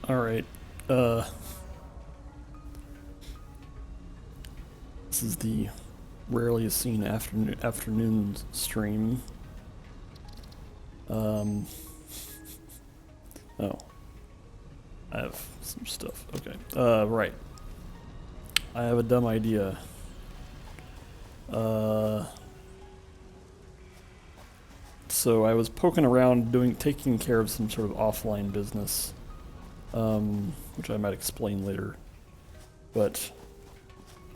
Alright, this is the rarely seen afternoon stream. Oh. I have some stuff. Okay. Right. I have a dumb idea. So I was poking around taking care of some sort of offline business, which I might explain later. But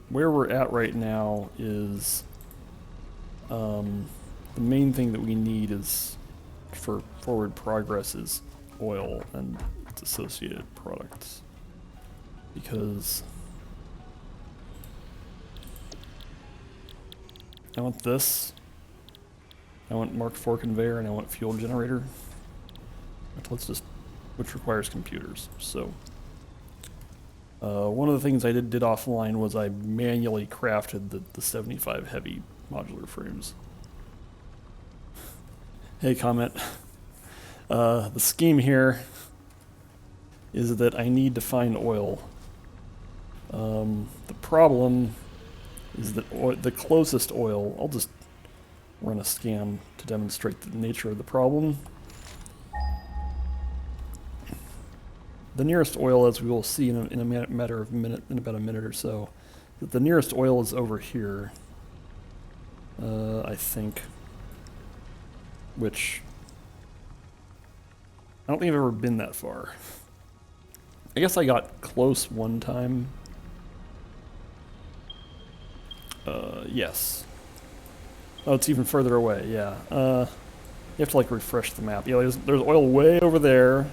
where we're at right now is the main thing that we need is for forward progress is oil and its associated products. Because I want this, I want Mark IV conveyor, and I want fuel generator. Which requires computers. So one of the things I did offline was I manually crafted the 75 heavy modular frames. Hey, comment. The scheme here is that I need to find oil. The problem is that the closest oil, I'll just run a scan to demonstrate the nature of the problem. The nearest oil, as we will see in about a minute or so, that the nearest oil is over here, I think, which I don't think I've ever been that far. I guess I got close one time. Yes. Oh, it's even further away, yeah. You have to like refresh the map. Yeah, there's oil way over there.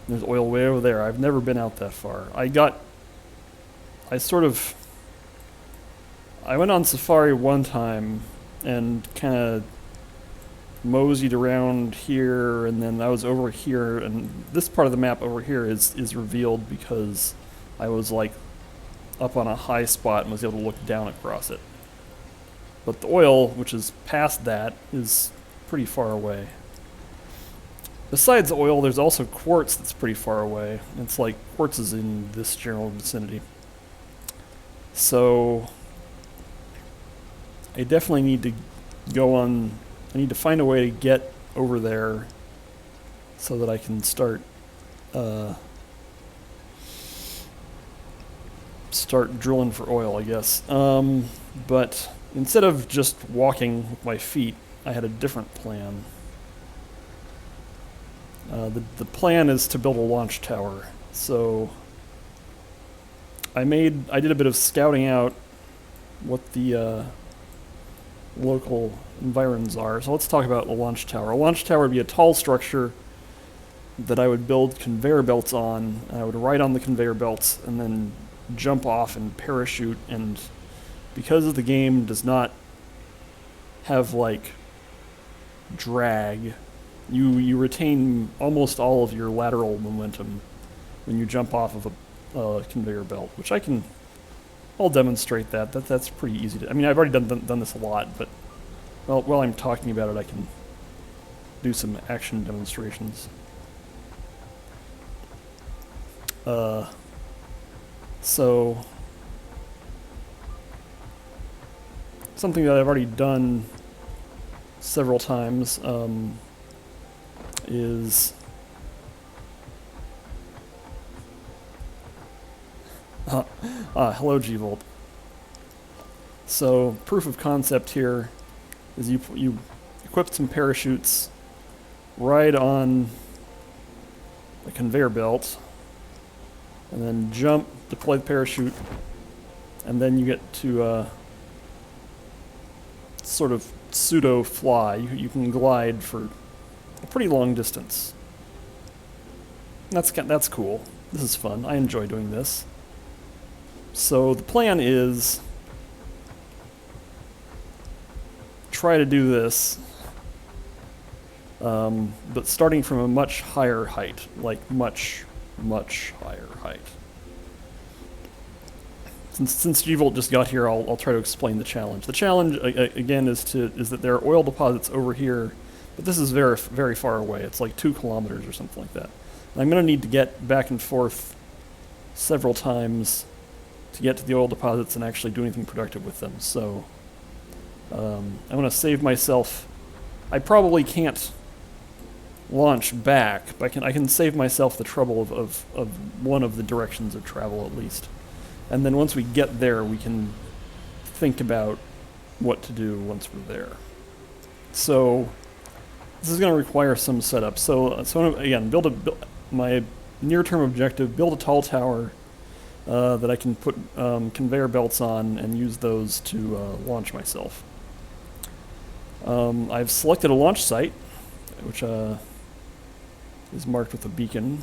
There's oil way over there. I've never been out that far. I went on safari one time and kind of moseyed around here, and then I was over here, and this part of the map over here is revealed because I was like up on a high spot and was able to look down across it. But the oil, which is past that, is pretty far away. Besides the oil, there's also quartz that's pretty far away. It's like quartz is in this general vicinity. So I definitely need to I need to find a way to get over there so that I can start drilling for oil, I guess. But instead of just walking with my feet, I had a different plan. The plan is to build a launch tower. So I did a bit of scouting out what the local environs are. So let's talk about a launch tower. A launch tower would be a tall structure that I would build conveyor belts on. I would ride on the conveyor belts and then jump off and parachute. And because the game does not have like drag, you retain almost all of your lateral momentum when you jump off of a conveyor belt, which I'll demonstrate that. That's pretty easy to. I mean, I've already done this a lot, but while I'm talking about it, I can do some action demonstrations. So something that I've already done several times is hello G-Volt. So proof of concept here is you equip some parachutes, ride on a conveyor belt, and then jump, deploy the parachute, and then you get to sort of pseudo fly. You can glide for a pretty long distance. That's cool. This is fun. I enjoy doing this. So the plan is try to do this, but starting from a much higher height, like much higher height. Since G-Volt just got here, I'll try to explain the challenge. The challenge again is that there are oil deposits over here, but this is very far away. It's like 2 kilometers or something like that. I'm going to need to get back and forth several times to get to the oil deposits and actually do anything productive with them. So I'm going to save myself. I probably can't launch back, but I can save myself the trouble of one of the directions of travel at least. And then once we get there, we can think about what to do once we're there. So this is going to require some setup. So again, my near-term objective: build a tall tower that I can put conveyor belts on and use those to launch myself. I've selected a launch site, which is marked with a beacon.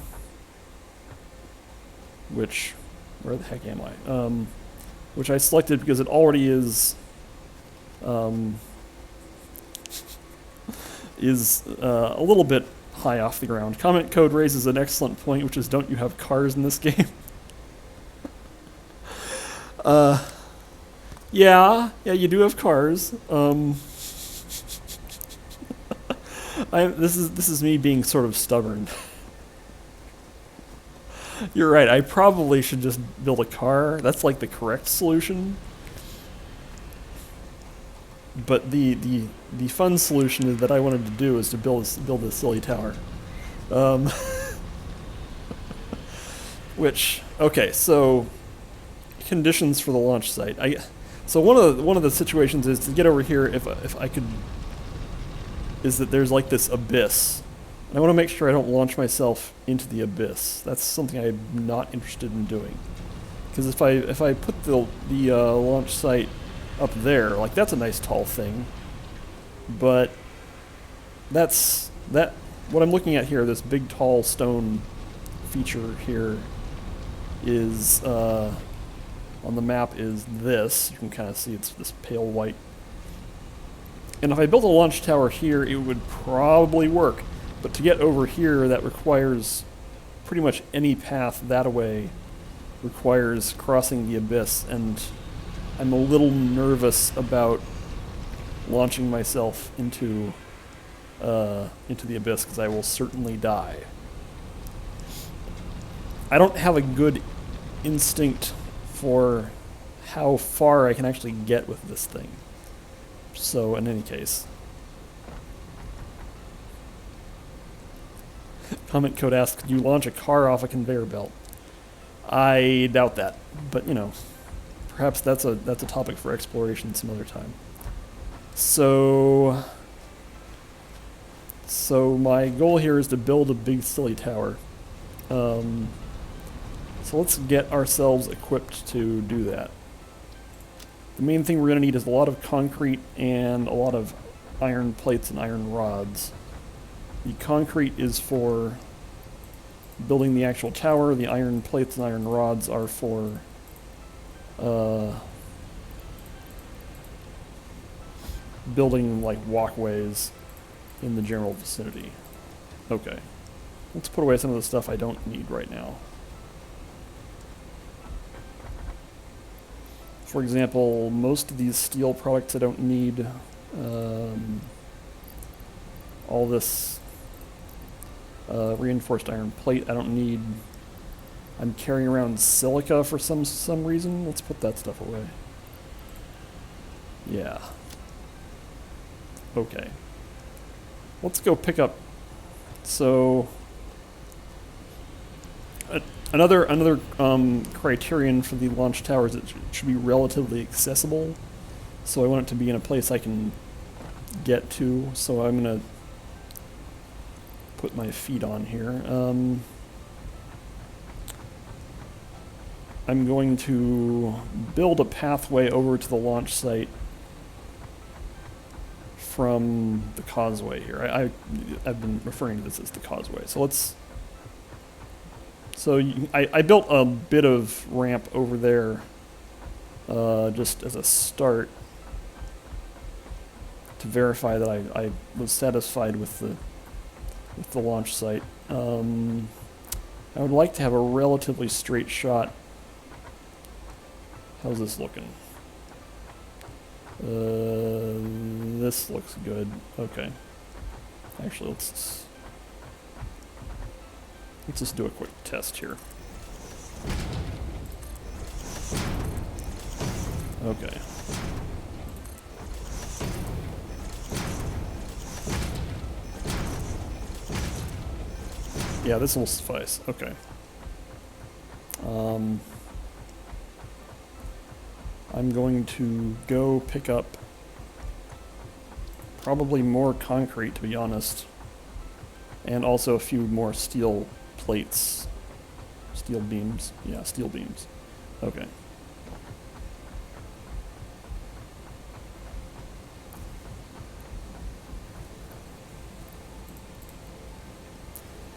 Where the heck am I? Which I selected because it already is a little bit high off the ground. Comment code raises an excellent point, which is, don't you have cars in this game? Yeah, you do have cars. This is me being sort of stubborn. You're right, I probably should just build a car. That's like the correct solution. But the fun solution that I wanted to do is to build this silly tower. Okay, so conditions for the launch site. So one of the situations is to get over here, if I could, is that there's like this abyss. I want to make sure I don't launch myself into the abyss. That's something I'm not interested in doing. Because if I put the launch site up there, like, that's a nice tall thing. But what I'm looking at here, this big tall stone feature here, is on the map is this. You can kind of see it's this pale white. And if I built a launch tower here, it would probably work. But to get over here, that requires pretty much any path that way requires crossing the abyss, and I'm a little nervous about launching myself into the abyss, because I will certainly die. I don't have a good instinct for how far I can actually get with this thing. So in any case, comment code asks, could you launch a car off a conveyor belt? I doubt that, but you know, perhaps that's a topic for exploration some other time. So my goal here is to build a big silly tower. So let's get ourselves equipped to do that. The main thing we're going to need is a lot of concrete and a lot of iron plates and iron rods. The concrete is for building the actual tower. The iron plates and iron rods are for building like walkways in the general vicinity. Okay. Let's put away some of the stuff I don't need right now. For example, most of these steel products I don't need. All this reinforced iron plate I don't need. I'm carrying around silica for some reason. Let's put that stuff away. Yeah. Okay. Let's go pick up. So another criterion for the launch tower is it should be relatively accessible. So I want it to be in a place I can get to. So I'm gonna put my feet on here. I'm going to build a pathway over to the launch site from the causeway here. I've been referring to this as the causeway. So let's. So I built a bit of ramp over there, just as a start, to verify that I was satisfied with the launch site. I would like to have a relatively straight shot. How's this looking? This looks good. Okay. Actually, Let's just do a quick test here. Okay. Yeah, this will suffice. Okay. I'm going to go pick up probably more concrete, to be honest, and also a few more steel plates. Steel beams. Yeah, steel beams. Okay.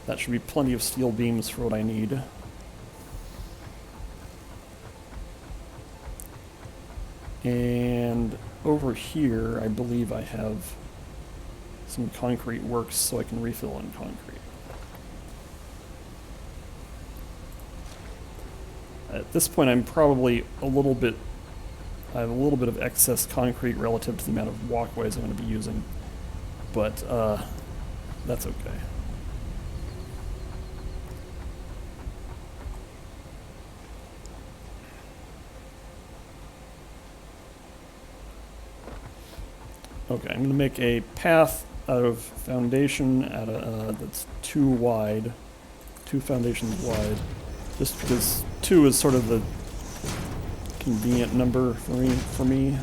That should be plenty of steel beams for what I need. And over here, I believe I have some concrete works so I can refill in concrete. At this point, I'm probably I have a little bit of excess concrete relative to the amount of walkways I'm going to be using, but that's okay. Okay, I'm going to make a path out of foundation that's 2 foundations wide, just because 2 is sort of the convenient number for me.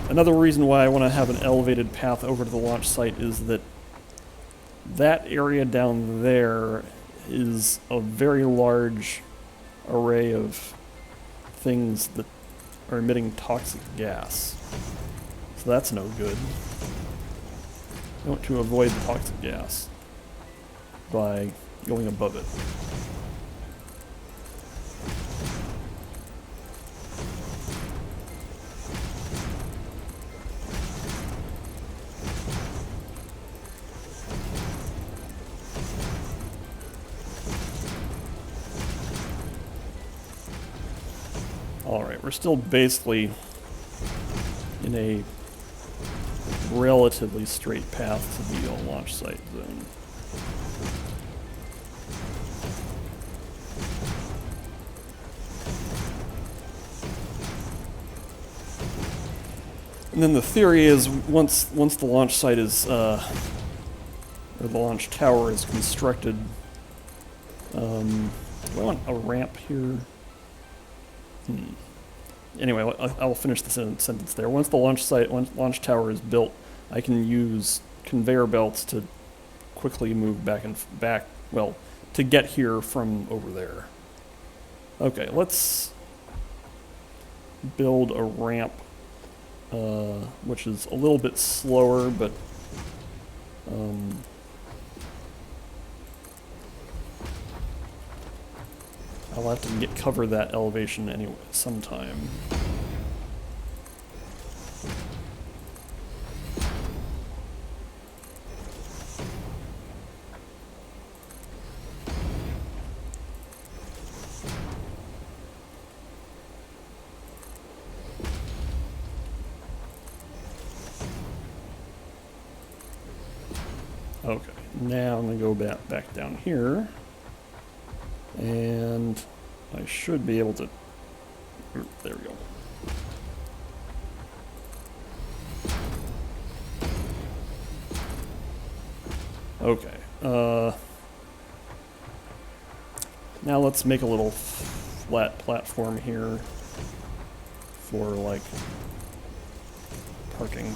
Another reason why I want to have an elevated path over to the launch site is that area down there is a very large array of things that are emitting toxic gas. So that's no good. I want to avoid the toxic gas by going above it. Alright, we're still basically in a relatively straight path to the launch site zone. And then the theory is once the launch site is, or the launch tower is constructed, do I want a ramp here? Anyway, I'll finish the sentence there. Once the launch tower is built, I can use conveyor belts to quickly move back, well, to get here from over there. Okay, let's build a ramp, which is a little bit slower, but I'll have to cover that elevation anyway sometime. Okay, now I'm going to go back down here. And I should be able to... There we go. Okay. Now let's make a little flat platform here for, like, parking.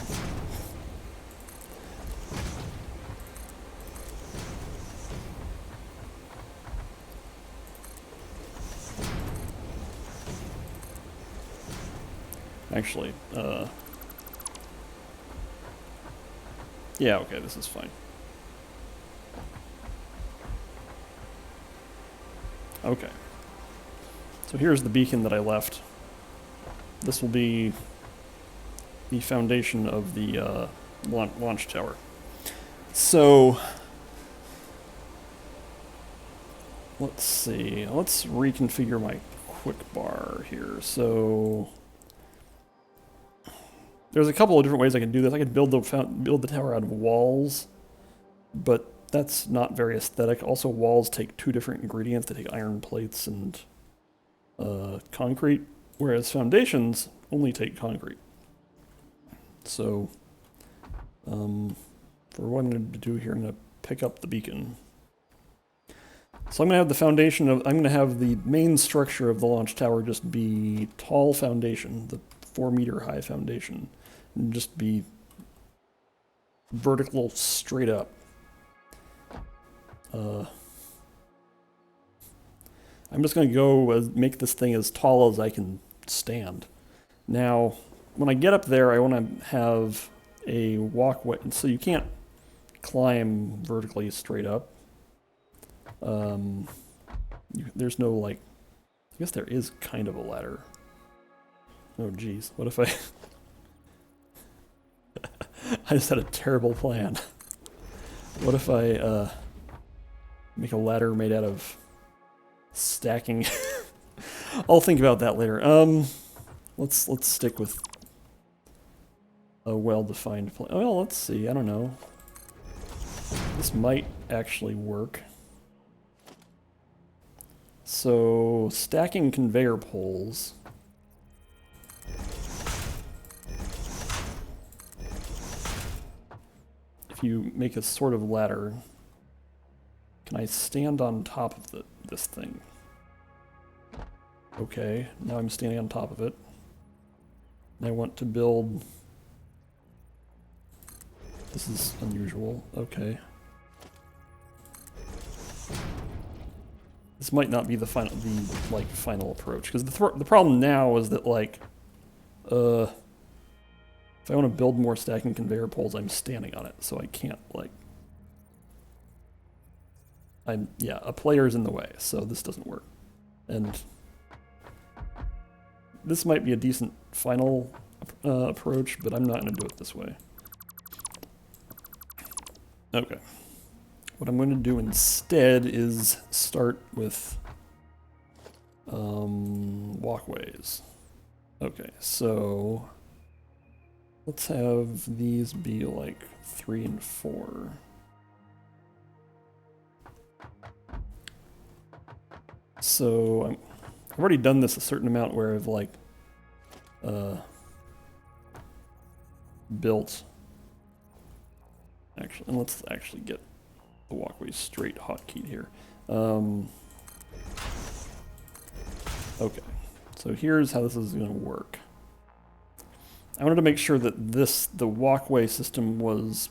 Actually, yeah, okay, this is fine. Okay. So here's the beacon that I left. This will be the foundation of the launch tower. So, let's see. Let's reconfigure my quick bar here. So, there's a couple of different ways I can do this. I could build the tower out of walls, but that's not very aesthetic. Also, walls take two different ingredients. They take iron plates and concrete, whereas foundations only take concrete. So, for what I'm going to do here, I'm going to pick up the beacon. So I'm going to have the foundation of, I'm going to have the main structure of the launch tower just be tall foundation, the 4-meter high foundation, and just be vertical straight up. I'm just going to go make this thing as tall as I can stand. Now, when I get up there, I want to have a walkway, so you can't climb vertically straight up. There's no, like, I guess there is kind of a ladder. Oh geez, what if I... I just had a terrible plan. What if I make a ladder made out of stacking? I'll think about that later. Let's stick with a well-defined plan. Well, let's see. I don't know. This might actually work. So, stacking conveyor poles. If you make a sort of ladder, can I stand on top of this thing? Okay, now I'm standing on top of it. And I want to build... This is unusual. Okay. This might not be the final approach, because the problem now is that, like, if I want to build more stacking conveyor poles, I'm standing on it, so I can't, like... Yeah, a player's in the way, so this doesn't work. And this might be a decent final approach, but I'm not going to do it this way. Okay. What I'm going to do instead is start with walkways. Okay, so let's have these be like 3 and 4. So I've already done this a certain amount where I've like built. Actually, and let's actually get the walkway straight hotkeyed here. Okay, so here's how this is going to work. I wanted to make sure that the walkway system was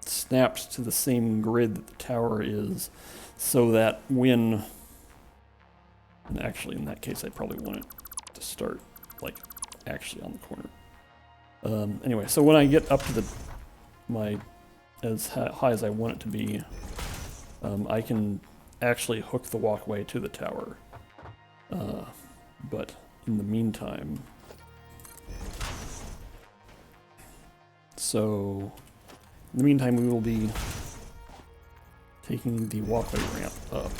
snapped to the same grid that the tower is, so that when, and actually in that case I probably want it to start like actually on the corner. Anyway, so when I get up to as high as I want it to be, I can actually hook the walkway to the tower. But in the meantime, we will be taking the walkway ramp up.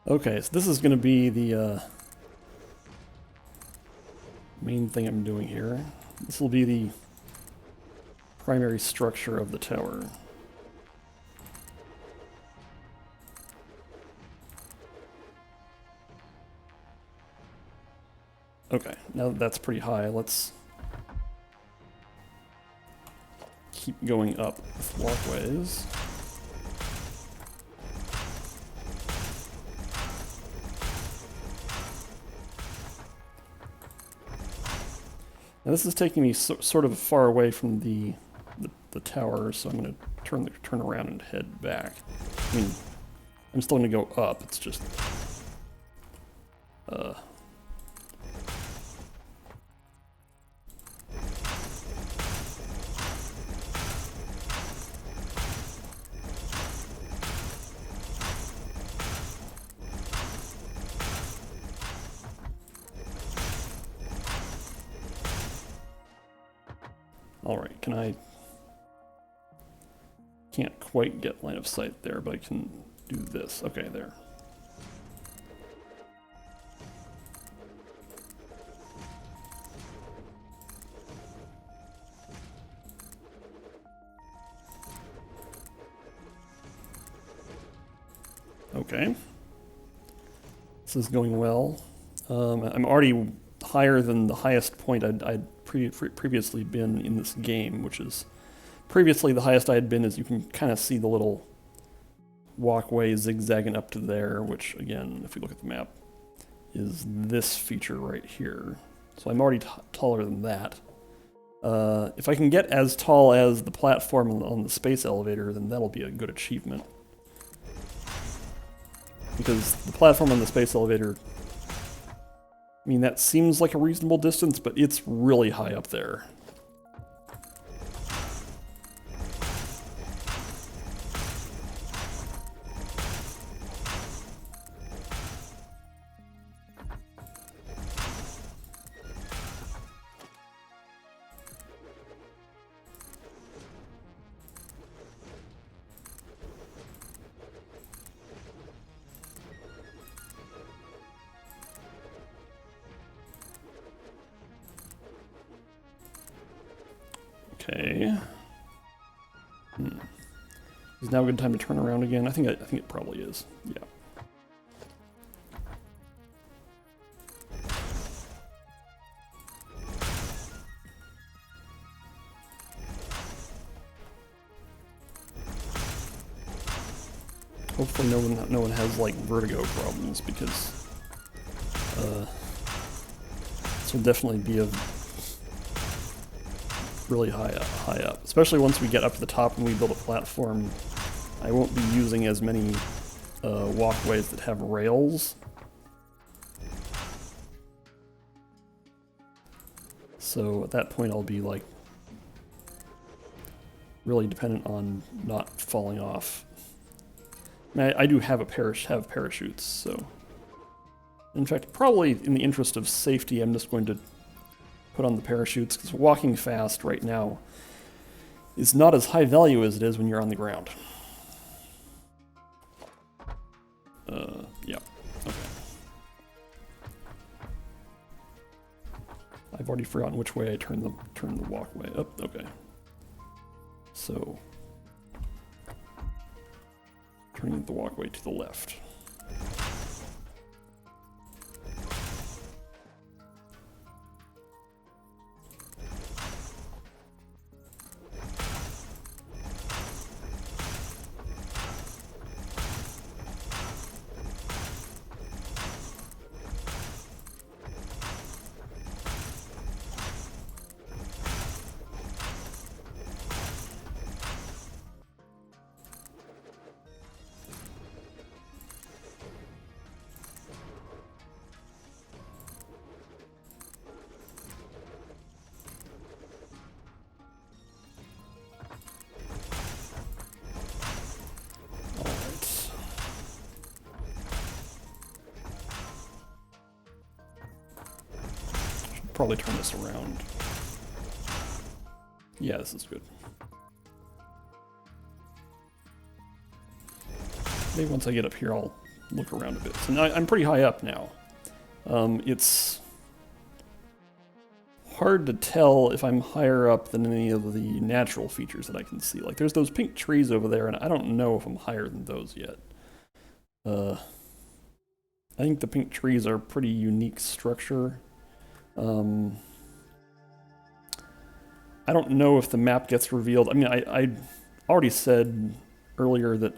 Okay, so this is going to be the main thing I'm doing here. This will be the primary structure of the tower. Okay, now that that's pretty high, let's keep going up with walkways. Now this is taking me sort of far away from the tower, so I'm going to turn around and head back. I mean, I'm still going to go up. It's just all right, can I Can't quite get line of sight there, but I can do this. Okay, there. Okay. This is going well. I'm already higher than the highest point I'd previously been in this game, which is previously the highest I had been is you can kind of see the little walkway zigzagging up to there, which again, if we look at the map, is this feature right here. So I'm already taller than that. If I can get as tall as the platform on the space elevator, then that'll be a good achievement. Because the platform on the space elevator, I mean, that seems like a reasonable distance, but it's really high up there. Okay. Is now a good time to turn around again? I think it probably is. Yeah. Hopefully no one has like vertigo problems, because this will definitely be a really high up, especially once we get up to the top and we build a platform. I won't be using as many walkways that have rails. So at that point I'll be like really dependent on not falling off. I mean, I do have parachutes, so in fact, probably in the interest of safety, I'm just going to put on the parachutes, because walking fast right now is not as high value as it is when you're on the ground. Yeah, okay. I've already forgotten which way I turn the walkway up. Okay. So, turning the walkway to the left. Probably turn this around. Yeah, this is good. Maybe once I get up here, I'll look around a bit. So now I'm pretty high up now. It's hard to tell if I'm higher up than any of the natural features that I can see. Like, there's those pink trees over there, and I don't know if I'm higher than those yet. I think the pink trees are a pretty unique structure. I don't know if the map gets revealed. I mean, I already said earlier that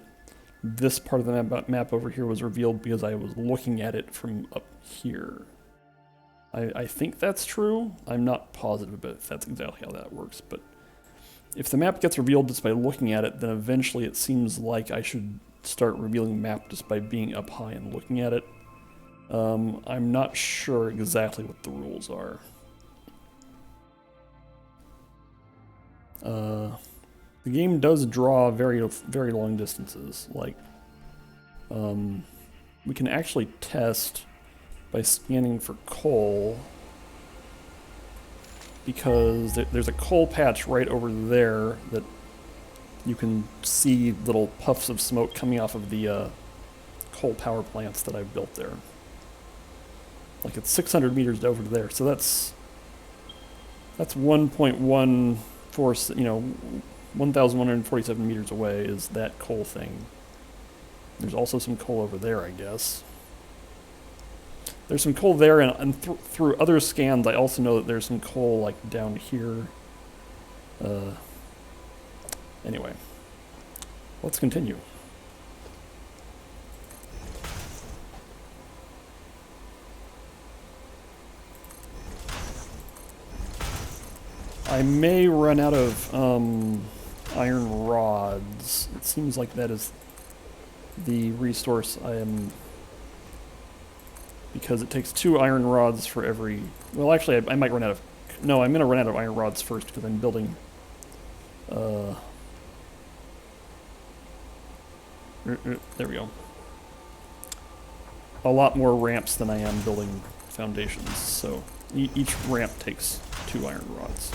this part of the map over here was revealed because I was looking at it from up here. I think that's true. I'm not positive about if that's exactly how that works, but if the map gets revealed just by looking at it, then eventually it seems like I should start revealing the map just by being up high and looking at it. I'm not sure exactly what the rules are. The game does draw very long distances. Like, we can actually test by scanning for coal, because there's a coal patch right over there that you can see little puffs of smoke coming off of the coal power plants that I've built there. Like it's 600 meters over to there, so that's 1.14, 1,147 meters away is that coal thing. There's also some coal over there, I guess. There's some coal there, and through other scans, I also know that there's some coal like down here. Anyway, let's continue. I may run out of iron rods. It seems like that is the resource I am... Because it takes 2 iron rods for every... Well, actually, I might run out of... No, I'm going to run out of iron rods first because I'm building... there we go. A lot more ramps than I am building foundations, so each ramp takes 2 iron rods.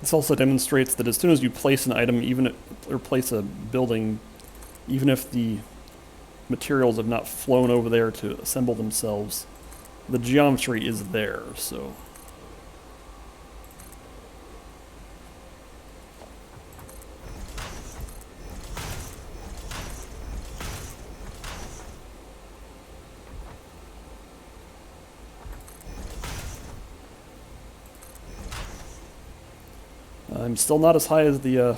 This also demonstrates that as soon as you place an item, or place a building, even if the materials have not flown over there to assemble themselves, the geometry is there, so... I'm still not as high as the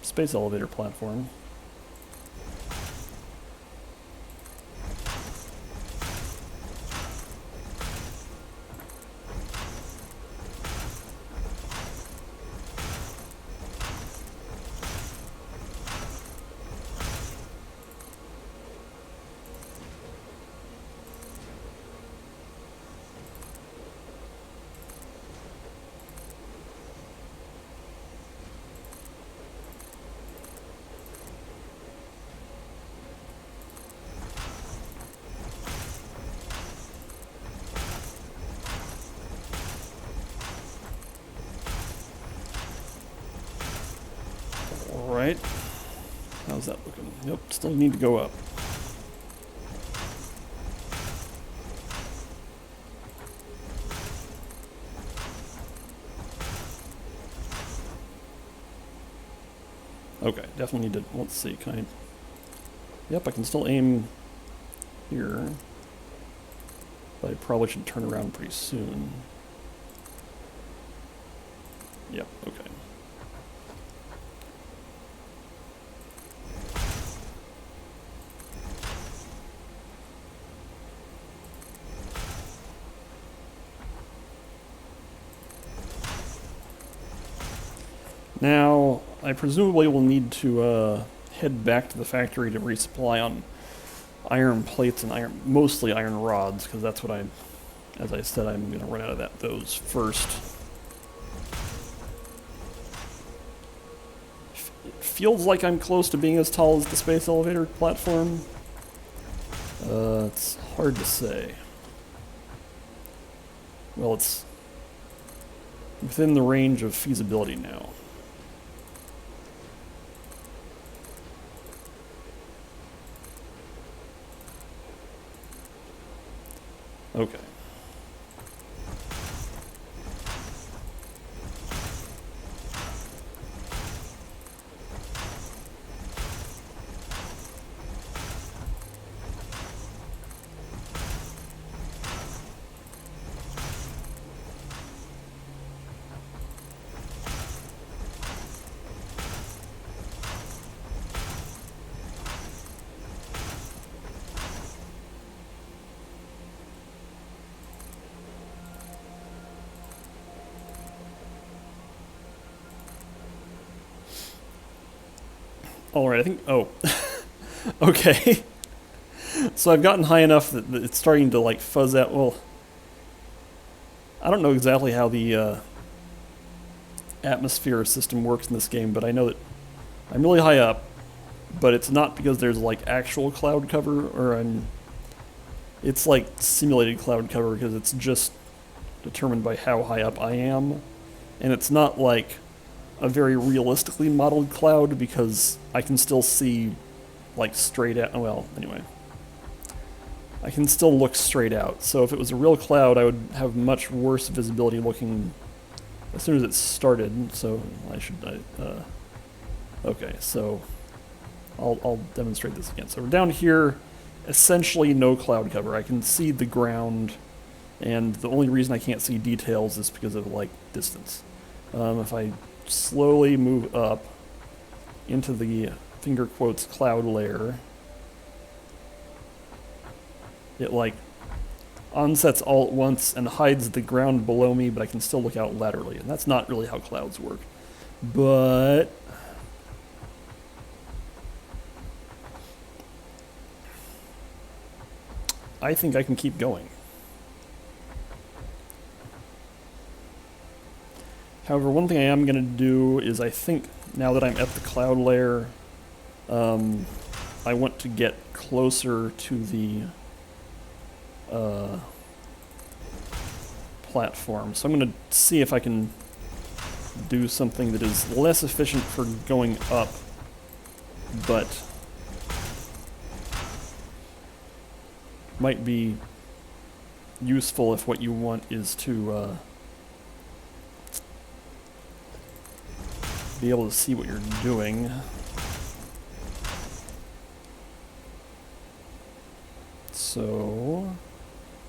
space elevator platform. Alright. How's that looking? Yep, still need to go up. Okay, definitely need to, let's see, can I... Yep, I can still aim here. But I probably should turn around pretty soon. Yep, okay. Now, I presumably will need to head back to the factory to resupply on iron plates and mostly iron rods, because that's what as I said, I'm going to run out of those first. It feels like I'm close to being as tall as the space elevator platform. It's hard to say. Well, it's within the range of feasibility now. Okay. Alright, I think... Oh. Okay. So I've gotten high enough that it's starting to, like, fuzz out. Well, I don't know exactly how the atmosphere system works in this game, but I know that I'm really high up, but it's not because there's, like, actual cloud cover, or it's, like, simulated cloud cover because it's just determined by how high up I am. And it's not, like, a very realistically modeled cloud because I can still see, like, straight out. Well, anyway. I can still look straight out. So if it was a real cloud, I would have much worse visibility looking as soon as it started. So I should... okay, so I'll demonstrate this again. So we're down here, essentially no cloud cover. I can see the ground, and the only reason I can't see details is because of, like, distance. If I slowly move up into the finger quotes cloud layer, it, like, onsets all at once and hides the ground below me, but I can still look out laterally, and that's not really how clouds work. But I think I can keep going. However, one thing I am going to do is, I think, now that I'm at the cloud layer, I want to get closer to the platform. So I'm going to see if I can do something that is less efficient for going up, but might be useful if what you want is to be able to see what you're doing. So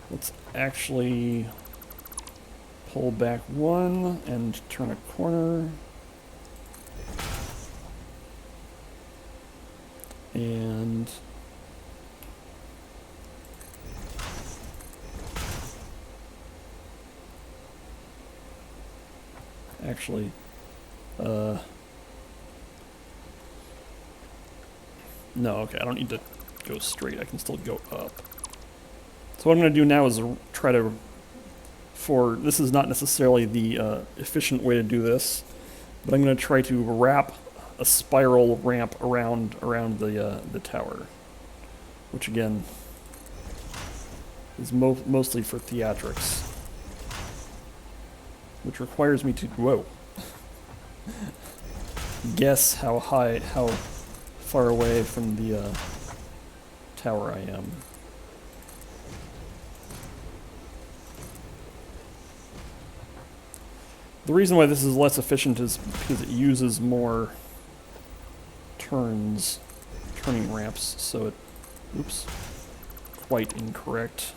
let's actually pull back one and turn a corner. And actually, no, okay, I don't need to go straight. I can still go up. So what I'm going to do now is try to, this is not necessarily the efficient way to do this, but I'm going to try to wrap a spiral ramp around the tower, which again is mostly for theatrics, which requires me to, whoa, guess how far away from the tower I am. The reason why this is less efficient is because it uses more turning ramps, so it, oops, quite incorrect.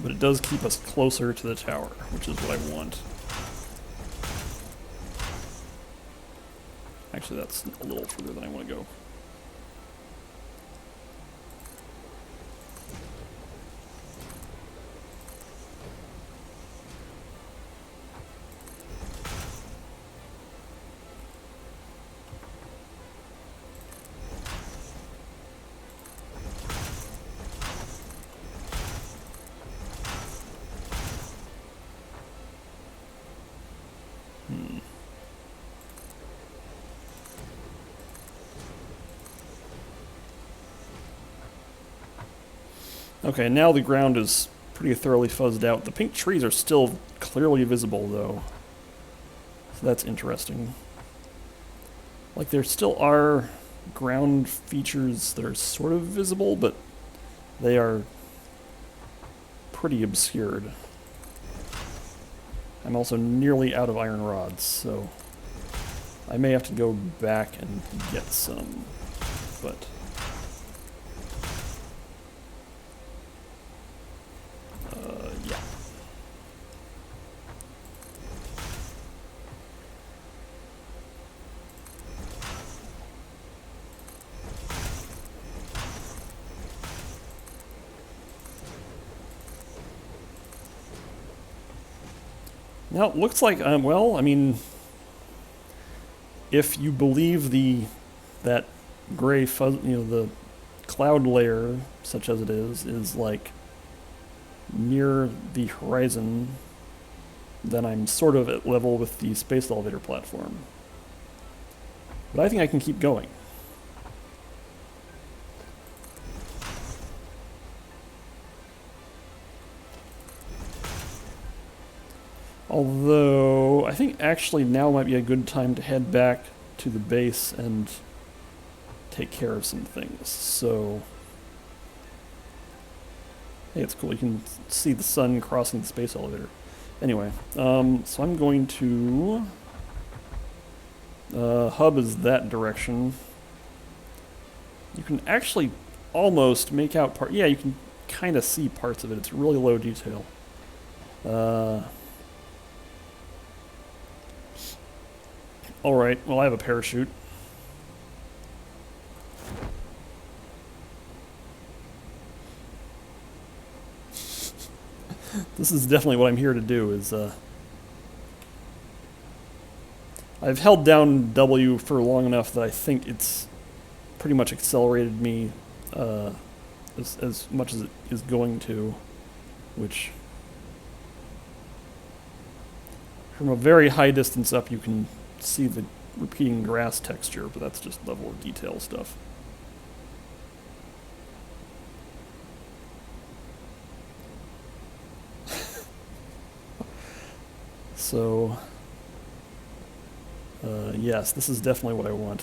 But it does keep us closer to the tower, which is what I want. Actually, that's a little further than I want to go. Okay, now the ground is pretty thoroughly fuzzed out. The pink trees are still clearly visible, though. So that's interesting. Like, there still are ground features that are sort of visible, but they are pretty obscured. I'm also nearly out of iron rods, so I may have to go back and get some, but Now it looks like well, I mean, if you believe that gray fuzz, the cloud layer, such as it is like near the horizon, then I'm sort of at level with the space elevator platform. But I think I can keep going. Although, I think actually now might be a good time to head back to the base and take care of some things. So, hey, it's cool. You can see the sun crossing the space elevator. Anyway, so I'm going to... hub is that direction. You can actually almost make out part... Yeah, you can kind of see parts of it. It's really low detail. Alright, well I have a parachute. This is definitely what I'm here to do, is I've held down W for long enough that I think it's pretty much accelerated me as much as it is going to, which from a very high distance up you can see the repeating grass texture, but that's just level of detail stuff. So, yes, this is definitely what I want.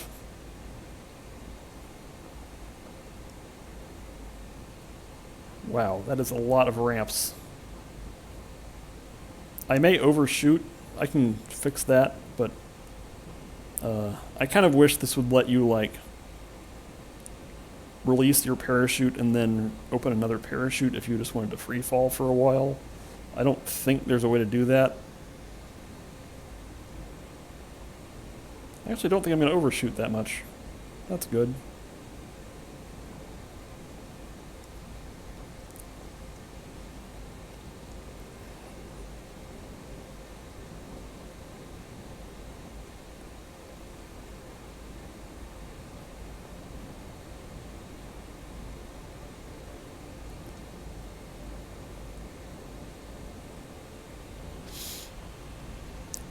Wow, that is a lot of ramps. I may overshoot. I can fix that, but I kind of wish this would let you, like, release your parachute and then open another parachute if you just wanted to free fall for a while. I don't think there's a way to do that. I actually don't think I'm going to overshoot that much. That's good.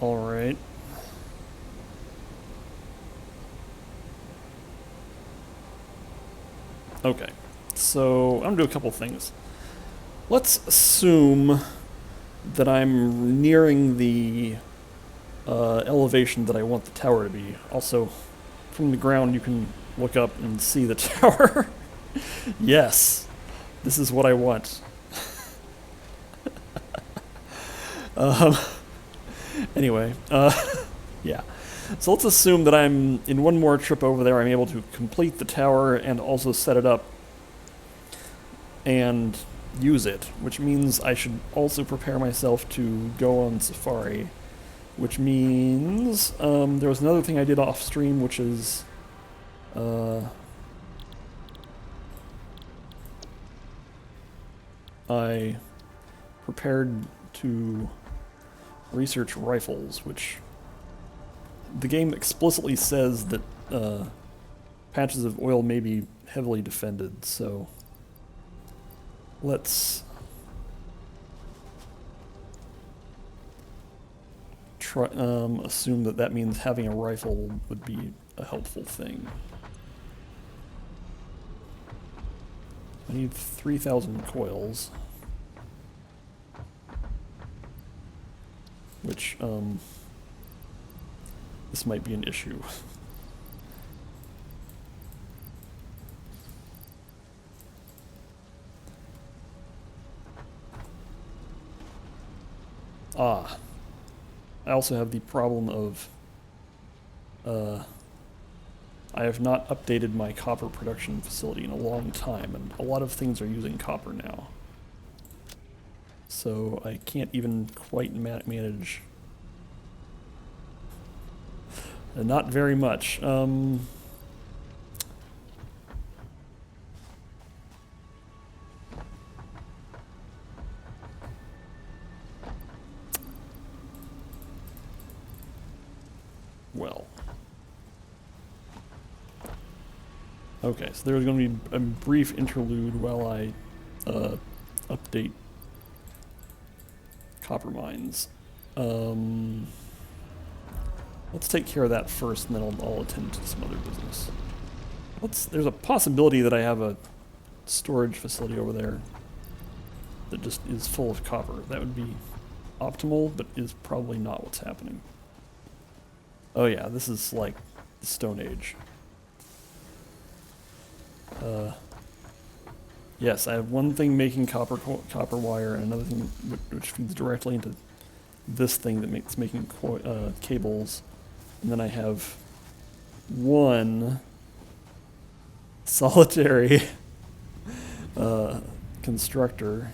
All right. Okay, so I'm gonna do a couple things. Let's assume that I'm nearing the elevation that I want the tower to be. Also, from the ground you can look up and see the tower. Yes, this is what I want. um, anyway, yeah. So let's assume that I'm, in one more trip over there, I'm able to complete the tower and also set it up and use it, which means I should also prepare myself to go on safari, which means there was another thing I did off stream, which is I prepared to research rifles, which the game explicitly says that patches of oil may be heavily defended, so let's try, assume that that means having a rifle would be a helpful thing. I need 3,000 coils, which, this might be an issue. Ah. I also have the problem of I have not updated my copper production facility in a long time, and a lot of things are using copper now. So I can't even quite manage. Not very much. Okay, so there's going to be a brief interlude while I update copper mines. Let's take care of that first, and then I'll attend to some other business. There's a possibility that I have a storage facility over there that just is full of copper. That would be optimal, but is probably not what's happening. Oh yeah, this is like the Stone Age. Yes, I have one thing making copper wire, and another thing which feeds directly into this thing that makes making cables, and then I have one solitary constructor.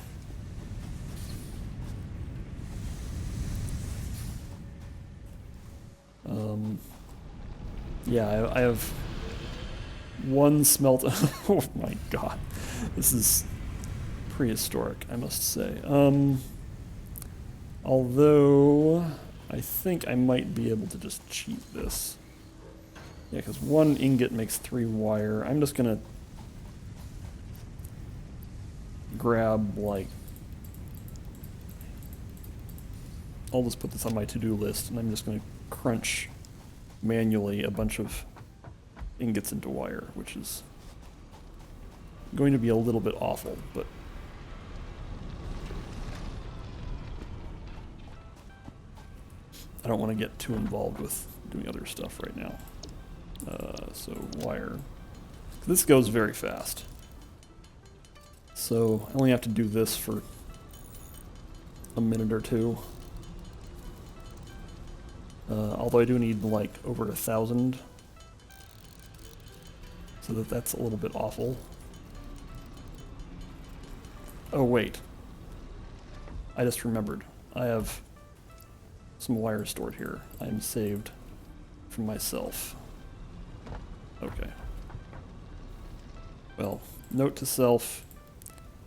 Yeah, I have one smelt. Oh my god, this is prehistoric, I must say. Although I think I might be able to just cheat this. Yeah, because one ingot makes 3 wire. I'm just gonna grab, like, I'll just put this on my to-do list, and I'm just gonna crunch manually a bunch of ingots into wire, which is going to be a little bit awful, but I don't want to get too involved with doing other stuff right now. So wire. This goes very fast. So I only have to do this for a minute or two. Although I do need like over 1,000. So that's a little bit awful. Oh wait. I just remembered. I have some wire stored here. I'm saved from myself. Okay. Well, note to self,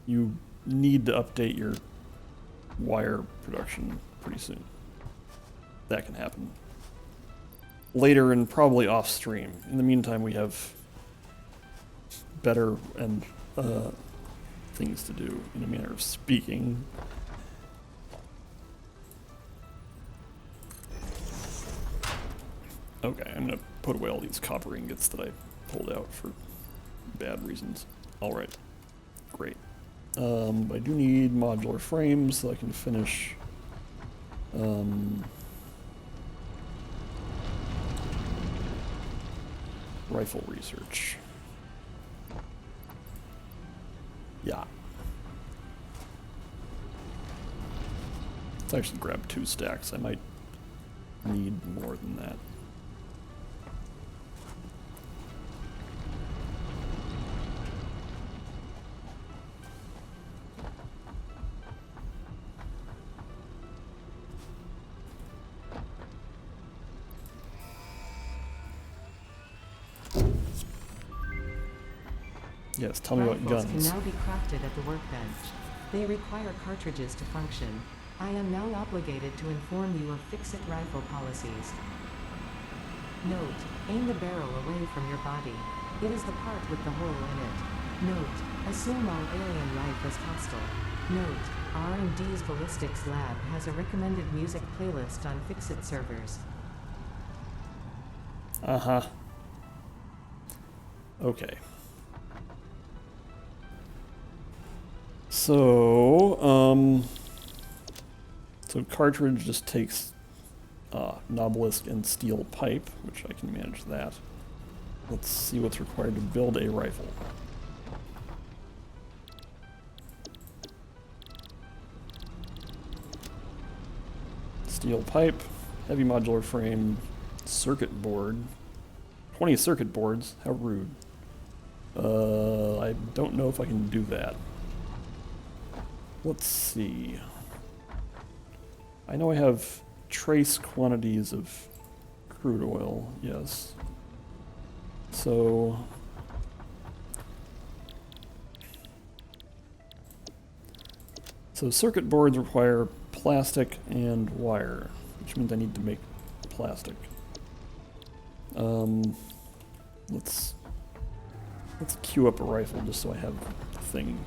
you need to update your wire production pretty soon. That can happen later and probably off stream. In the meantime, we have better and things to do, in a manner of speaking. Okay, I'm gonna put away all these copper ingots that I pulled out for bad reasons. Alright, great. I do need modular frames so I can finish rifle research. Yeah. Let's actually grab 2 stacks. I might need more than that. Yes, tell me about guns. Rifles can now be crafted at the workbench. They require cartridges to function. I am now obligated to inform you of fix-it rifle policies. Note: aim the barrel away from your body. It is the part with the hole in it. Note: assume all alien life is hostile. Note: R&D's Ballistics Lab has a recommended music playlist on fix-it servers. Uh-huh. Okay. So cartridge just takes Nobelisk and steel pipe, which I can manage that. Let's see what's required to build a rifle. Steel pipe, heavy modular frame, circuit board. 20 circuit boards, how rude. I don't know if I can do that. Let's see. I know I have trace quantities of crude oil, yes. So circuit boards require plastic and wire, which means I need to make Let's queue up a rifle just so I have a thing.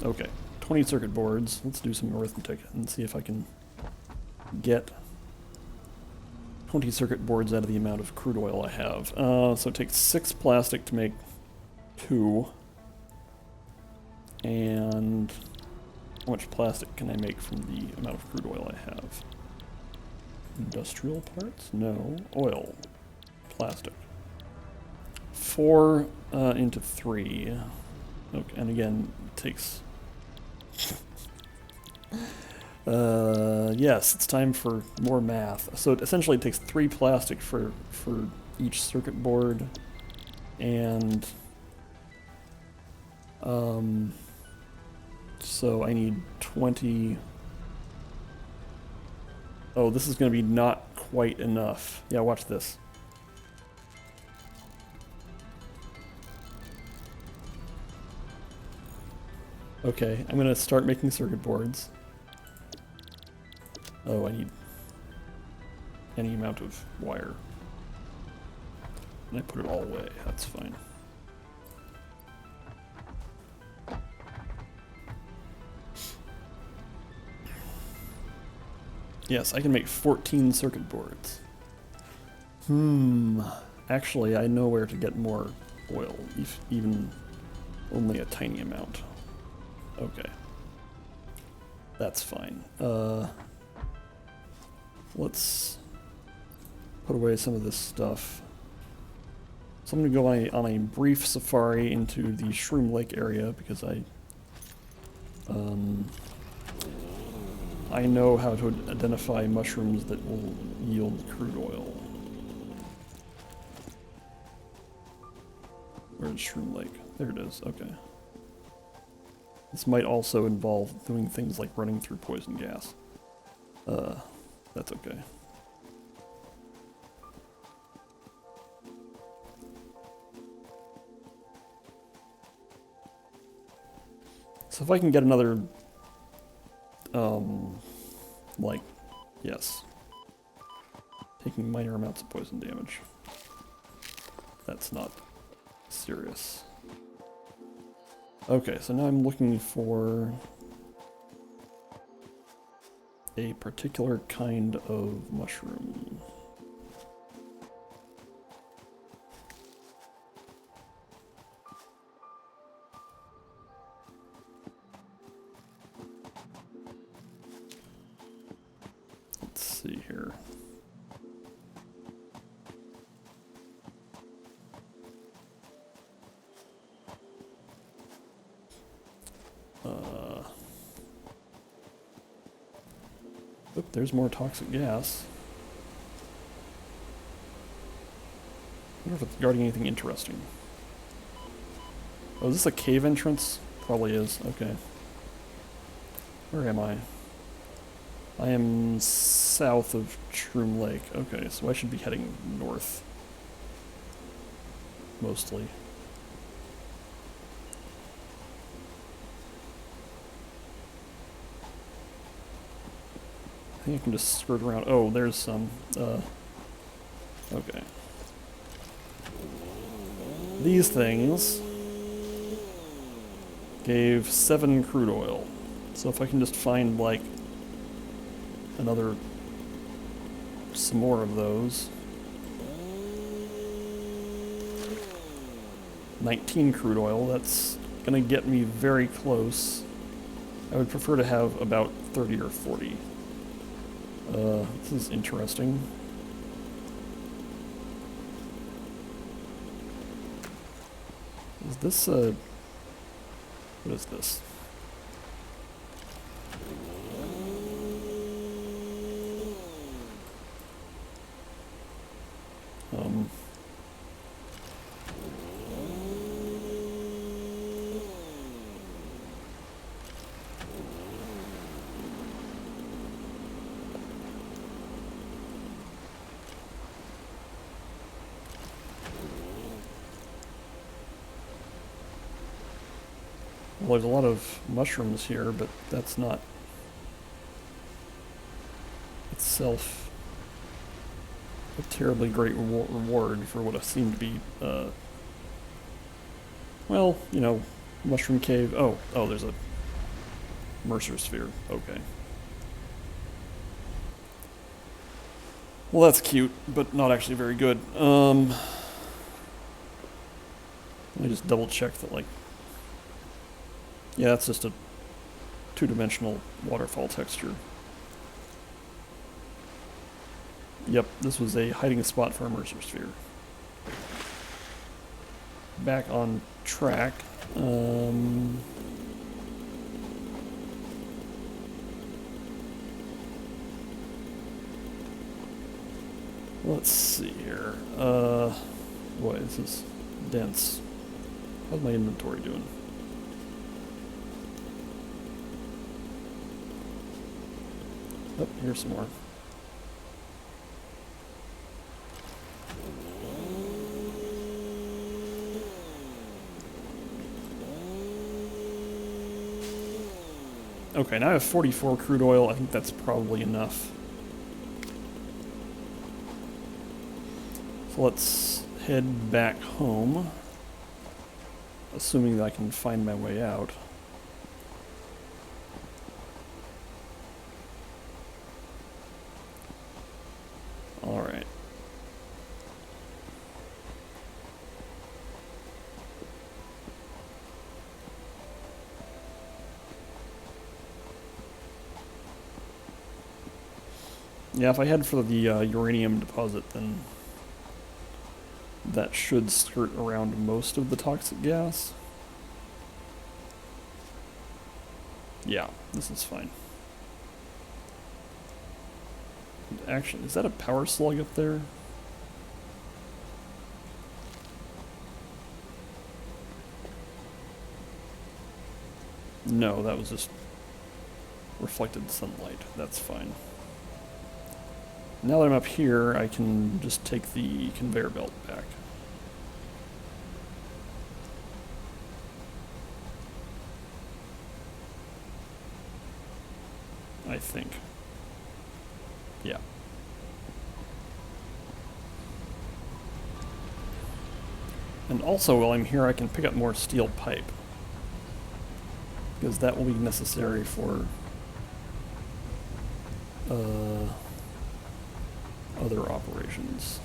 Okay, 20 circuit boards. Let's do some arithmetic and see if I can get 20 circuit boards out of the amount of crude oil I have. So it takes 6 plastic to make 2. And how much plastic can I make from the amount of crude oil I have? Industrial parts? No. Oil. Plastic. 4 into 3. Okay, and again, it takes... yes, it's time for more math. So it essentially takes 3 plastic for each circuit board, and so I need 20. Oh, this is going to be not quite enough. Yeah, watch this. Okay, I'm going to start making circuit boards. Oh, I need any amount of wire. And I put it all away, that's fine. Yes, I can make 14 circuit boards. Actually, I know where to get more oil, even only a tiny amount. Okay. That's fine. Let's put away some of this stuff. So I'm going to go on a brief safari into the Shroom Lake area because I know how to identify mushrooms that will yield crude oil. Where's Shroom Lake? There it is, okay. This might also involve doing things like running through poison gas. That's okay. So if I can get another, yes. Taking minor amounts of poison damage. That's not serious. Okay, so now I'm looking for a particular kind of mushroom. Let's see here. Oop, there's more toxic gas. I wonder if it's guarding anything interesting. Oh, is this a cave entrance? Probably is, okay. Where am I? I am south of Shroom Lake. Okay, so I should be heading north. Mostly. I think I can just skirt around. Oh, there's some. Okay. These things gave 7 crude oil. So if I can just find, like, some more of those. 19 crude oil, that's gonna get me very close. I would prefer to have about 30 or 40. This is interesting. Is this what is this? Well, there's a lot of mushrooms here, but that's not itself a terribly great reward for what seemed to be, well, you know, mushroom cave. Oh, there's a Mercer sphere. Okay. Well, that's cute, but not actually very good. Let me just double check that, like, yeah, that's just a two-dimensional waterfall texture. Yep, this was a hiding spot for a Mercer sphere. Back on track. Let's see here. Boy, this is dense. How's my inventory doing? Oh, here's some more. Okay, now I have 44 crude oil. I think that's probably enough. So let's head back home, assuming that I can find my way out. Alright. Yeah, if I head for the uranium deposit, then that should skirt around most of the toxic gas. Yeah, this is fine. Actually, is that a power slug up there? No, that was just reflected sunlight. That's fine. Now that I'm up here, I can just take the conveyor belt back. I think. Yeah. And also, while I'm here, I can pick up more steel pipe, because that will be necessary for other operations.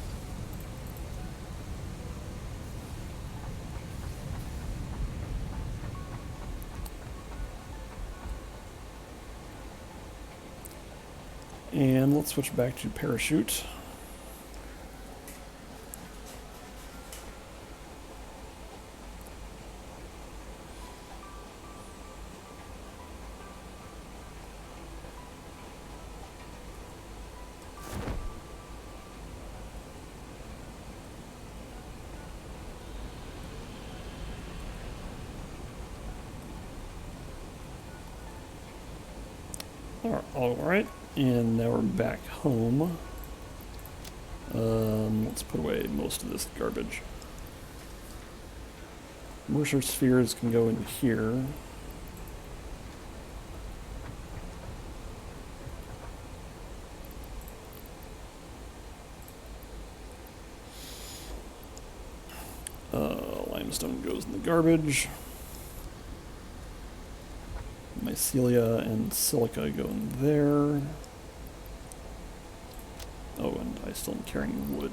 And let's switch back to parachute. Alright, and now we're back home. Let's put away most of this garbage. Mercer spheres can go in here. Limestone goes in the garbage. Mycelia and silica go in there. Oh, and I still am carrying wood.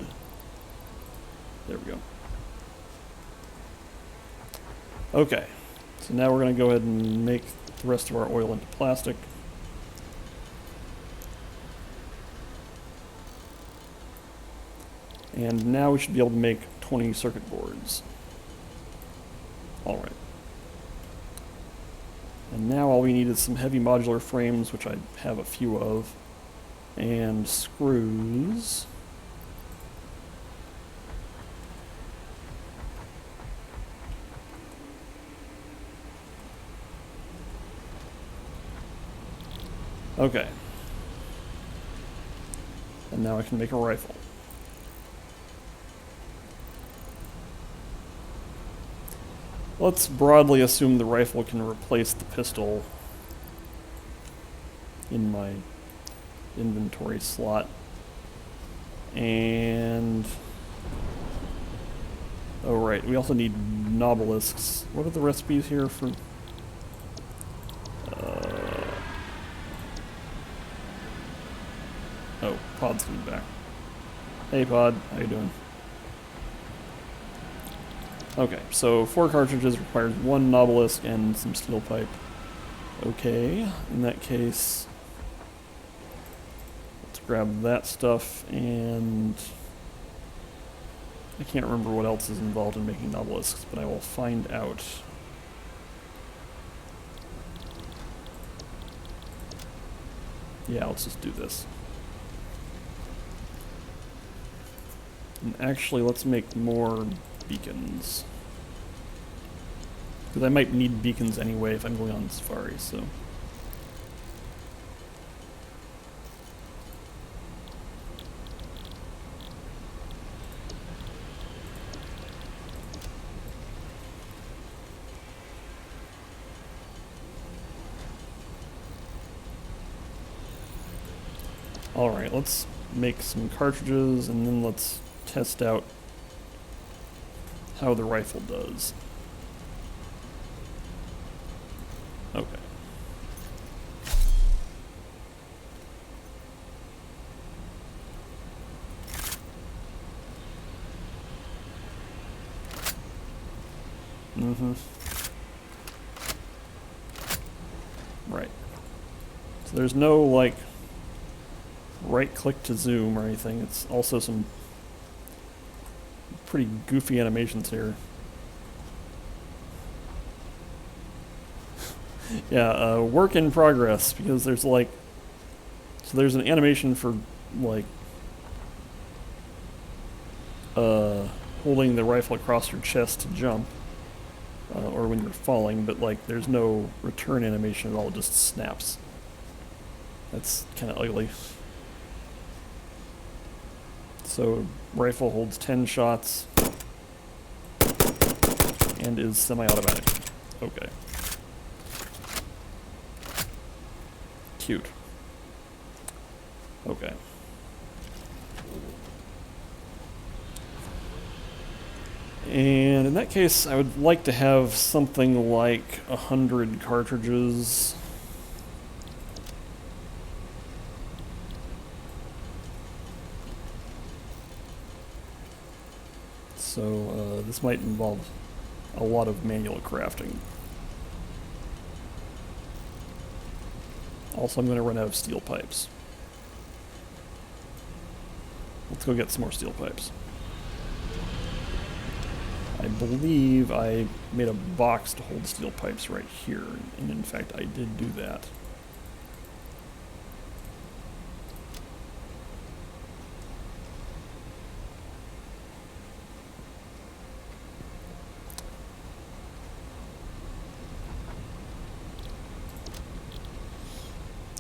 There we go. Okay, so now we're going to go ahead and make the rest of our oil into plastic. And now we should be able to make 20 circuit boards. Alright. And now all we need is some heavy modular frames, which I have a few of, and screws. Okay. And now I can make a rifle. Let's broadly assume the rifle can replace the pistol in my inventory slot. And... oh, right. We also need nobelisks. What are the recipes here for... oh, Pod's coming back. Hey, Pod. How you doing? Okay, so 4 cartridges requires 1 nobelisk and some steel pipe. Okay, in that case... let's grab that stuff, and... I can't remember what else is involved in making nobelisks, but I will find out. Yeah, let's just do this. And actually, let's make more beacons. Because I might need beacons anyway if I'm going on safari, so... alright, let's make some cartridges, and then let's test out how the rifle does. Okay. Mm-hmm. Right. So there's no, like, right-click to zoom or anything. It's also some pretty goofy animations here. Yeah, work in progress, because there's, like... so there's an animation for, like... holding the rifle across your chest to jump. Or when you're falling, but, like, there's no return animation at all, it just snaps. That's kind of ugly. So, rifle holds 10 shots and is semi-automatic. Okay. Cute. Okay. And in that case, I would like to have something like 100 cartridges. So this might involve a lot of manual crafting. Also, I'm going to run out of steel pipes. Let's go get some more steel pipes. I believe I made a box to hold steel pipes right here, and in fact I did do that.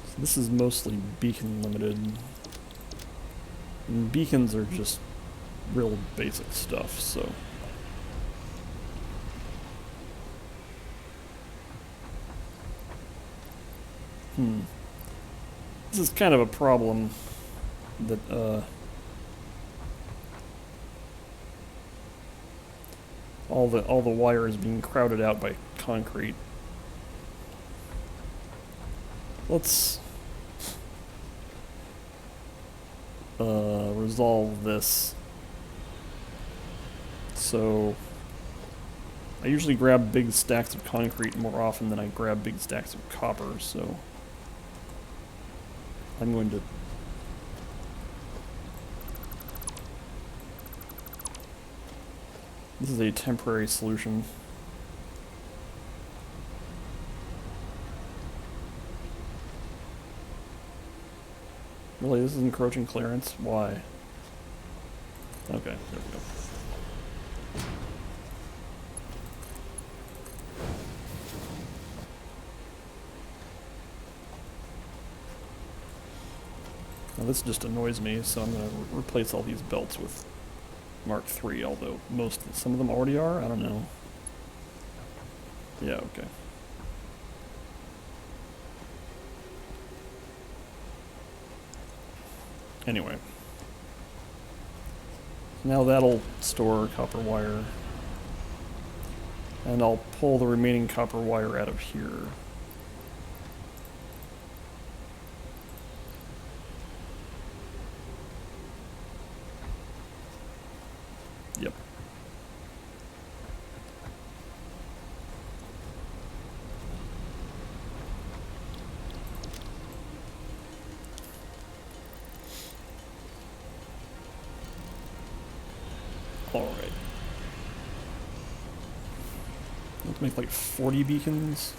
So this is mostly beacon limited. And beacons are just real basic stuff, so... This is kind of a problem that, all the wire is being crowded out by concrete. Let's resolve this. So I usually grab big stacks of concrete more often than I grab big stacks of copper, so I'm going to this is a temporary solution. Really, this is encroaching clearance? Why? Okay, there we go. Now this just annoys me, so I'm going to replace all these belts with Mark III, although some of them already are? I don't know. Yeah, okay. Anyway. Now that'll store copper wire. And I'll pull the remaining copper wire out of here. Yep. Alright. Let's make like 40 beacons.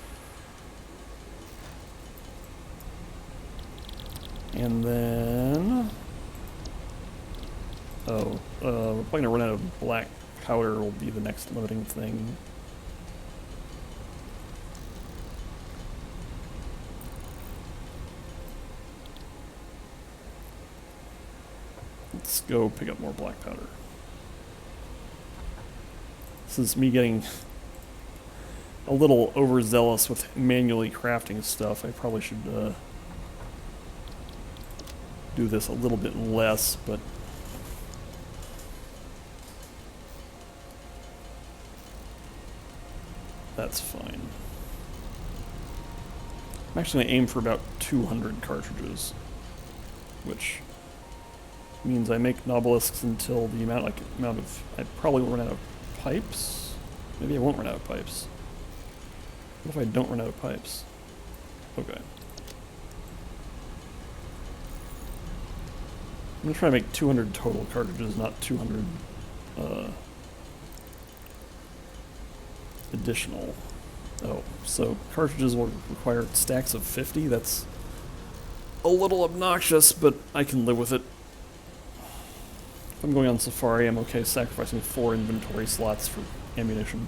And then... Oh, we're probably gonna run out of black powder will be the next limiting thing. Let's go pick up more black powder. This is me getting a little overzealous with manually crafting stuff. I probably should do this a little bit less, but that's fine. I'm actually going to aim for about 200 cartridges, which means I make Nobelisks until the amount of... I probably will run out of pipes? Maybe I won't run out of pipes. What if I don't run out of pipes? Okay. I'm going to try to make 200 total cartridges, not 200 additional. Oh, so cartridges will require stacks of 50? That's a little obnoxious, but I can live with it. If I'm going on Safari, I'm okay sacrificing 4 inventory slots for ammunition.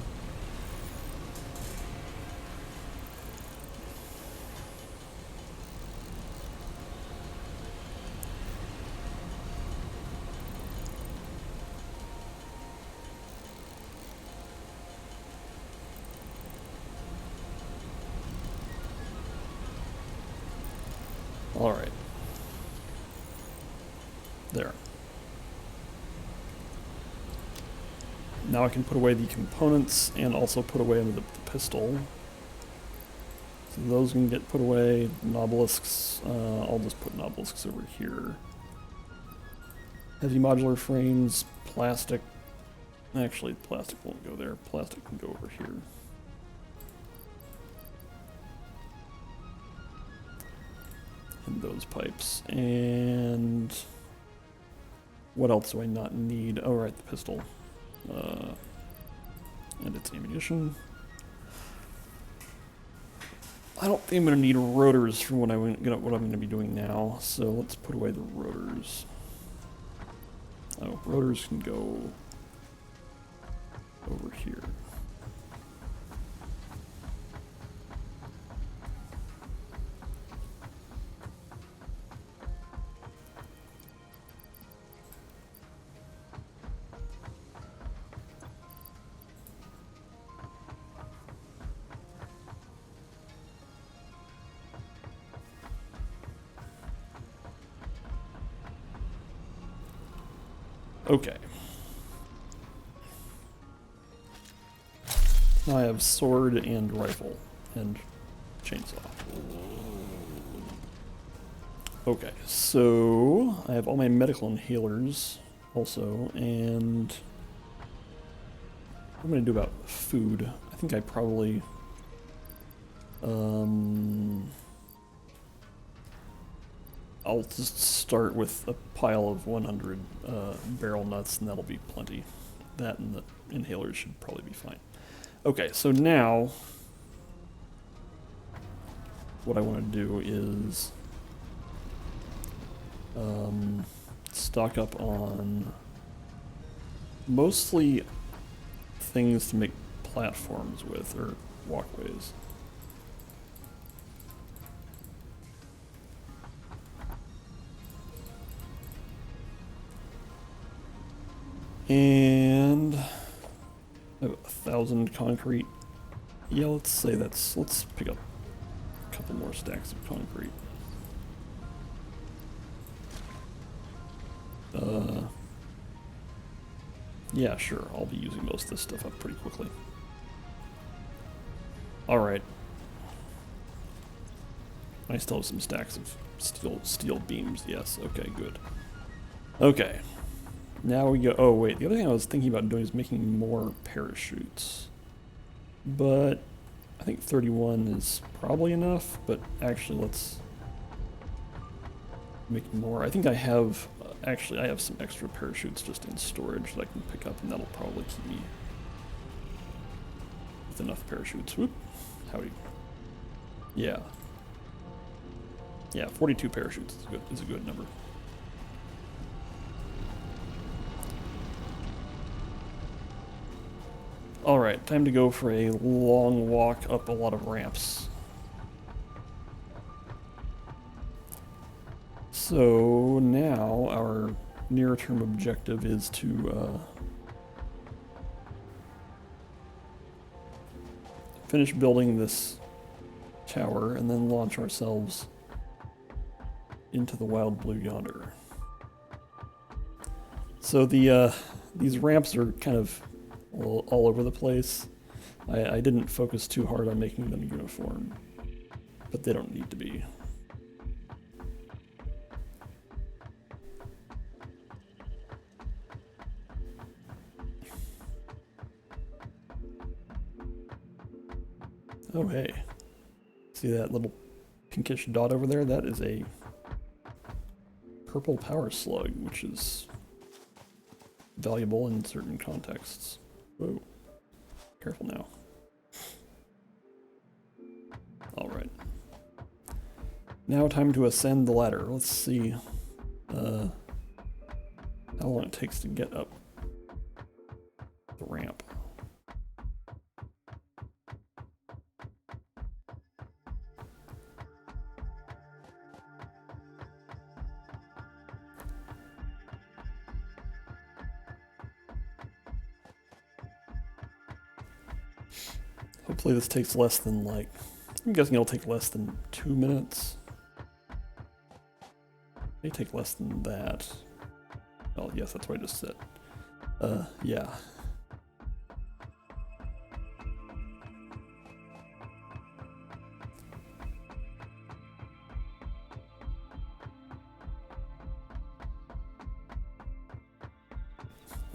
Alright. There. Now I can put away the components and also put away the pistol. So those can get put away. Nobelisks, I'll just put Nobelisks over here. Heavy modular frames, plastic. Actually, plastic won't go there. Plastic can go over here. And those pipes. And what else do I not need? Oh, right, the pistol. And its ammunition. I don't think I'm going to need rotors for what I'm going to be doing now, so let's put away the rotors. Oh, rotors can go over here. Okay. Now I have sword and rifle and chainsaw. Okay, so I have all my medical inhalers also, and what am I going to do about food? I think I probably I'll just start with a pile of 100 barrel nuts, and that'll be plenty. That and the inhalers should probably be fine. Okay, so now what I want to do is stock up on mostly things to make platforms with, or walkways. And I have 1,000 concrete. Yeah, let's say let's pick up a couple more stacks of concrete. Yeah, sure. I'll be using most of this stuff up pretty quickly. Alright. I still have some stacks of steel beams. Yes, okay, good. Okay. Now we go... Oh, wait. The other thing I was thinking about doing is making more parachutes. But I think 31 is probably enough. But actually, let's make more. I think I have... actually, I have some extra parachutes just in storage that I can pick up, and that'll probably keep me with enough parachutes. Whoop. Howdy. Yeah. Yeah, 42 parachutes is a good number. Alright, time to go for a long walk up a lot of ramps. So now our near-term objective is to finish building this tower and then launch ourselves into the wild blue yonder. So these ramps are kind of all over the place. I didn't focus too hard on making them uniform, but they don't need to be. Oh hey, see that little pinkish dot over there? That is a purple power slug, which is valuable in certain contexts. Whoa, careful now. Alright. Now time to ascend the ladder. Let's see how long it takes to get up the ramp. Hopefully this takes less than, like, I'm guessing it'll take less than 2 minutes. May take less than that. Oh, yes, that's what I just said. Yeah.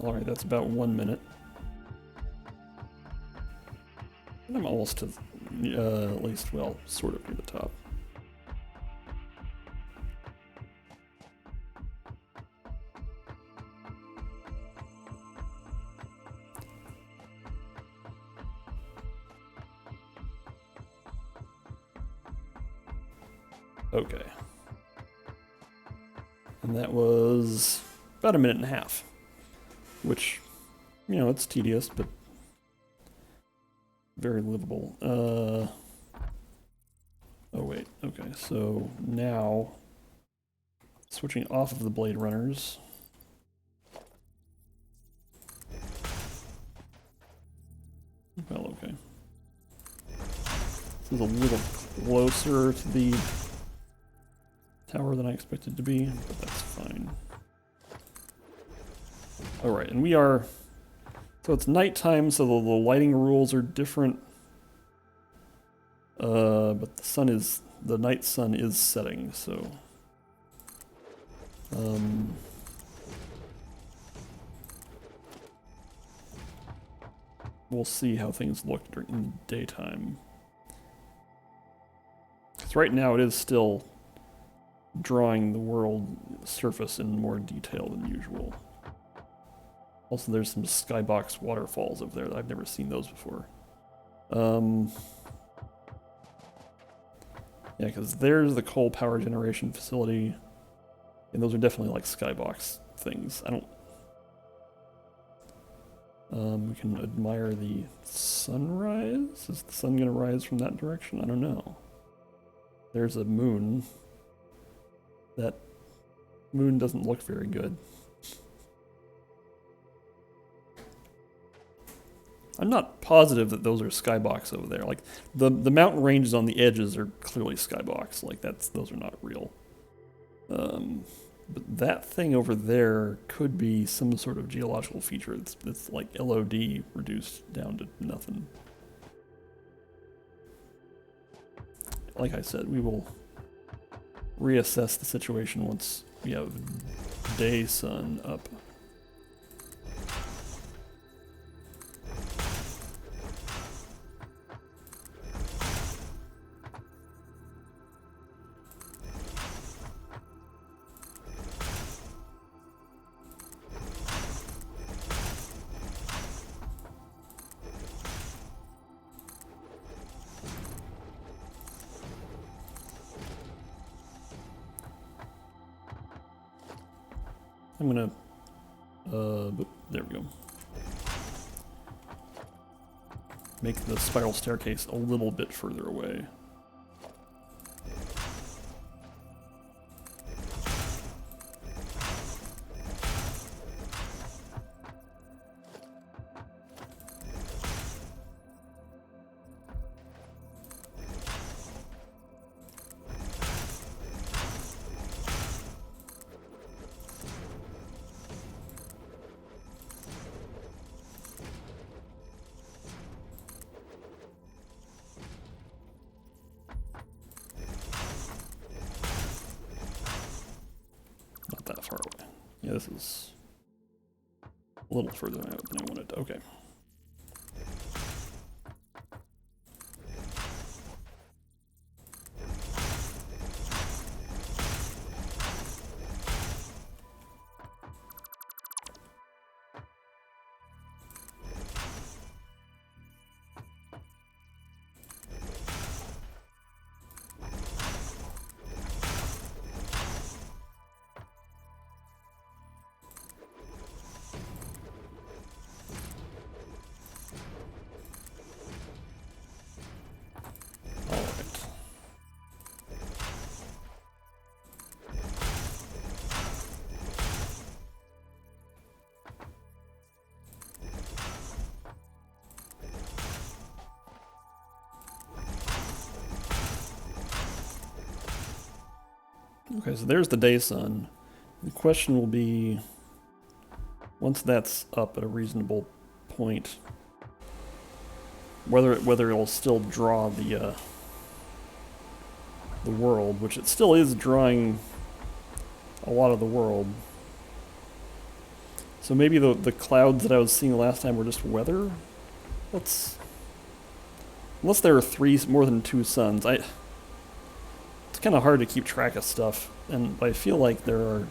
Alright, that's about 1 minute. And I'm almost to, at least, well, sort of near the top. Okay. And that was about 1.5 minutes, which, you know, it's tedious, but very livable. Oh wait, okay, so now switching off of the Blade Runners. Well, okay. This is a little closer to the tower than I expected to be, but that's fine. Alright, and we are... So it's nighttime, so the lighting rules are different. But the sun is... the night sun is setting, so... we'll see how things look in the daytime. Because right now it is still drawing the world surface in more detail than usual. Also, there's some skybox waterfalls over there that I've never seen those before. Yeah, because there's the coal power generation facility, and those are definitely like skybox things. I don't... we can admire the sunrise? Is the sun gonna rise from that direction? I don't know. There's a moon. That moon doesn't look very good. I'm not positive that those are skybox over there. Like, the mountain ranges on the edges are clearly skybox. Like, those are not real. But that thing over there could be some sort of geological feature that's like LOD reduced down to nothing. Like I said, we will reassess the situation once we have day sun up. I'm gonna, there we go. Make the spiral staircase a little bit further away. Not that far away. Yeah, this is a little further out than I wanted. Okay. Okay, so there's the day sun. The question will be, once that's up at a reasonable point, whether it'll still draw the world, which it still is drawing a lot of the world. So maybe the clouds that I was seeing last time were just weather. Unless there are more than two suns, it's kind of hard to keep track of stuff, and I feel like there's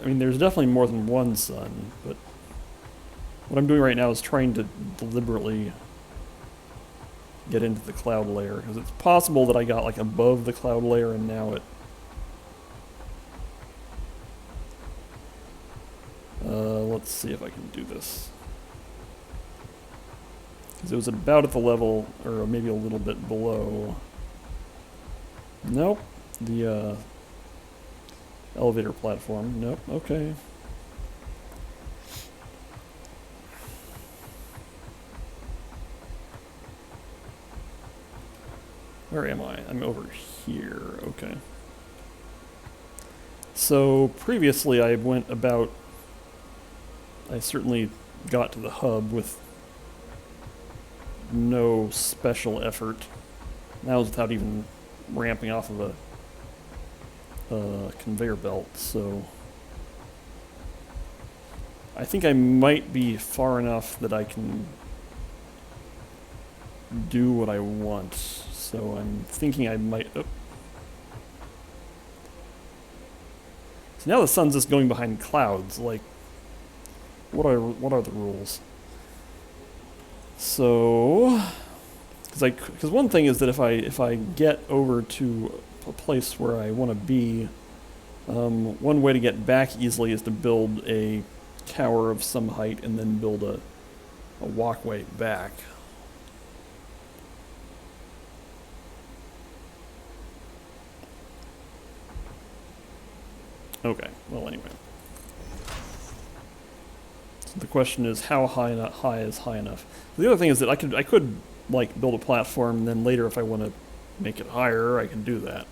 definitely more than one sun, but what I'm doing right now is trying to deliberately get into the cloud layer, because it's possible that I got like above the cloud layer and now it... let's see if I can do this. Because it was about at the level, or maybe a little bit below. Nope. The elevator platform. Nope. Okay. Where am I? I'm over here. Okay. So previously I certainly got to the hub with no special effort. That was without even ramping off of a conveyor belt, so I think I might be far enough that I can do what I want. So I'm thinking I might... Oh. So now the sun's just going behind clouds, like, what are the rules? So, because one thing is that if I get over to a place where I want to be, one way to get back easily is to build a tower of some height and then build a walkway back. Okay, well anyway. So the question is, how high is high enough? The other thing is that I could like build a platform, and then later if I want to make it higher, I can do that.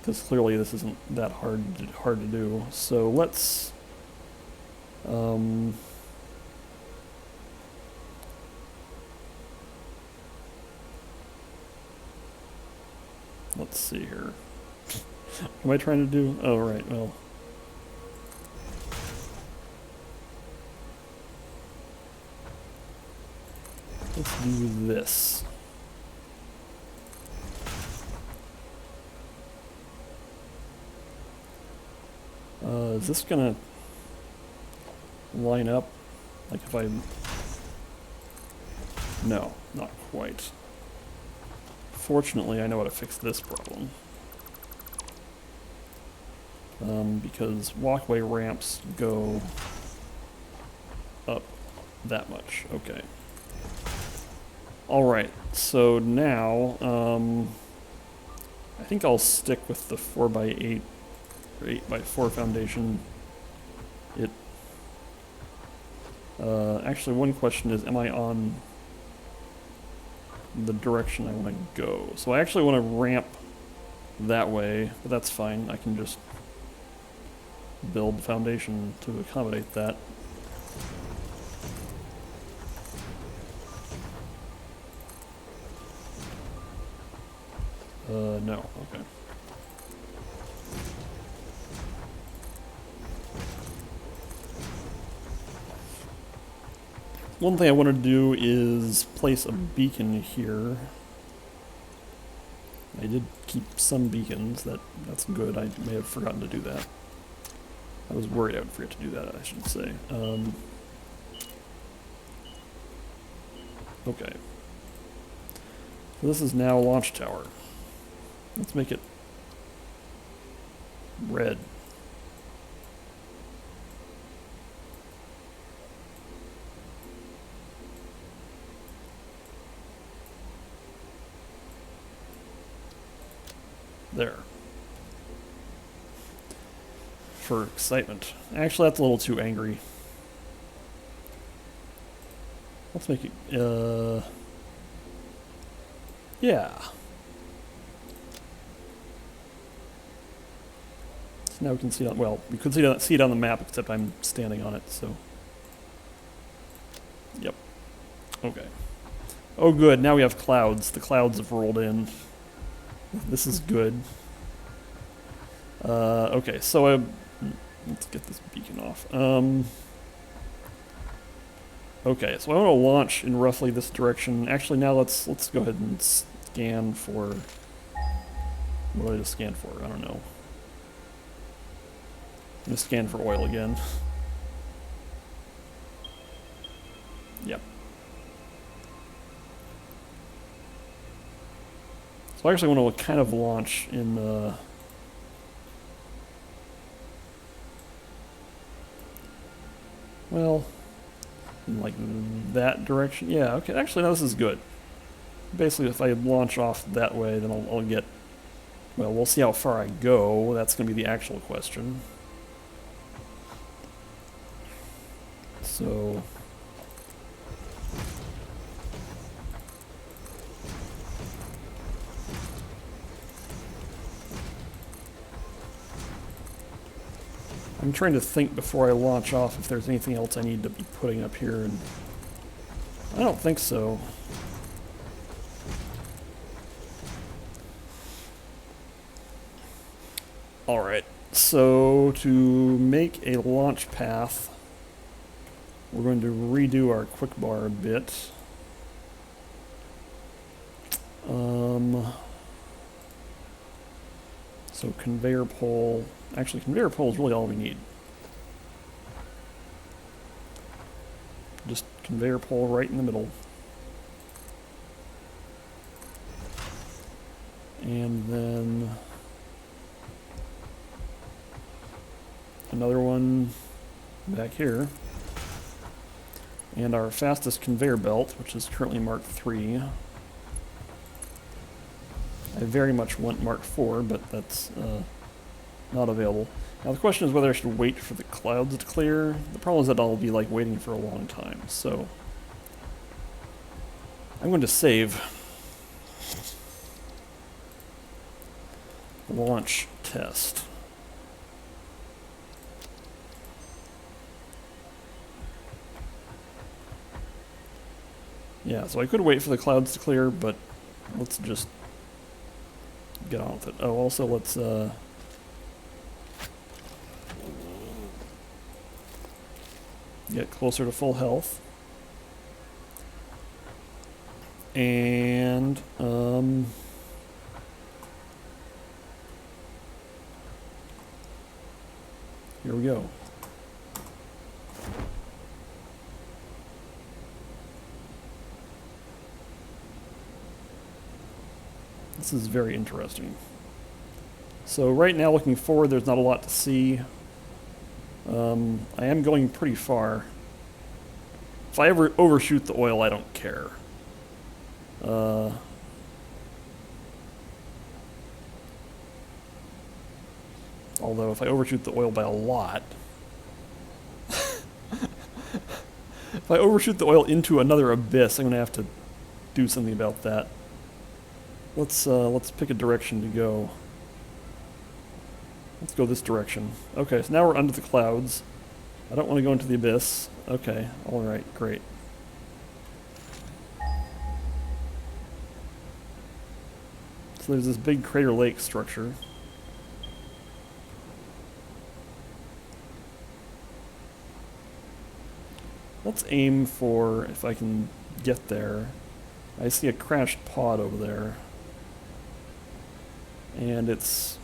because clearly this isn't that hard to do. So let's let's see here. What am I trying to do? Oh, right, well. Let's do this. Is this gonna line up? Like if I... No, not quite. Fortunately, I know how to fix this problem. Because walkway ramps go up that much. Okay. Alright, so now, I think I'll stick with the 4x8 or 8x4 foundation. Actually, one question is, am I on the direction I want to go? So I actually want to ramp that way, but that's fine. I can just build the foundation to accommodate that. No, okay. One thing I want to do is place a beacon here. I did keep some beacons, that's good. I may have forgotten to do that. I was worried I would forget to do that, I should say. Okay. So this is now a launch tower. Let's make it red. There. For excitement. Actually, that's a little too angry. Let's make it, yeah. So now we can see it on, well, we could see it on the map, except I'm standing on it, so. Yep. Okay. Oh good, now we have clouds. The clouds have rolled in. This is good. Okay, so let's get this beacon off. Okay, so I want to launch in roughly this direction. Actually, now let's go ahead and scan for... What do I just scan for? I don't know. I'm going to scan for oil again. Yep. So I actually want to kind of launch in the... Well, in like that direction. Yeah, okay, actually no, this is good. Basically, if I launch off that way, then I'll get... Well, we'll see how far I go. That's going to be the actual question. So... I'm trying to think before I launch off if there's anything else I need to be putting up here, and I don't think so. Alright, so to make a launch path, we're going to redo our quick bar a bit. So conveyor pole, actually conveyor pole is really all we need. Just conveyor pole right in the middle. And then another one back here. And our fastest conveyor belt, which is currently Mark 3. I very much want Mark 4, but that's not available. Now the question is whether I should wait for the clouds to clear. The problem is that I'll be like waiting for a long time, so I'm going to save. launch test. Yeah, so I could wait for the clouds to clear, but let's just get on with it. Oh, also let's get closer to full health. And here we go. This is very interesting. So right now, looking forward, there's not a lot to see. I am going pretty far. If I ever overshoot the oil, I don't care. Although if I overshoot the oil by a lot, if I overshoot the oil into another abyss, I'm gonna have to do something about that. Let's pick a direction to go. Let's go this direction. Okay, so now we're under the clouds. I don't want to go into the abyss. Okay, alright, great. So there's this big Crater Lake structure. Let's aim for, if I can get there. I see a crashed pod over there. And it's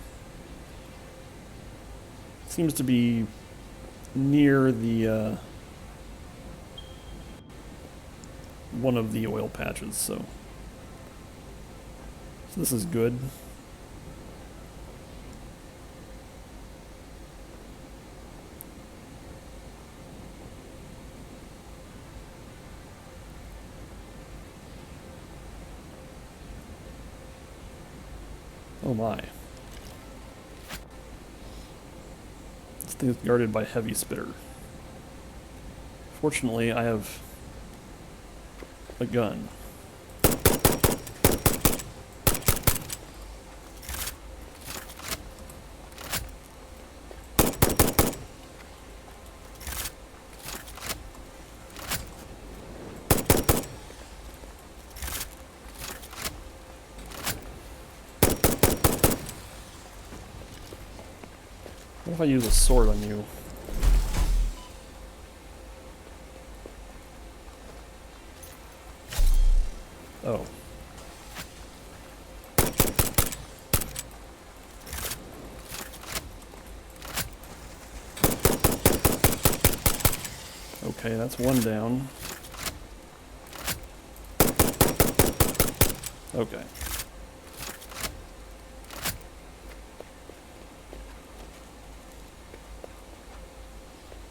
seems to be near the one of the oil patches, so this is good. Oh my. This thing is guarded by heavy spitter. Fortunately, I have a gun. What if I use a sword on you? Oh. Okay, that's one down. Okay.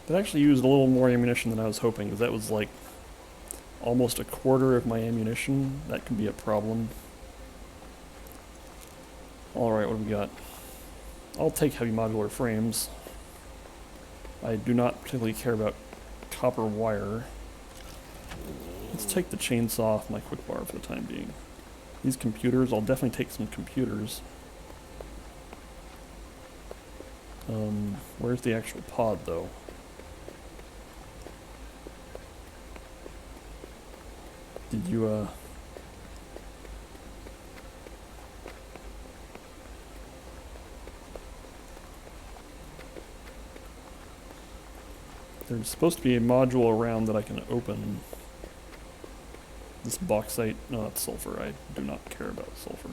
That actually used a little more ammunition than I was hoping, because that was like almost a quarter of my ammunition. That can be a problem. Alright, what do we got? I'll take heavy modular frames. I do not particularly care about copper wire. Let's take the chainsaw off my quick bar for the time being. These computers, I'll definitely take some computers. Where's the actual pod, though? Did you, There's supposed to be a module around that I can open. This bauxite, no, that's sulfur. I do not care about sulfur.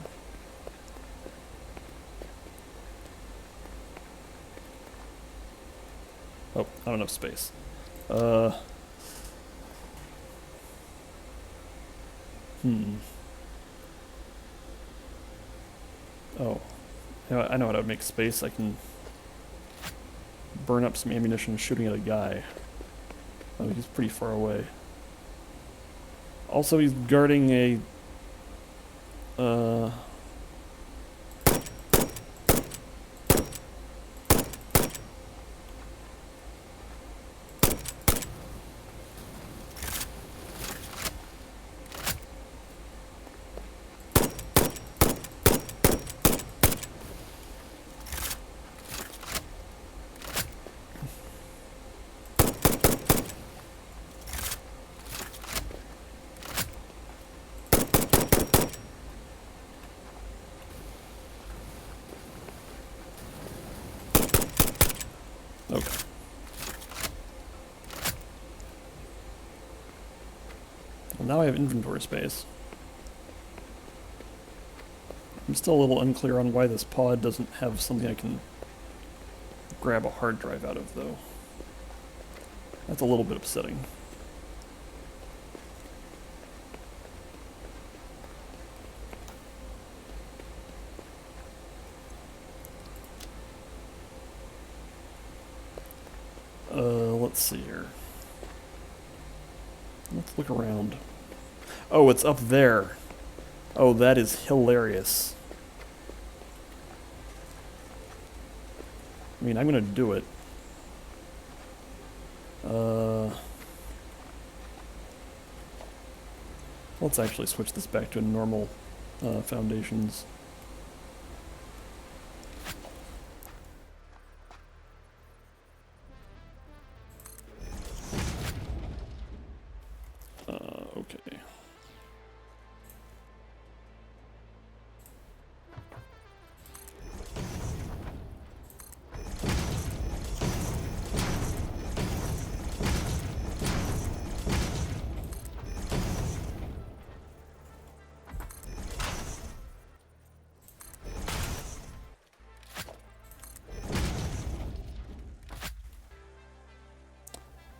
Oh, not enough space. Oh, I know how to make space. I can burn up some ammunition shooting at a guy. Oh, he's pretty far away. Also, he's guarding a now I have inventory space. I'm still a little unclear on why this pod doesn't have something I can grab a hard drive out of, though. That's a little bit upsetting. Let's see here. Let's look around. Oh, it's up there. Oh, that is hilarious. I mean, I'm gonna do it. Let's actually switch this back to normal foundations. Okay.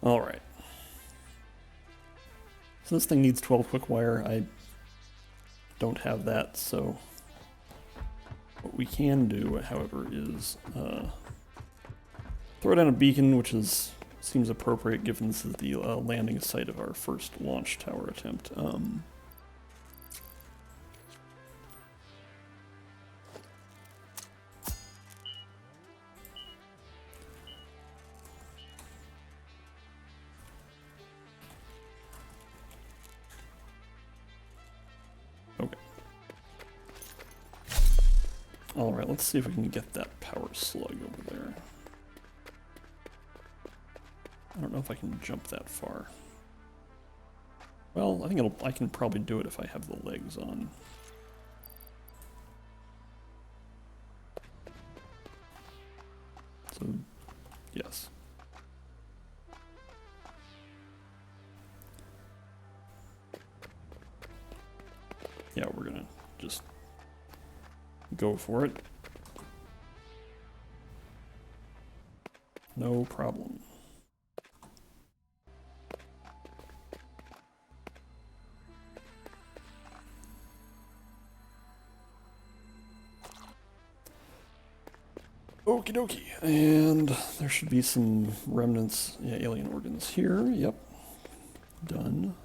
Alright. So this thing needs 12 quick wire. I don't have that, so what we can do, however, is throw down a beacon, which seems appropriate given this is the landing site of our first launch tower attempt. Okay. Alright, let's see if we can get that power slug over there. I don't know if I can jump that far. Well, I think I can probably do it if I have the legs on. So, yes. Yeah, we're gonna just go for it. No problem. Okie dokie. And there should be some remnants, yeah, alien organs here. Yep. Done.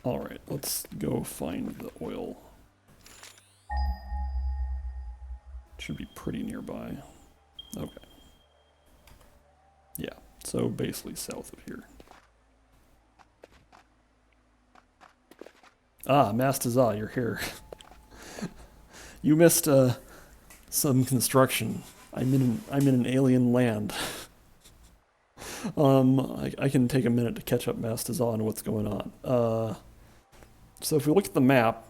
Alright, let's go find the oil. Should be pretty nearby. Okay. Yeah, so basically south of here. Ah, Mastazah, you're here. You missed some construction. I'm in an alien land. I can take a minute to catch up Mastazah on what's going on. So if we look at the map,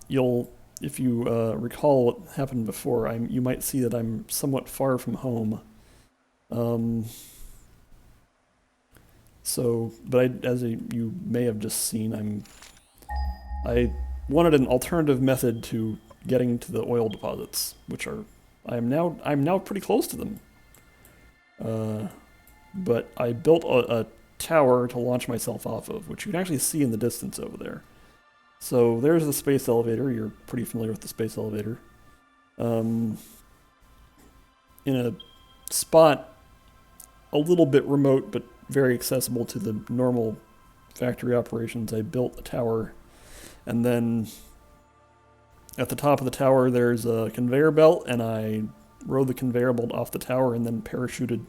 if you recall what happened before, you might see that I'm somewhat far from home. But as you may have just seen, I wanted an alternative method to getting to the oil deposits, which I'm now pretty close to them. But I built a tower to launch myself off of, which you can actually see in the distance over there. So there's the space elevator. You're pretty familiar with the space elevator. In a spot a little bit remote, but very accessible to the normal factory operations, I built a tower. And then at the top of the tower, there's a conveyor belt, and I rode the conveyor belt off the tower and then parachuted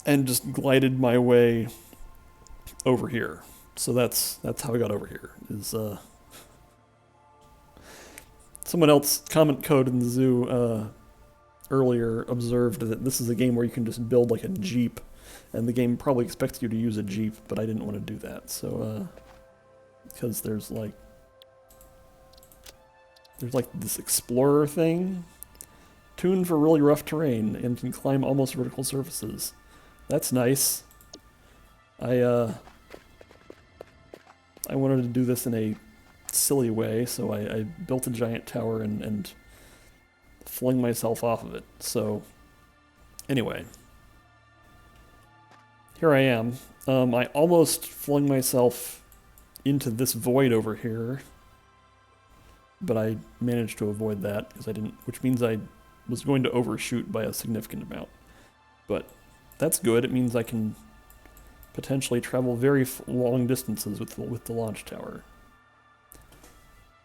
and just glided my way over here. So that's how I got over here. Someone else, comment code in the zoo earlier, observed that this is a game where you can just build like a jeep, and the game probably expects you to use a jeep, but I didn't want to do that. So because there's like this explorer thing tuned for really rough terrain and can climb almost vertical surfaces. That's nice. I wanted to do this in a silly way, so I built a giant tower and flung myself off of it. So, anyway. Here I am. I almost flung myself into this void over here, but I managed to avoid that because I didn't, which means I was going to overshoot by a significant amount. But that's good. It means I can potentially travel very long distances with the launch tower.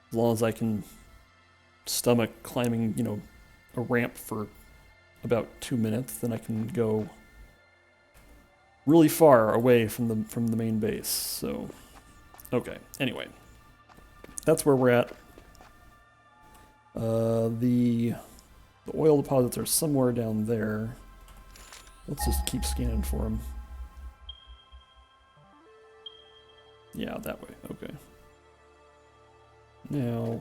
As long as I can stomach climbing, you know, a ramp for about 2 minutes, then I can go really far away from the main base. So, okay. Anyway, that's where we're at. The oil deposits are somewhere down there. Let's just keep scanning for them. Yeah, that way. Okay. Now,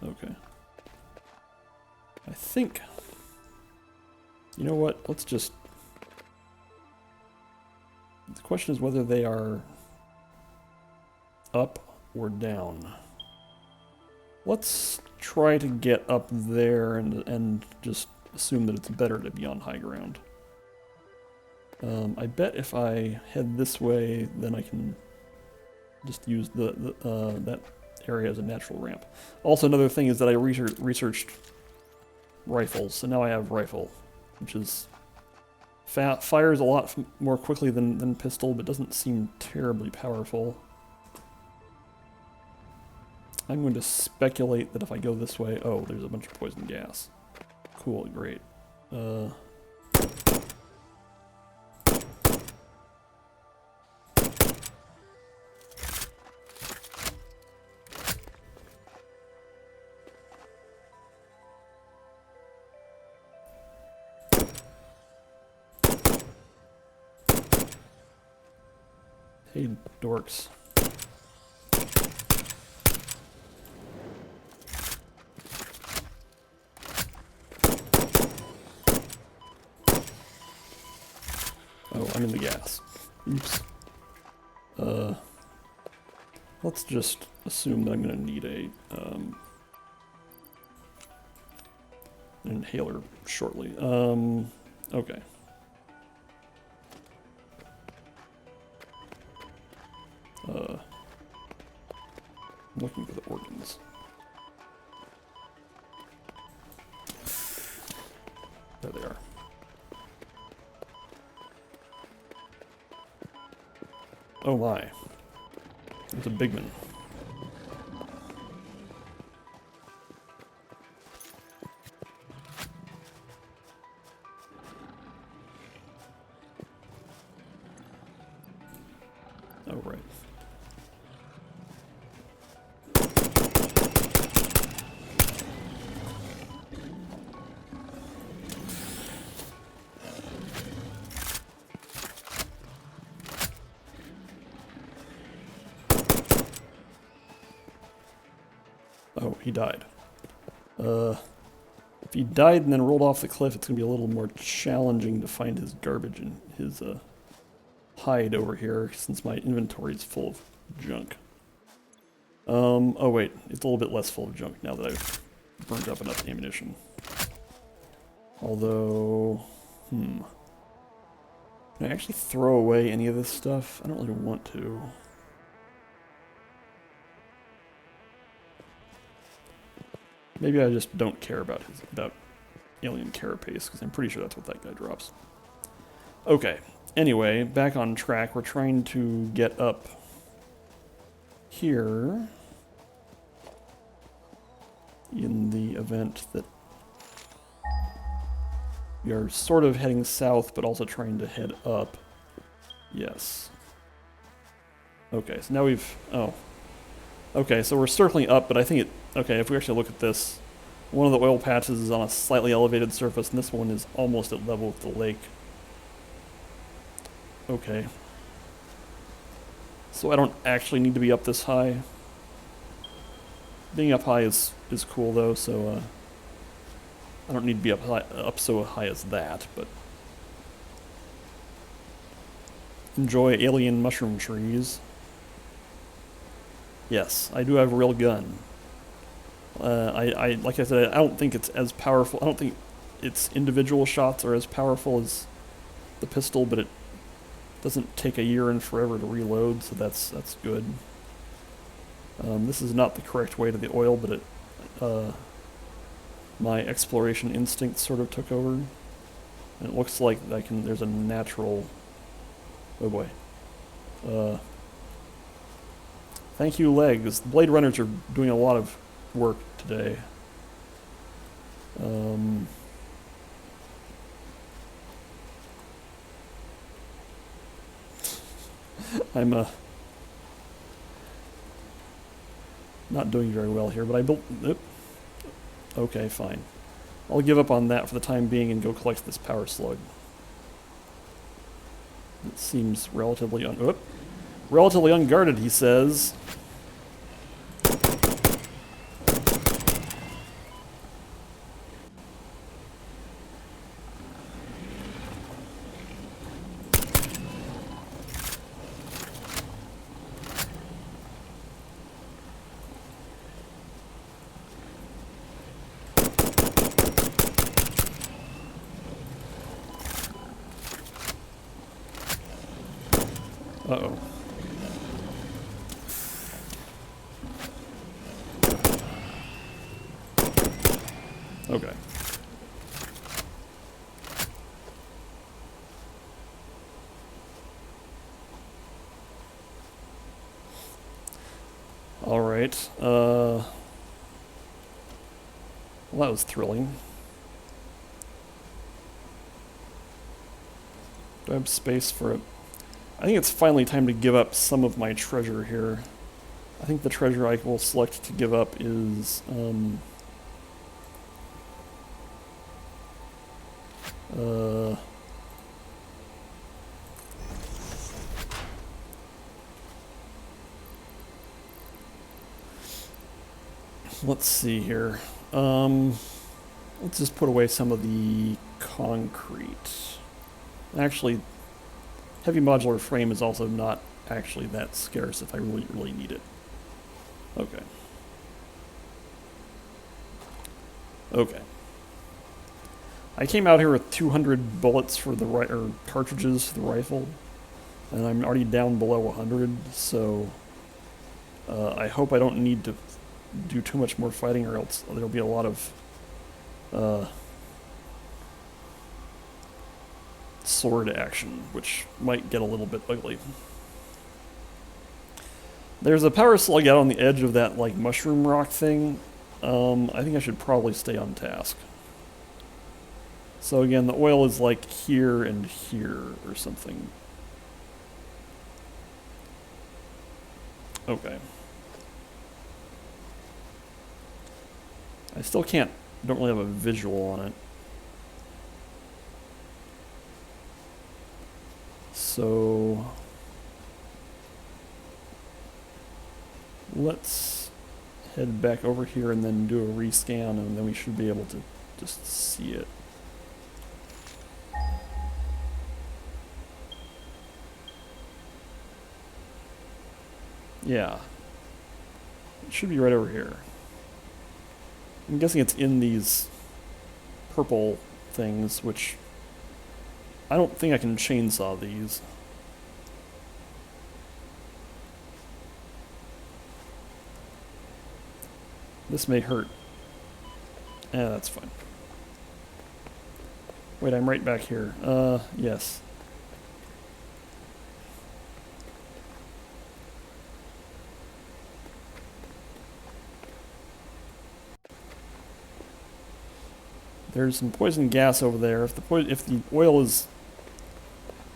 okay. I think, you know what? Let's just, the question is whether they are up or down. Let's try to get up there and just assume that it's better to be on high ground. I bet if I head this way, then I can just use that area as a natural ramp. Also, another thing is that I researched rifles, so now I have rifle, which is fires a lot more quickly than pistol, but doesn't seem terribly powerful. I'm going to speculate that if I go this way, oh, there's a bunch of poison gas. Cool, great. Hey, dorks. Oh, I'm in the gas. Oops. Let's just assume that I'm going to need an inhaler shortly. Okay. I'm looking for the organs. There they are. Oh my. There's a big one. Oh, right. Oh, he died. If he died and then rolled off the cliff, it's going to be a little more challenging to find his garbage and his hide over here, since my inventory is full of junk. Oh wait, it's a little bit less full of junk now that I've burned up enough ammunition. Although, can I actually throw away any of this stuff? I don't really want to. Maybe I just don't care about alien carapace, because I'm pretty sure that's what that guy drops. Okay, anyway, back on track. We're trying to get up here in the event that we are sort of heading south, but also trying to head up. Yes. Okay, so now we've... oh. Okay, so we're circling up, but I think it... okay, if we actually look at this, one of the oil patches is on a slightly elevated surface, and this one is almost at level with the lake. Okay. So I don't actually need to be up this high. Being up high is cool, though, so I don't need to be up so high as that, but... enjoy alien mushroom trees. Yes, I do have a real gun. Like I said, I don't think it's as powerful. I don't think its individual shots are as powerful as the pistol, but it doesn't take a year and forever to reload, so that's good. This is not the correct way to the oil, but my exploration instinct sort of took over. And it looks like there's a natural... Oh boy. Thank you, legs. The Blade Runners are doing a lot of work today. I'm not doing very well here, but I built... Okay, fine. I'll give up on that for the time being and go collect this power slug. It seems relatively relatively unguarded, he says. Uh-oh. Okay. All right. Well, that was thrilling. Do I have space for it? I think it's finally time to give up some of my treasure here. I think the treasure I will select to give up is... let's see here. Let's just put away some of the concrete. Actually, heavy modular frame is also not actually that scarce if I really need it. Okay. Okay. I came out here with 200 bullets for the or cartridges for the rifle, and I'm already down below 100, so I hope I don't need to do too much more fighting, or else there'll be a lot of sword action, which might get a little bit ugly. There's a power slug out on the edge of that like mushroom rock thing. I think I should probably stay on task. So again, the oil is like here and here or something. Okay. I still don't really have a visual on it. So let's head back over here and then do a rescan, and then we should be able to just see it. Yeah. It should be right over here. I'm guessing it's in these purple things, which I don't think I can chainsaw these. This may hurt. Yeah, that's fine. Wait, I'm right back here. Yes. There's some poison gas over there. If the oil is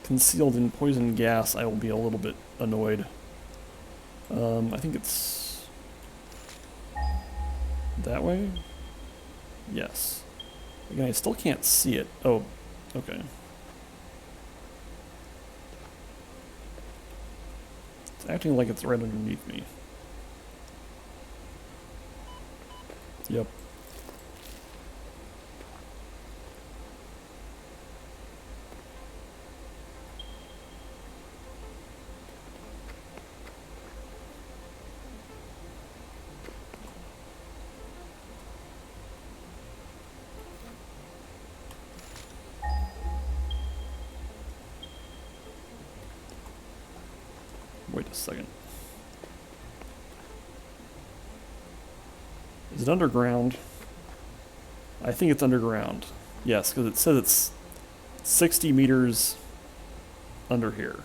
concealed in poison gas, I will be a little bit annoyed. I think it's that way? Yes. Again, I still can't see it. Oh, okay. It's acting like it's right underneath me. Yep. a second. Is it underground? I think it's underground. Yes, because it says it's 60 meters under here.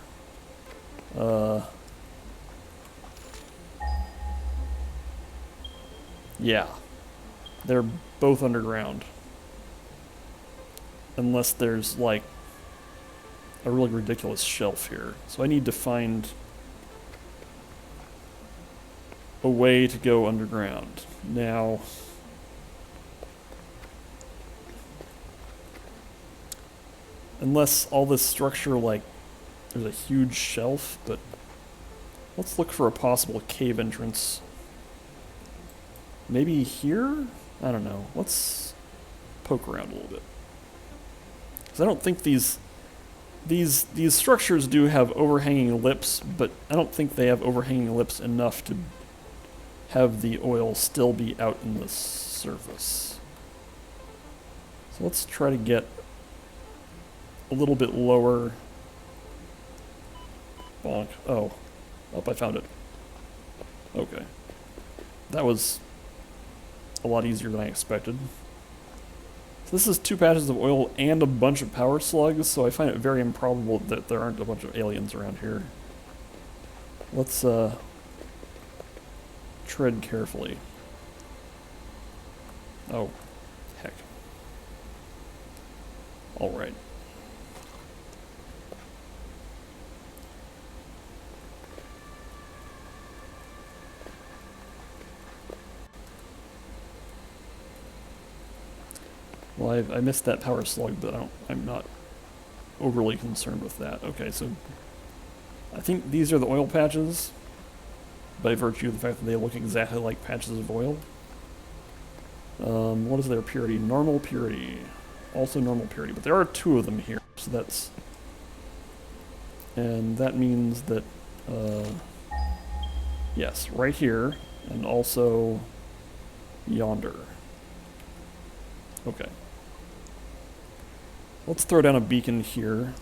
Yeah. They're both underground. Unless there's, like, a really ridiculous shelf here. So I need to find a way to go underground. Now, unless all this structure, like, there's a huge shelf, but let's look for a possible cave entrance. Maybe here? I don't know. Let's poke around a little bit. Because I don't think these structures do have overhanging lips, but I don't think they have overhanging lips enough to have the oil still be out in the surface. So let's try to get a little bit lower. Bonk. Oh, I found it. Okay. That was a lot easier than I expected. So this is 2 patches of oil and a bunch of power slugs, so I find it very improbable that there aren't a bunch of aliens around here. Let's tread carefully. Oh, heck. Alright. Well, I missed that power slug, but I'm not overly concerned with that. Okay, so I think these are the oil patches, by virtue of the fact that they look exactly like patches of oil. What is their purity? Normal purity. Also normal purity, but there are 2 of them here, so that's... And that means that, yes, right here, and also yonder. Okay. Let's throw down a beacon here.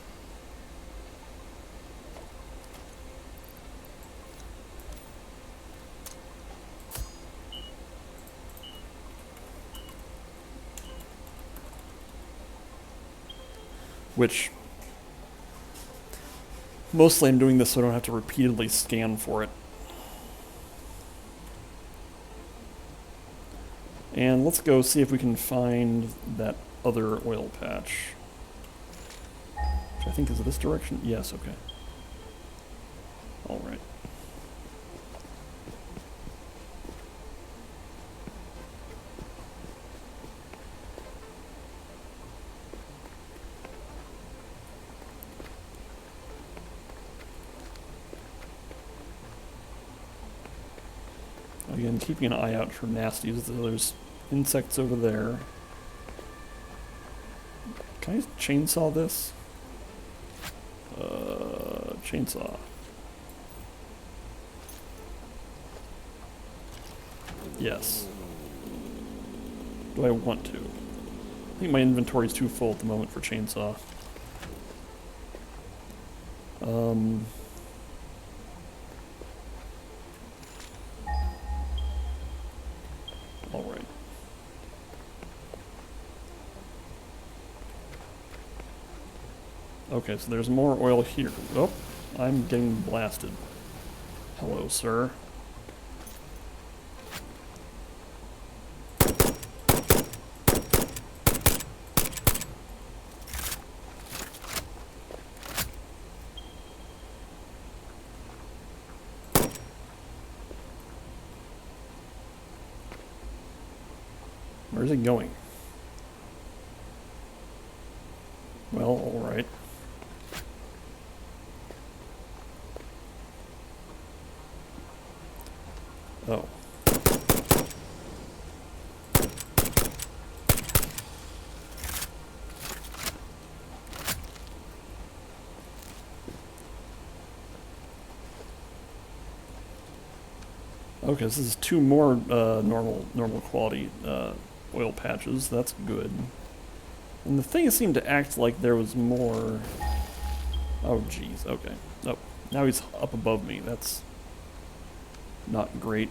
Which, mostly I'm doing this so I don't have to repeatedly scan for it. And let's go see if we can find that other oil patch. Which I think is this direction? Yes, okay. Alright. Again, keeping an eye out for nasties. There's insects over there. Can I chainsaw this? Chainsaw. Yes. Do I want to? I think my inventory's too full at the moment for chainsaw. Alright. Okay, so there's more oil here. Oh, I'm getting blasted. Hello, sir. Where's it going? Well, alright. Oh. Okay, this is 2 more normal quality oil patches. That's good. And the thing seemed to act like there was more. Oh, jeez. Okay. Oh, Now he's up above me. That's not great.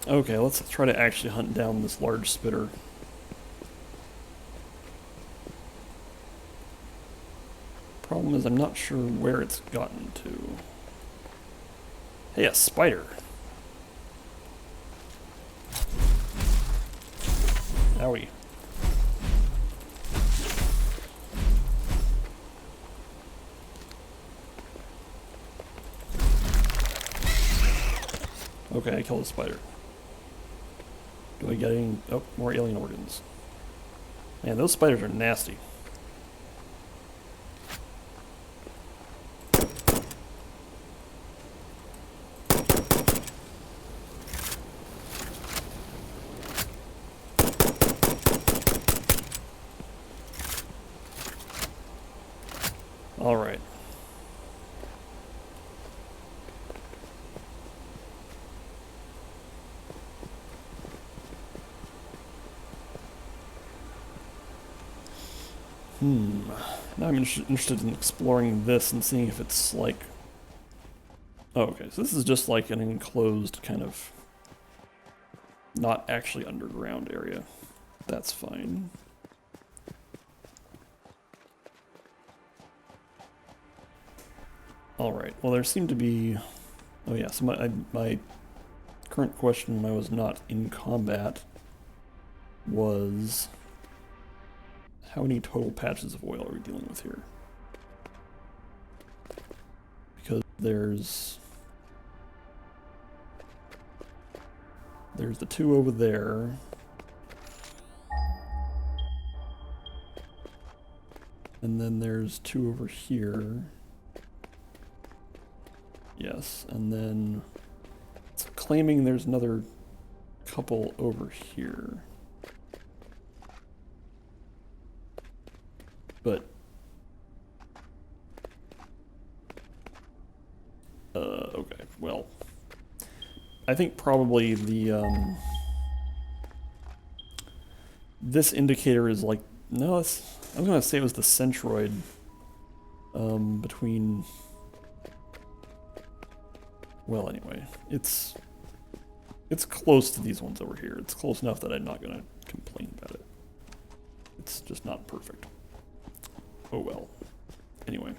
Okay, let's try to actually hunt down this large spitter. Problem is, I'm not sure where it's gotten to. Hey, a spider! Owie. Okay, I killed a spider. Do I get any... Oh, more alien organs. Man, those spiders are nasty. Alright. Now I'm interested in exploring this and seeing if it's like... Oh, okay, so this is just like an enclosed kind of... not actually underground area. That's fine. Alright, well there seemed to be... Oh yeah, so my current question when I was not in combat was... How many total patches of oil are we dealing with here? Because there's the two over there. And then there's two over here. Yes, and then it's claiming there's another couple over here. But okay, well, I think probably the this indicator is like, no, it's, I was gonna say it was the centroid between, well, anyway, it's close to these ones over here. It's close enough that I'm not gonna complain about it. It's just not perfect. Oh well. Anyway.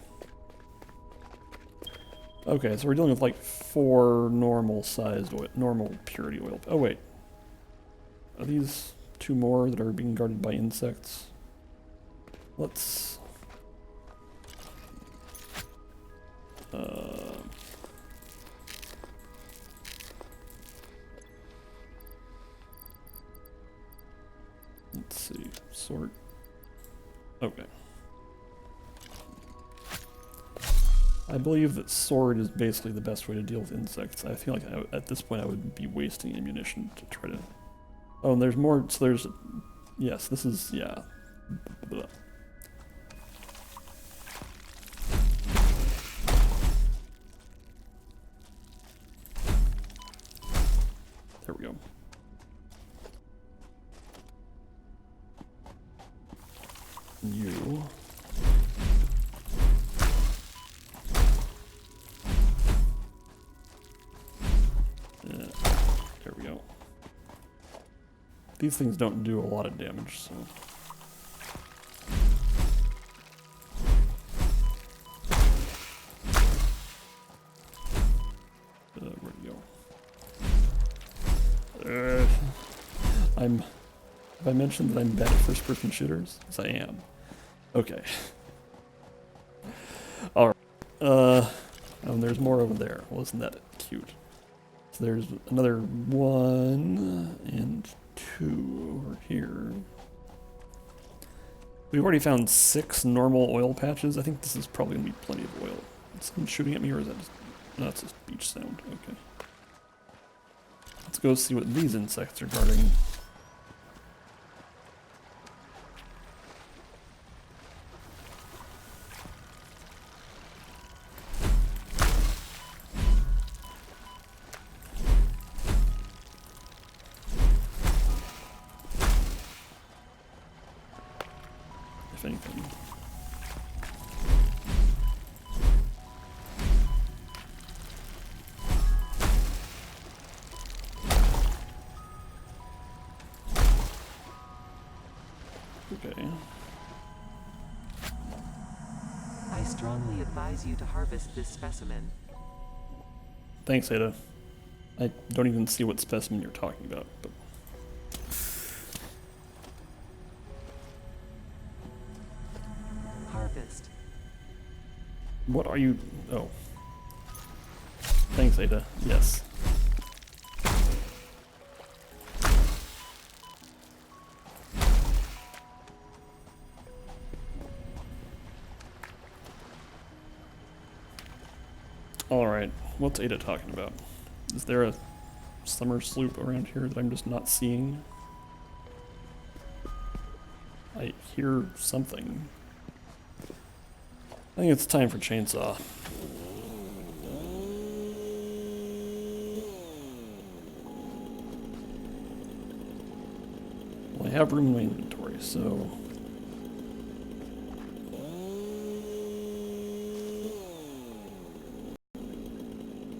Okay, so we're dealing with like 4 normal-sized oil, normal purity oil. Oh wait. Are these 2 more that are being guarded by insects? Let's... let's see. Sort. Okay. I believe that sword is basically the best way to deal with insects. I feel like at this point I would be wasting ammunition to try to... Oh, and there's more, so there's... Yes, this is, yeah. Blah. There we go. You... There we go. These things don't do a lot of damage, so... Where'd he go? Have I mentioned that I'm bad at first-person shooters? Yes, I am. Okay. Alright. Oh, and there's more over there. Wasn't that cute? So there's another 1 and 2 over here. We've already found 6 normal oil patches. I think this is probably going to be plenty of oil. Is someone shooting at me, or is that just... No, it's just beach sound. Okay. Let's go see what these insects are guarding. If anything. Okay. I strongly advise you to harvest this specimen. Thanks, Ada. I don't even see what specimen you're talking about, but... Harvest. What are you... Oh. Thanks, Ada. Yes. Alright, what's Ada talking about? Is there a summer sloop around here that I'm just not seeing? I hear something. I think it's time for chainsaw. Well, I have room in my inventory, so...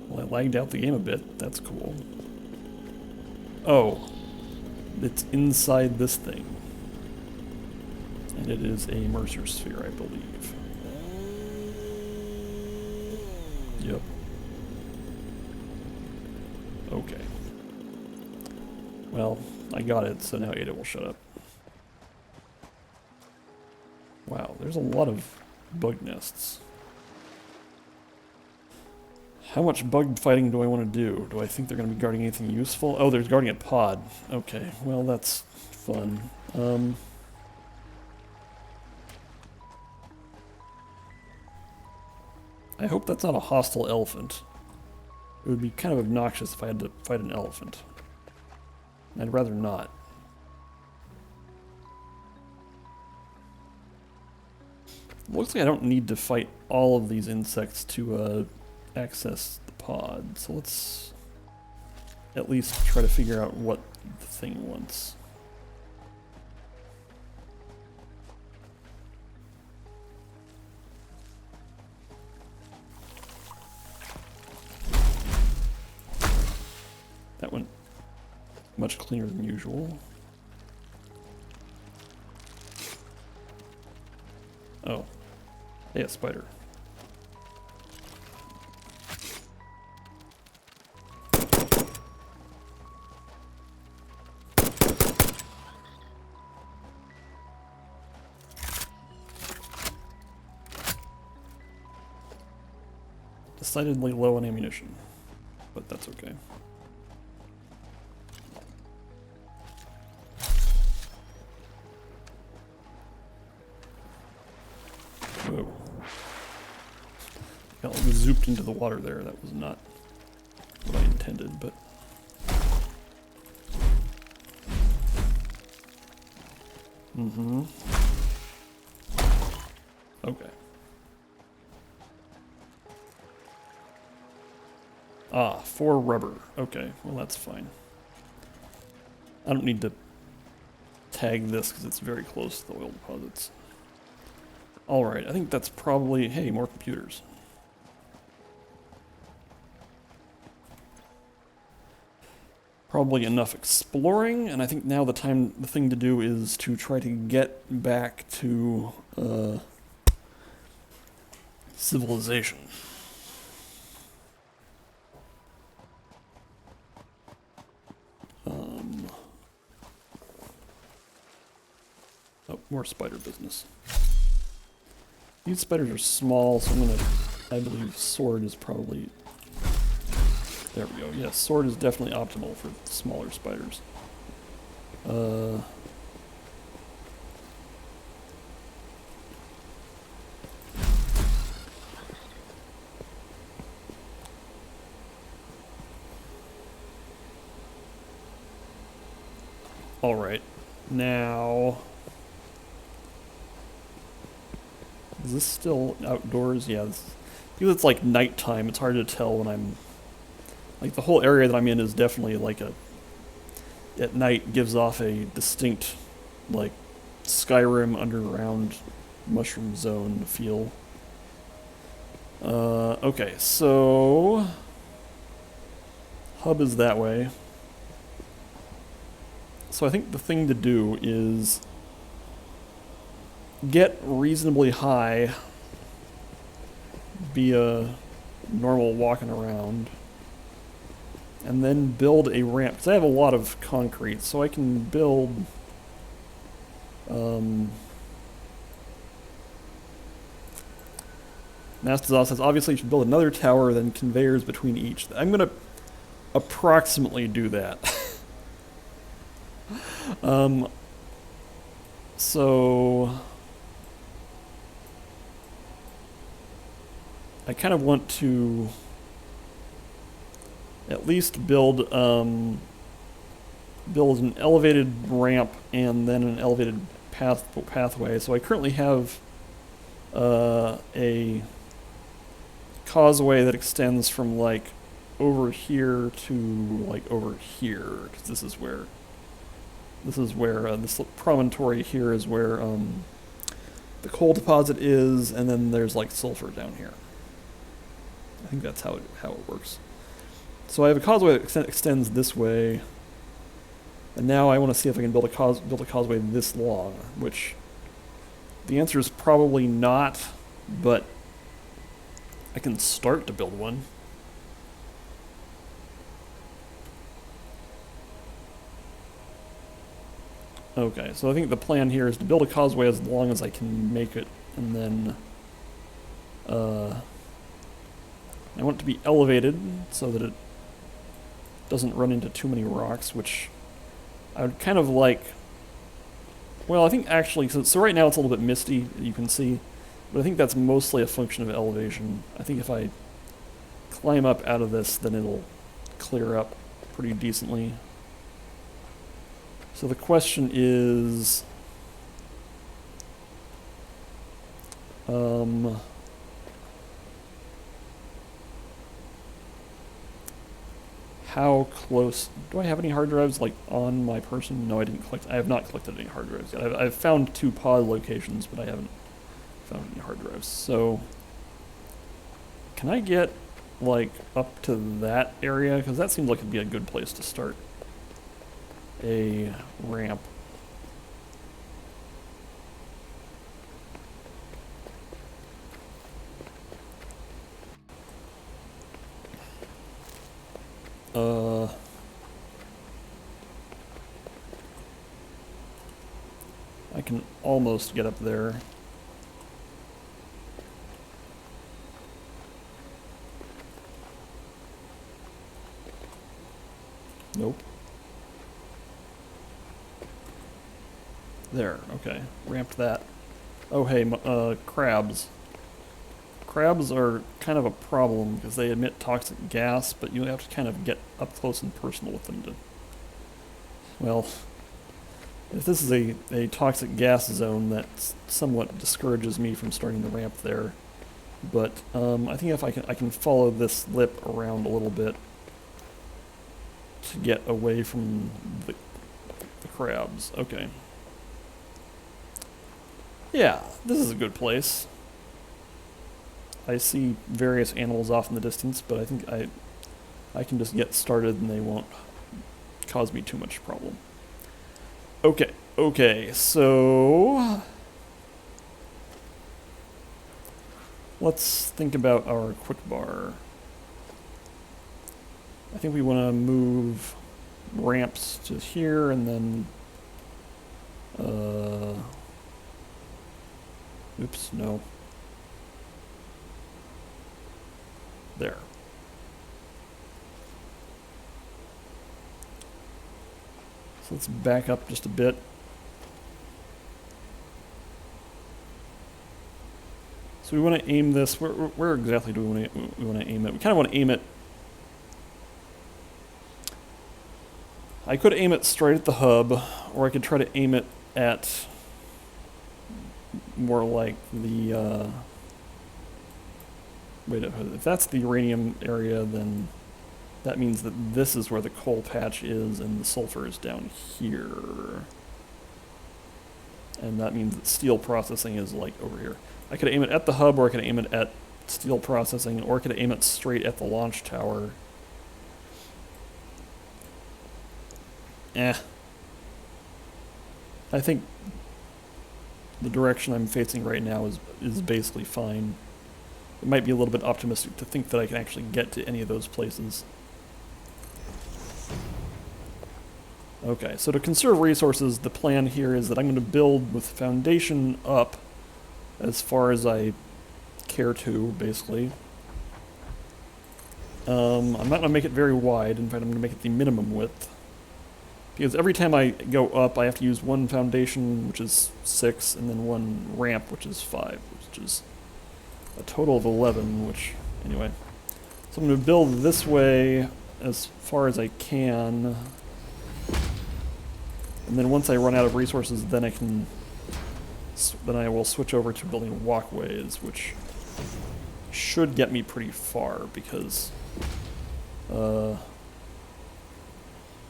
Well, I lagged out the game a bit. That's cool. Oh. It's inside this thing. And it is a Mercer sphere, I believe. Yep. Okay. Well, I got it, so now Ada will shut up. Wow, there's a lot of bug nests. How much bug fighting do I want to do? Do I think they're going to be guarding anything useful? Oh, they're guarding a pod. Okay, well, that's fun. I hope that's not a hostile elephant. It would be kind of obnoxious if I had to fight an elephant. I'd rather not. Looks like I don't need to fight all of these insects to access the pod, so let's at least try to figure out what the thing wants. That went much cleaner than usual. Oh. Hey, a spider. Decidedly low on ammunition, but that's okay. Whoa. Got like zooped into the water there. That was not what I intended, but... Mm-hmm. Okay. Ah, 4 rubber. Okay, well that's fine. I don't need to tag this because it's very close to the oil deposits. Alright, I think that's probably... Hey, more computers. Probably enough exploring, and I think now the thing to do is to try to get back to civilization. Oh, more spider business. These spiders are small, so I believe sword is probably... There we go. Yes, sword is definitely optimal for smaller spiders. Alright. Now... Is this still outdoors? Yeah, because it's like nighttime, it's hard to tell when I'm... Like, the whole area that I'm in is definitely like a... At night gives off a distinct, like, Skyrim underground mushroom zone feel. Okay, so... Hub is that way. So I think the thing to do is get reasonably high via normal walking around, and then build a ramp. Because I have a lot of concrete, so I can build... Mastazal says, obviously you should build another tower, then conveyors between each. I'm going to approximately do that. So... I kind of want to at least build build an elevated ramp and then an elevated pathway. So I currently have a causeway that extends from like over here to like over here, because this is where this promontory here is where the coal deposit is, and then there's like sulfur down here. I think that's how it works. So I have a causeway that extends this way, and now I want to see if I can build a causeway this long, which the answer is probably not, but I can start to build one. Okay, so I think the plan here is to build a causeway as long as I can make it, and then I want it to be elevated so that it doesn't run into too many rocks, which I would kind of like... Well, I think actually, so right now it's a little bit misty, you can see, but I think that's mostly a function of elevation. I think if I climb up out of this, then it'll clear up pretty decently. So the question is... how close... Do I have any hard drives, like, on my person? No, I didn't collect... I have not collected any hard drives yet. I've found 2 pod locations, but I haven't found any hard drives. So... Can I get, like, up to that area? Because that seems like it'd be a good place to start a ramp. I can almost get up there. Nope. There, okay. Ramped that. Oh hey, crabs. Crabs are kind of a problem because they emit toxic gas, but you have to kind of get up close and personal with them to... Well, if this is a toxic gas zone, that somewhat discourages me from starting the ramp there. But I think if I can follow this lip around a little bit to get away from the crabs. Okay. Yeah, this is a good place. I see various animals off in the distance, but I think I can just get started and they won't cause me too much problem. Okay, so let's think about our quick bar. I think we want to move ramps to here and then oops, no. There. So let's back up just a bit. So we want to aim this. Where exactly do we want to aim it? We kind of want to aim it. I could aim it straight at the hub, or I could try to aim it at more like the, wait, if that's the uranium area, then that means that this is where the coal patch is and the sulfur is down here. And that means that steel processing is like over here. I could aim it at the hub, or I could aim it at steel processing, or I could aim it straight at the launch tower. I think the direction I'm facing right now is basically fine. It might be a little bit optimistic to think that I can actually get to any of those places. Okay, so to conserve resources, the plan here is that I'm going to build with foundation up as far as I care to, basically. I'm not going to make it very wide. In fact, I'm going to make it the minimum width. Because every time I go up, I have to use one foundation, which is 6, and then one ramp, which is 5, which is a total of 11, which, anyway. So I'm going to build this way as far as I can. And then once I run out of resources, then I will switch over to building walkways, which should get me pretty far, because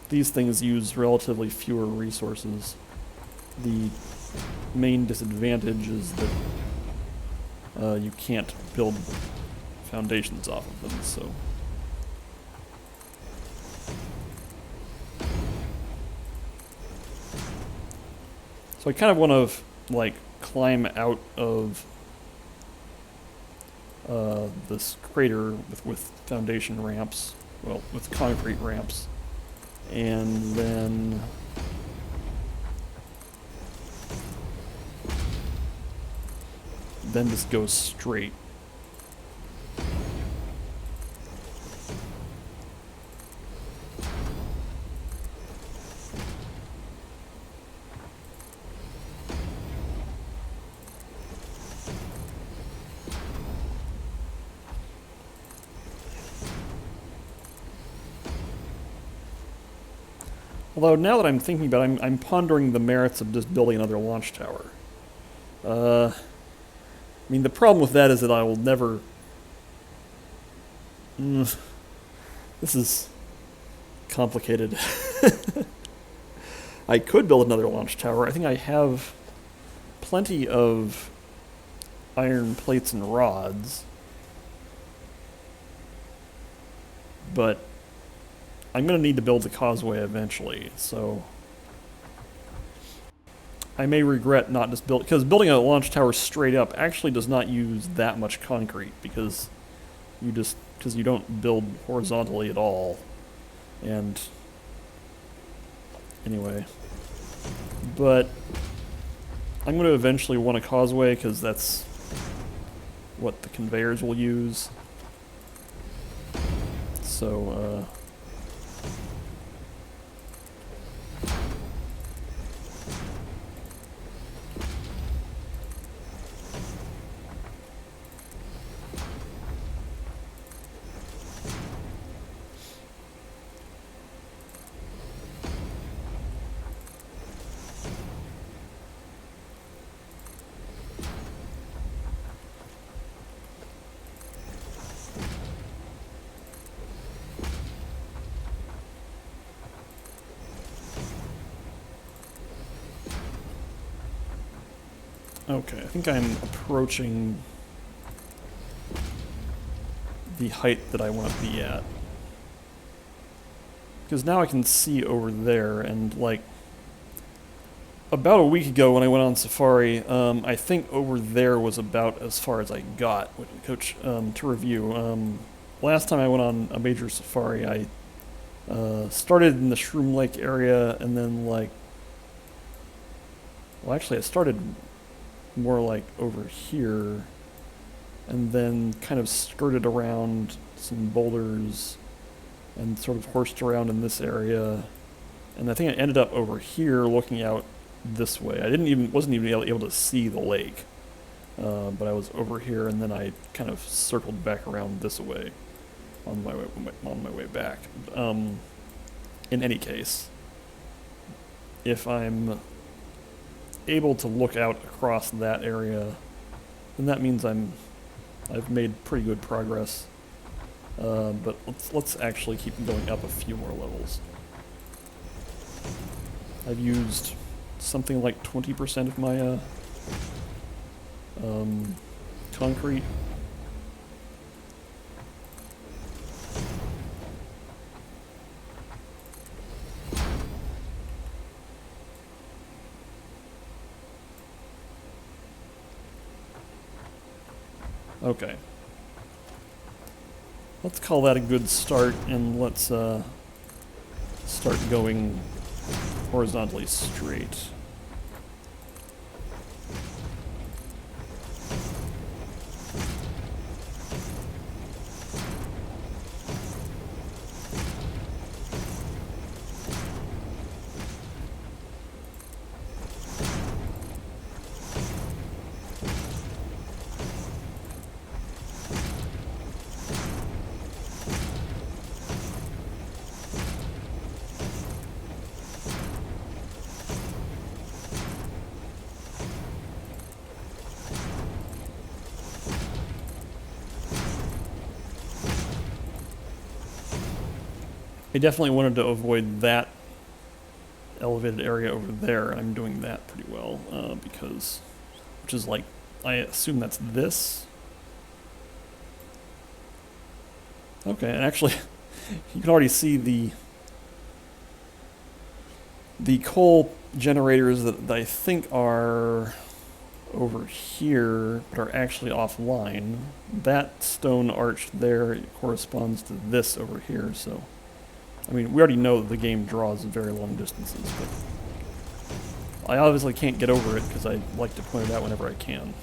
these things use relatively fewer resources. The main disadvantage is that you can't build foundations off of them, so... So I kind of want to, like, climb out of this crater with foundation ramps, well, with concrete ramps, and then just go straight. Although now that I'm thinking about it, I'm pondering the merits of just building another launch tower. I mean, the problem with that is that I will never... this is complicated. I could build another launch tower. I think I have plenty of iron plates and rods. But I'm going to need to build the causeway eventually, so I may regret not just building, because building a launch tower straight up actually does not use that much concrete, because you don't build horizontally at all. And anyway, but I'm going to eventually want a causeway, because that's what the conveyors will use. So, okay, I think I'm approaching the height that I want to be at. Because now I can see over there, and like, about a week ago when I went on safari, I think over there was about as far as I got. Coach, to review, last time I went on a major safari, I started in the Shroom Lake area, and then like, well actually I started more like over here, and then kind of skirted around some boulders and sort of horsed around in this area, and I think I ended up over here looking out this way. I wasn't even able to see the lake, but I was over here, and then I kind of circled back around this way on my way back. In any case, if I'm able to look out across that area, then that means I've made pretty good progress. But let's actually keep going up a few more levels. I've used something like 20% of my concrete. Okay. Let's call that a good start, and let's start going horizontally straight. I definitely wanted to avoid that elevated area over there. I'm doing that pretty well, because, which is like, I assume that's this. Okay, and actually, you can already see the coal generators that I think are over here, but are actually offline. That stone arch there corresponds to this over here, so... I mean, we already know that the game draws very long distances, but I obviously can't get over it because I like to point it out whenever I can.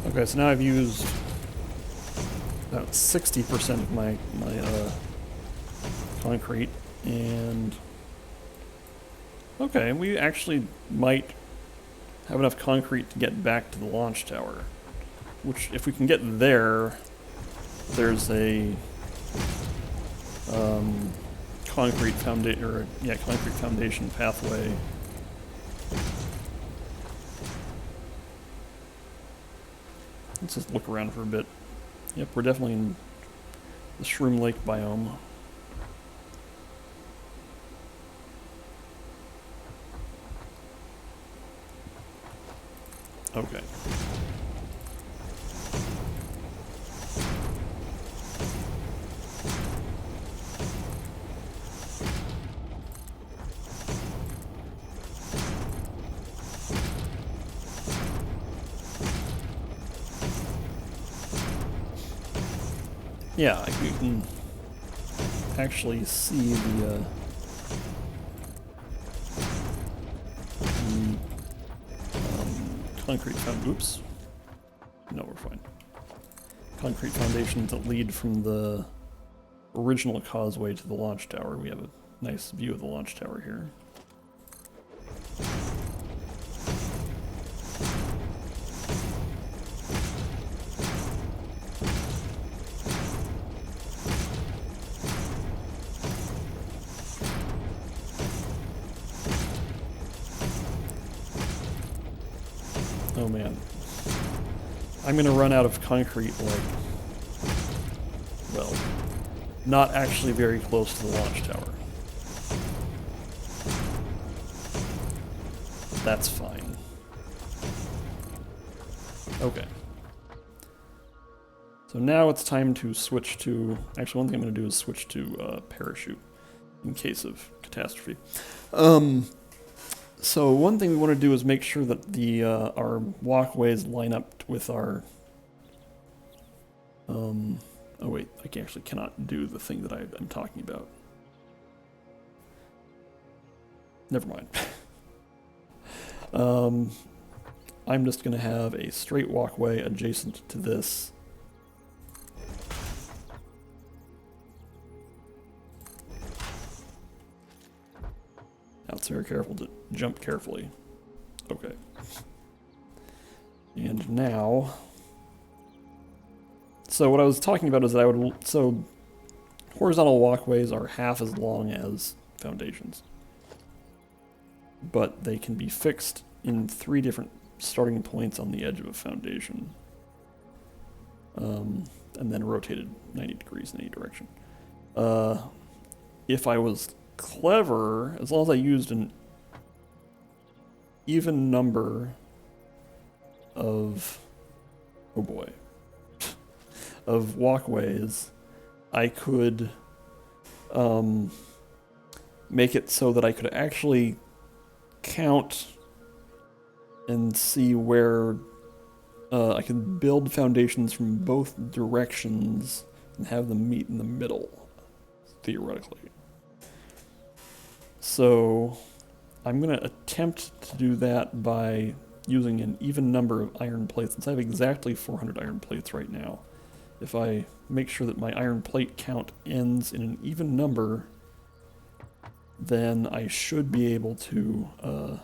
Okay, so now I've used about 60% of my concrete, and okay, we actually might have enough concrete to get back to the launch tower. Which, if we can get there, there's a concrete foundation pathway. Let's just look around for a bit. Yep, we're definitely in the Shroom Lake biome. Okay. Yeah, you can actually see the concrete oops. No, we're fine. Concrete foundations that lead from the original causeway to the launch tower. We have a nice view of the launch tower here. Oh man. I'm gonna run out of concrete, like, well, not actually very close to the launch tower. That's fine. Okay. So now it's time to switch to... Actually, one thing I'm going to do is switch to parachute in case of catastrophe. So one thing we want to do is make sure that the our walkways line up with our... oh wait, I actually cannot do the thing that I'm talking about. Never mind. I'm just going to have a straight walkway adjacent to this. Now it's very careful to jump carefully. Okay. And now... So what I was talking about is that I would... So horizontal walkways are half as long as foundations. But they can be fixed in 3 different starting points on the edge of a foundation. And then rotated 90 degrees in any direction. If I was clever, as long as I used an even number of... Oh boy. of walkways, I could make it so that I could actually count and see where I can build foundations from both directions and have them meet in the middle, theoretically. So I'm going to attempt to do that by using an even number of iron plates. Since I have exactly 400 iron plates right now, if I make sure that my iron plate count ends in an even number, then I should be able to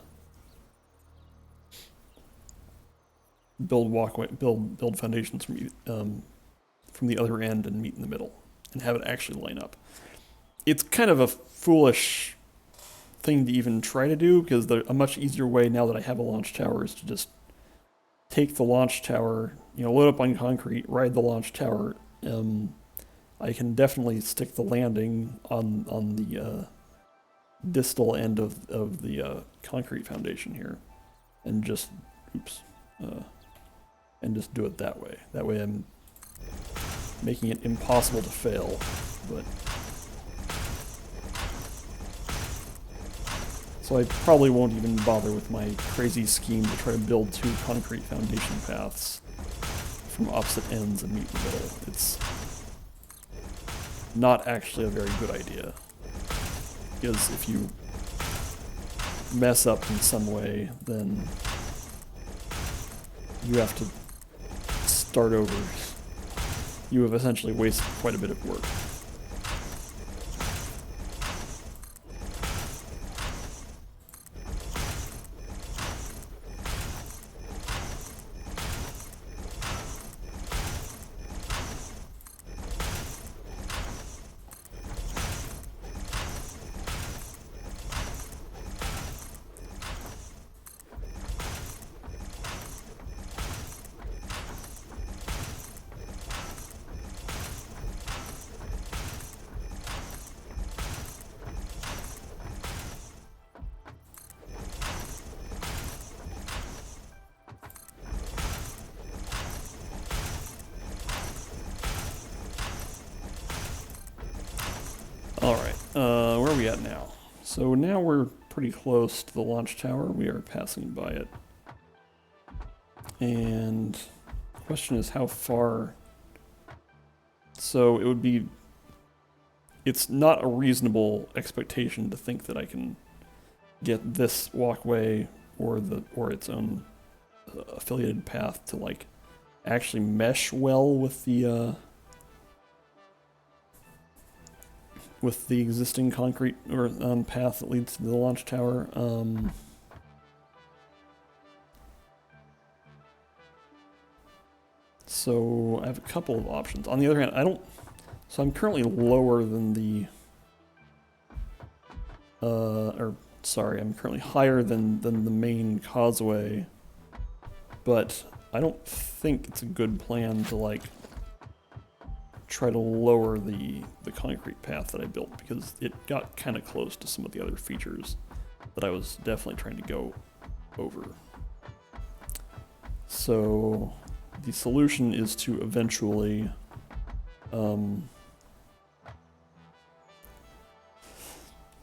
build foundations from the other end and meet in the middle, and have it actually line up. It's kind of a foolish thing to even try to do, because a much easier way now that I have a launch tower is to just take the launch tower, load up on concrete, ride the launch tower. I can definitely stick the landing on the distal end of the concrete foundation here, and just and just do it that way. That way I'm making it impossible to fail, but so I probably won't even bother with my crazy scheme to try to build 2 concrete foundation paths from opposite ends and meet in the middle. It's not actually a very good idea, because if you mess up in some way, then you have to start over. You have essentially wasted quite a bit of work. Alright, where are we at now? So now we're pretty close to the launch tower. We are passing by it. And the question is how far... So it would be... It's not a reasonable expectation to think that I can get this walkway or its own affiliated path to actually mesh well with the existing concrete or path that leads to the launch tower. So I have a couple of options. On the other hand, so I'm currently lower than I'm currently higher than the main causeway, but I don't think it's a good plan to try to lower the concrete path that I built, because it got kind of close to some of the other features that I was definitely trying to go over. So the solution is to eventually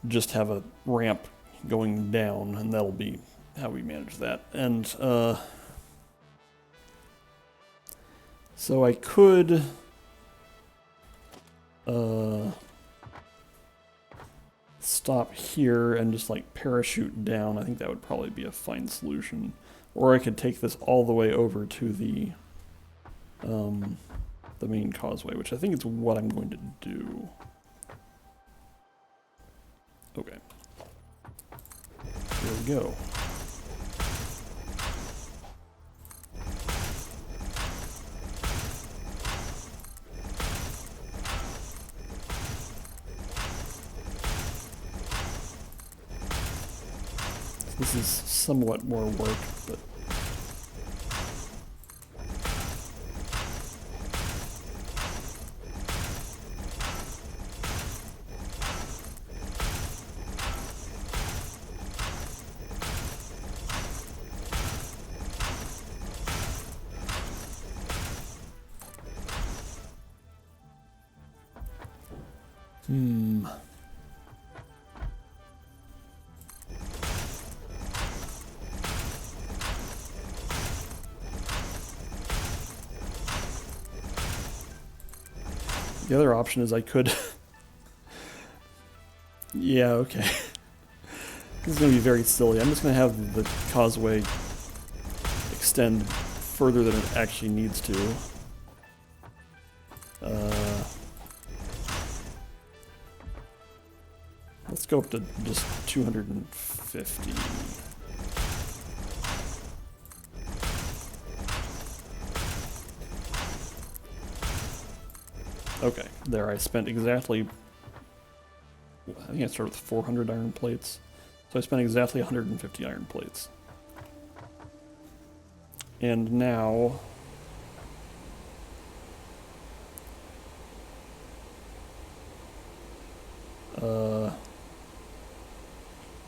just have a ramp going down, and that'll be how we manage that. And so I could stop here and just like parachute down. I think that would probably be a fine solution. Or I could take this all the way over to the main causeway, which I think is what I'm going to do. Okay. Here we go. This is somewhat more work, but the other option is I could... Yeah, okay. This is going to be very silly. I'm just going to have the causeway extend further than it actually needs to. Let's go up to just 250. Okay, there I spent exactly, I think I started with 400 iron plates. So I spent exactly 150 iron plates. And now,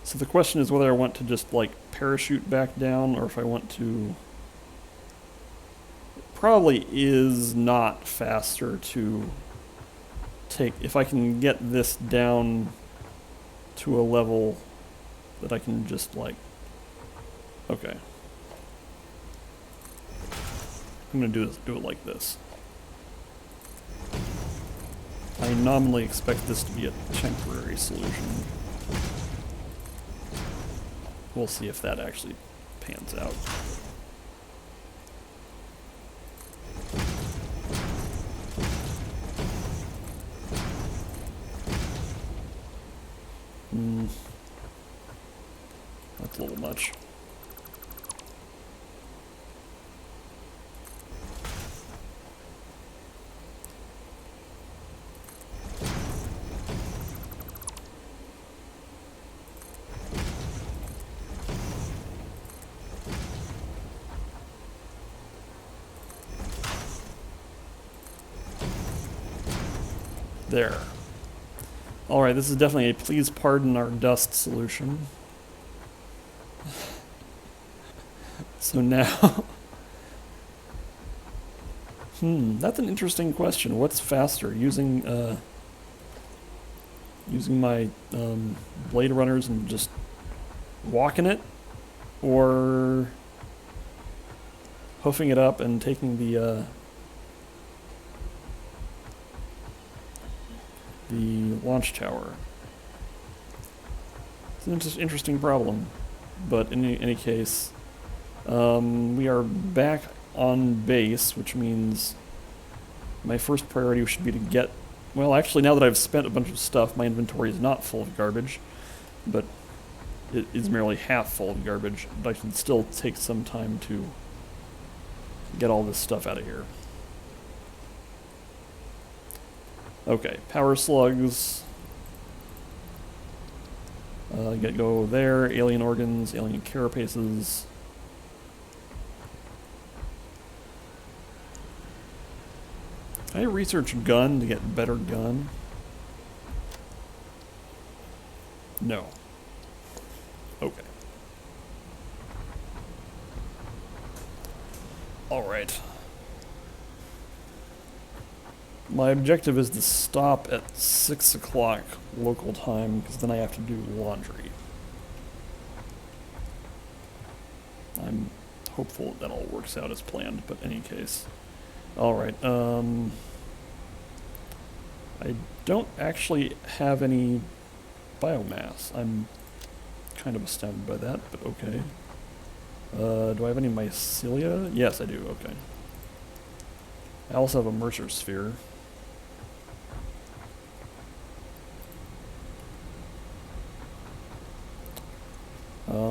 so the question is whether I want to just like parachute back down or if I want to... It probably is not faster to take, if I can get this down to a level that I can just like, okay. I'm gonna do it like this. I nominally expect this to be a temporary solution. We'll see if that actually pans out. That's a little much. There. Alright, this is definitely a please pardon our dust solution. So now... that's an interesting question. What's faster? Using my blade runners and just walking it? Or hoofing it up and taking the launch tower. It's an interesting problem, but in any case, we are back on base, which means my first priority should be to get... Well, actually, now that I've spent a bunch of stuff, my inventory is not full of garbage, but it is merely half full of garbage, but I can still take some time to get all this stuff out of here. Okay, power slugs. Go there. Alien organs, alien carapaces. Can I research gun to get better gun? No. Okay. Alright. My objective is to stop at 6 o'clock local time, because then I have to do laundry. I'm hopeful that all works out as planned, but in any case. Alright, I don't actually have any biomass. I'm kind of astounded by that, but okay. Do I have any mycelia? Yes, I do, okay. I also have a Mercer sphere.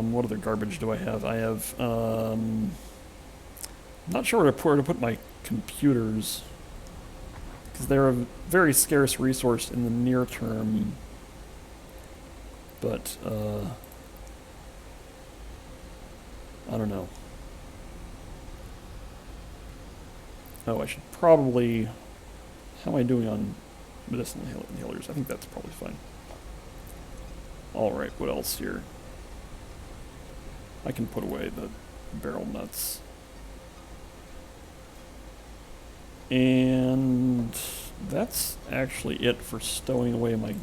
What other garbage do I have? I have, I'm not sure where to put my computers, because they're a very scarce resource in the near term, but, I don't know. Oh, I should probably, how am I doing on medicinal inhalers? I think that's probably fine. Alright, what else here? I can put away the barrel nuts. And that's actually it for stowing away my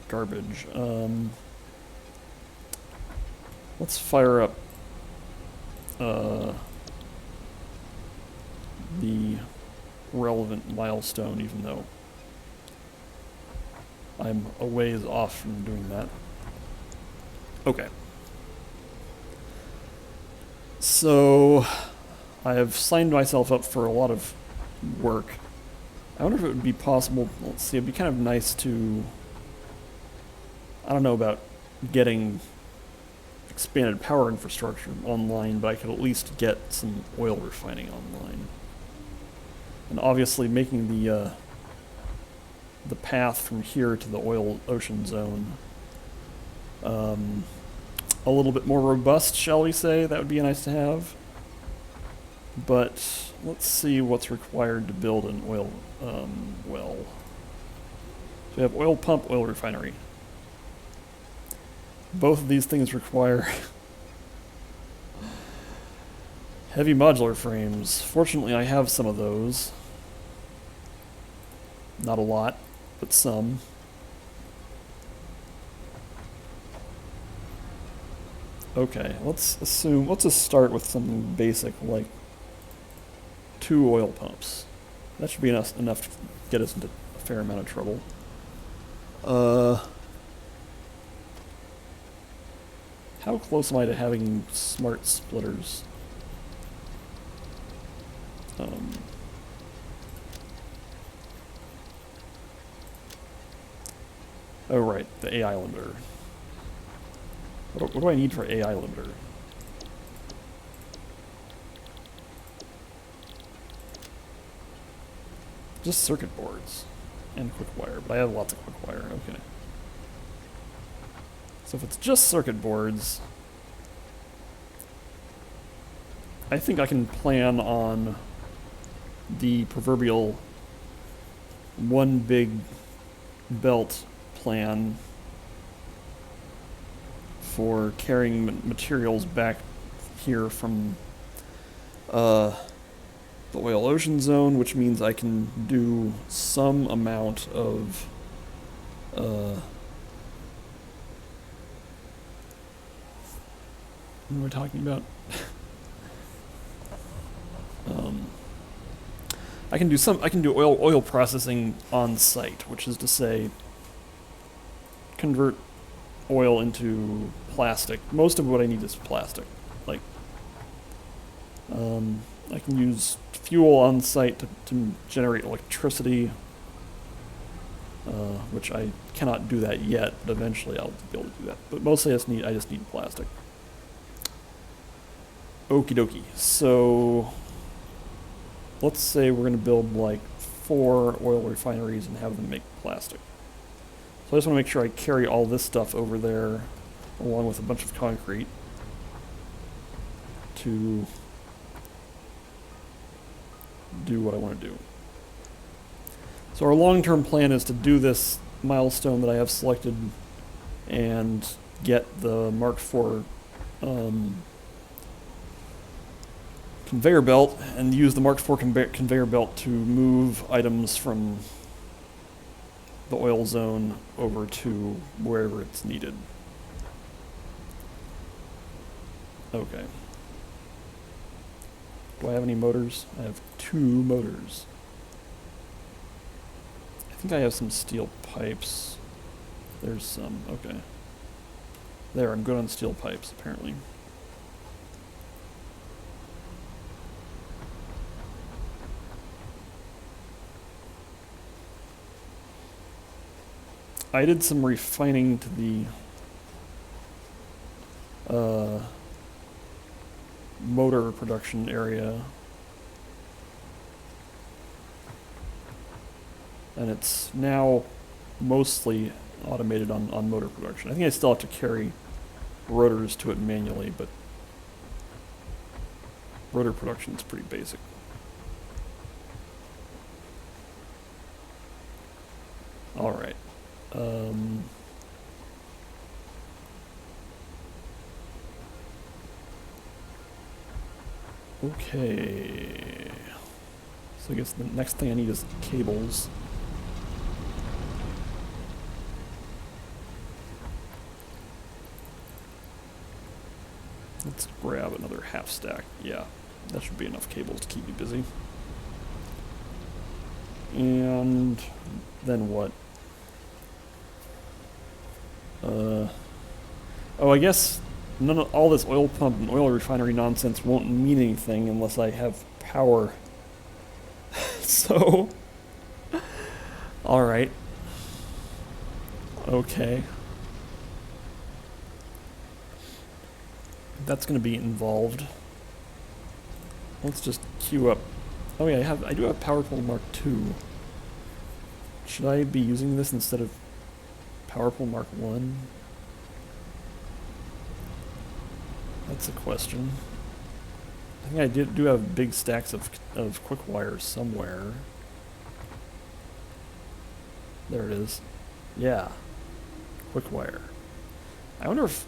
garbage. Let's fire up the relevant milestone, even though I'm a ways off from doing that. Okay. So, I have signed myself up for a lot of work. I wonder if it would be possible, let's see, it'd be kind of nice to, I don't know about getting expanded power infrastructure online, but I could at least get some oil refining online. And obviously making the path from here to the oil ocean zone a little bit more robust, shall we say. That would be nice to have. But let's see what's required to build an oil well. So we have oil pump, oil refinery. Both of these things require heavy modular frames. Fortunately, I have some of those. Not a lot, but some. Okay, let's just start with something basic like 2 oil pumps. That should be enough to get us into a fair amount of trouble. How close am I to having smart splitters? Oh right, the AI limiter. What do I need for AI limiter? Just circuit boards and quick wire, but I have lots of quick wire, okay. So if it's just circuit boards, I think I can plan on the proverbial one big belt plan for carrying materials back here from the oil ocean zone, which means I can do some amount of what am I talking about? I can do oil processing on site, which is to say convert oil into plastic. Most of what I need is plastic. Like, I can use fuel on site to generate electricity, which I cannot do that yet, but eventually I'll be able to do that. But mostly I just need plastic. Okie dokie. So let's say we're going to build like 4 oil refineries and have them make plastic. So I just want to make sure I carry all this stuff over there along with a bunch of concrete to do what I want to do. So our long-term plan is to do this milestone that I have selected and get the Mark IV conveyor belt and use the Mark IV conveyor belt to move items from the oil zone over to wherever it's needed. Okay. Do I have any motors? I have 2 motors. I think I have some steel pipes. There's some, okay. There, I'm good on steel pipes, apparently. I did some refining to the motor production area. And it's now mostly automated on motor production. I think I still have to carry rotors to it manually, but rotor production is pretty basic. All right. Okay. So I guess the next thing I need is cables. Let's grab another half stack. Yeah, that should be enough cables to keep me busy. And then what? Oh, I guess all this oil pump and oil refinery nonsense won't mean anything unless I have power. So, all right. Okay. That's going to be involved. Let's just queue up. Oh yeah, I do have PowerPole Mark II. Should I be using this instead of PowerPole Mark I? That's a question. I think I do have big stacks of quick wire somewhere. There it is. Yeah. Quick wire. I wonder if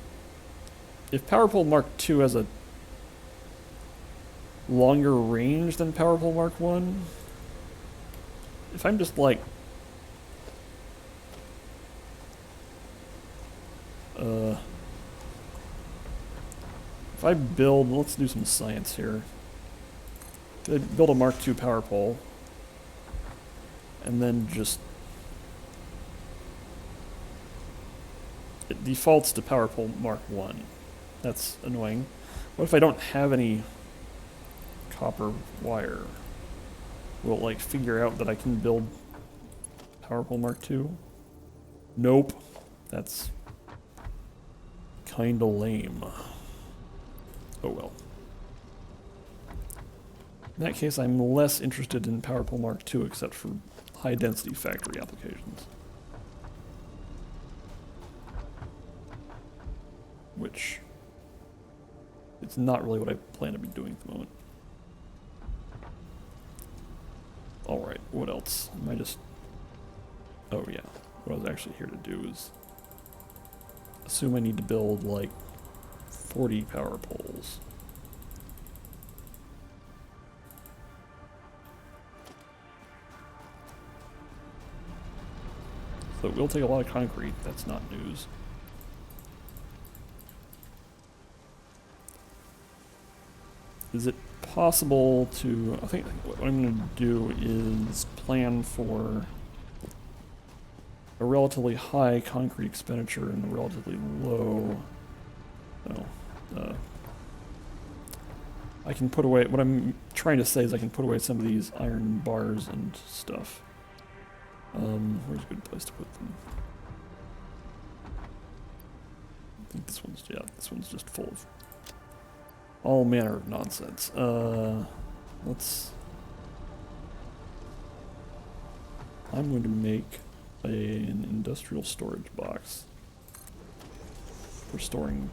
PowerPole Mark II has a longer range than PowerPole Mark I. If I'm just like if I build, let's do some science here. If I build a Mark II power pole and then just it defaults to power pole Mark I. That's annoying. What if I don't have any copper wire? Will it like figure out that I can build power pole Mark II? Nope. That's kinda lame. Oh well. In that case, I'm less interested in PowerPole Mark II except for high-density factory applications. Which it's not really what I plan to be doing at the moment. Alright, what else? Am I just... Oh yeah, what I was actually here to do is assume I need to build like 40 power poles. So it will take a lot of concrete, that's not news. Is it possible to... I think what I'm going to do is plan for a relatively high concrete expenditure and a relatively low... I can put away... What I'm trying to say is I can put away some of these iron bars and stuff. Where's a good place to put them? I think this one's... Yeah, this one's just full of all manner of nonsense. Let's... I'm going to make an industrial storage box for storing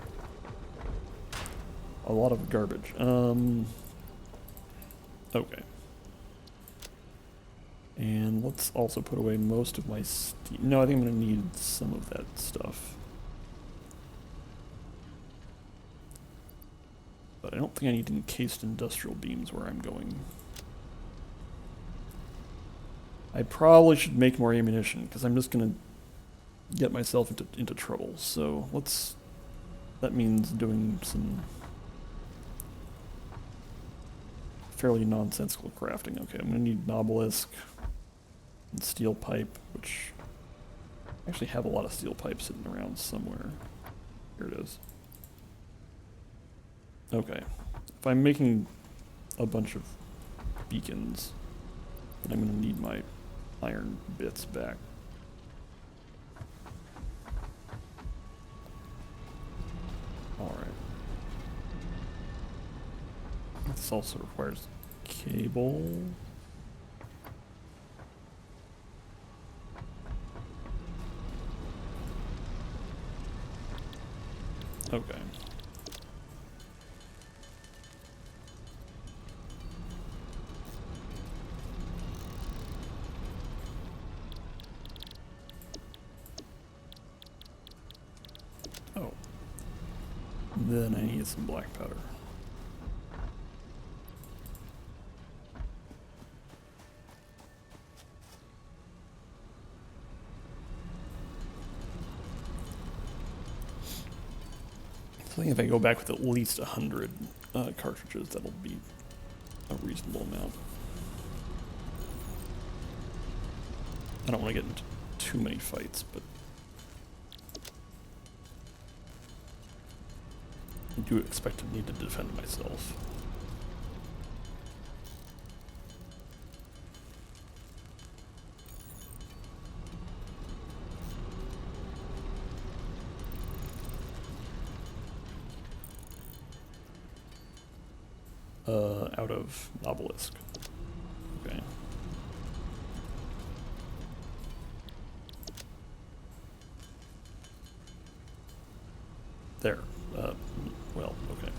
a lot of garbage. Okay. And let's also put away most of my steel. No, I think I'm going to need some of that stuff. But I don't think I need encased industrial beams where I'm going. I probably should make more ammunition, because I'm just going to get myself into trouble. So let's... That means doing some fairly nonsensical crafting. Okay, I'm going to need an obelisk and steel pipe, which I actually have a lot of steel pipes sitting around somewhere. Here it is. Okay. If I'm making a bunch of beacons, then I'm going to need my iron bits back. Alright. This also requires cable. Okay. Oh. Then I need some black powder. I think if I go back with at least 100 cartridges, that'll be a reasonable amount. I don't want to get into too many fights, but I do expect to need to defend myself. Out of obelisk. Okay. There. Well, okay.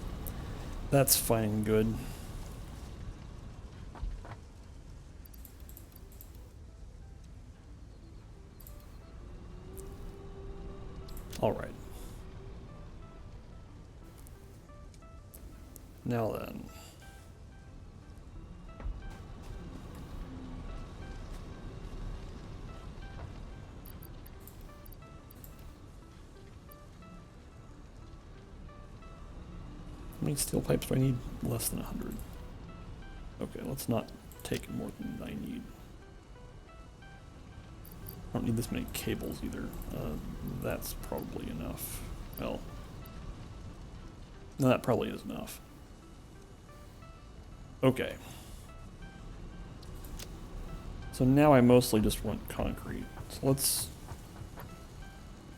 That's fine and good. All right. Now then. How many steel pipes do I need? Less than 100. Okay, let's not take more than I need. I don't need this many cables either. That's probably enough. Well, no, that probably is enough. Okay. So now I mostly just want concrete. So let's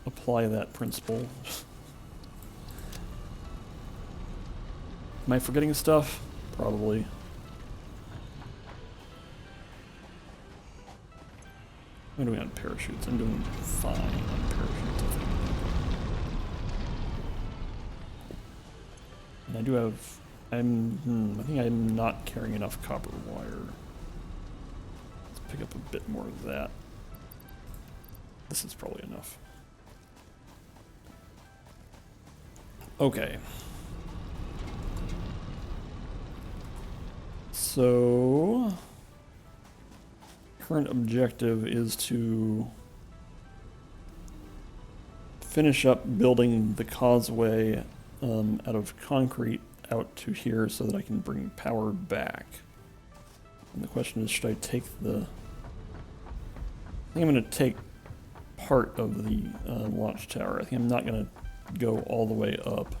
apply that principle. Am I forgetting stuff? Probably. What am I doing on parachutes? I'm doing fine on parachutes, I think. And I do have... I think I'm not carrying enough copper wire. Let's pick up a bit more of that. This is probably enough. Okay. So, current objective is to finish up building the causeway out of concrete out to here so that I can bring power back. And the question is, should I take the... I think I'm going to take part of the launch tower. I think I'm not going to go all the way up,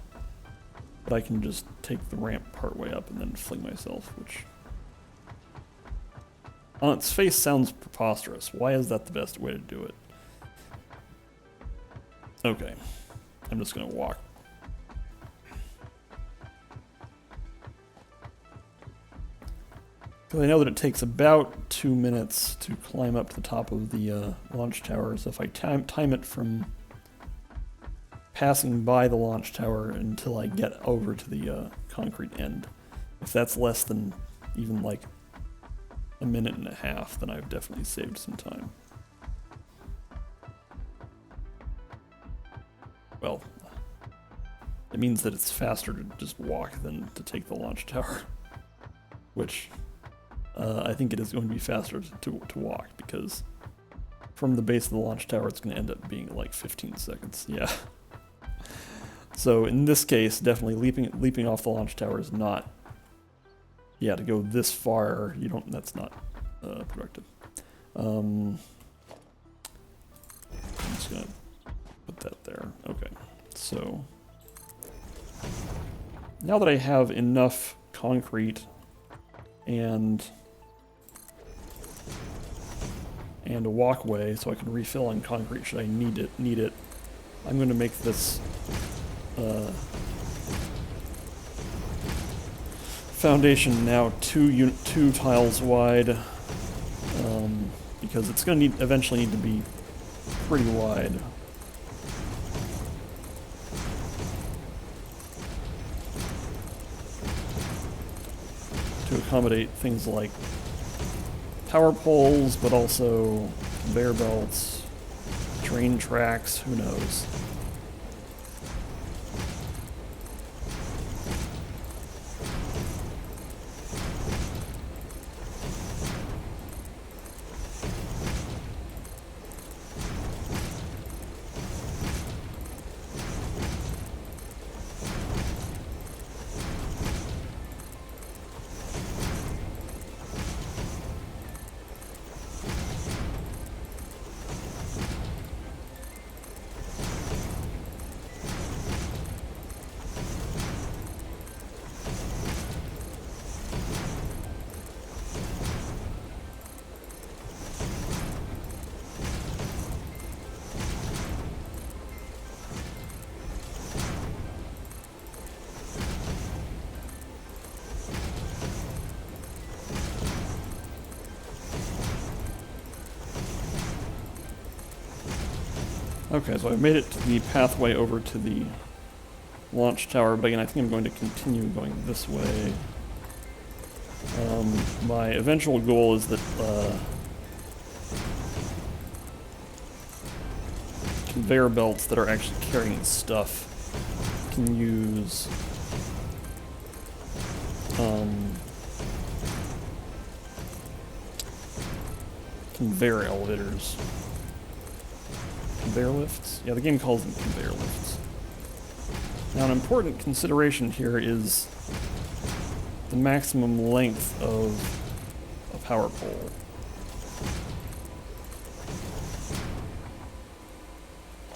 but I can just take the ramp part way up and then fling myself, which... on its face sounds preposterous. Why is that the best way to do it? Okay. I'm just gonna walk. Because I know that it takes about 2 minutes to climb up to the top of the launch tower, so if I time it from passing by the launch tower until I get over to the concrete end, if that's less than even like a minute and a half, then I've definitely saved some time. Well, it means that it's faster to just walk than to take the launch tower, which I think it is going to be faster to walk, because from the base of the launch tower it's going to end up being like 15 seconds. Yeah. So in this case, definitely leaping off the launch tower is not... Yeah, to go this far, you don't. That's not productive. Let's So now that I have enough concrete and a walkway so I can refill on concrete should I need it, I'm going to make this foundation now two tiles wide, because it's going to eventually need to be pretty wide. To accommodate things like power poles, but also conveyor belts, train tracks, who knows. Okay, so I've made it to the pathway over to the launch tower, but again, I think I'm going to continue going this way. My eventual goal is that conveyor belts that are actually carrying stuff can use conveyor elevators. Conveyor lifts? Yeah, the game calls them conveyor lifts. Now, an important consideration here is the maximum length of a power pole.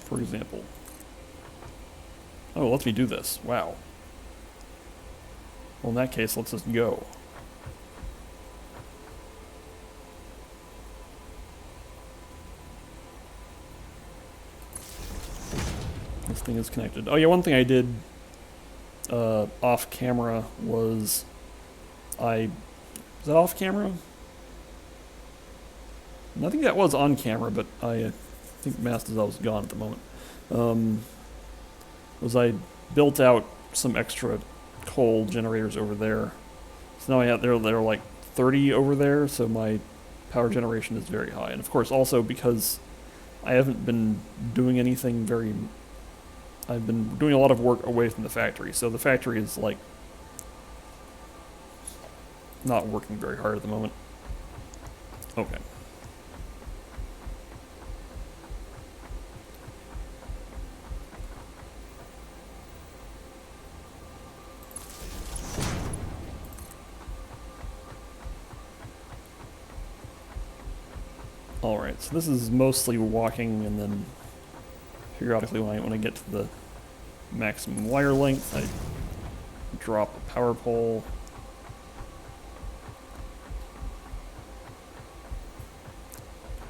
For example. Oh, it lets me do this. Wow. Well, in that case, let's just go. This thing is connected. Oh yeah, one thing I did off camera was was that off camera? I think that was on camera, but I think Mastazal was gone at the moment. Was I built out some extra coal generators over there. So now I have there are like 30 over there, so my power generation is very high. And of course also because I haven't been doing anything very I've been doing a lot of work away from the factory, so the factory is like not working very hard at the moment. Okay. Alright, so this is mostly walking, and then periodically when I get to the maximum wire length, I drop a power pole.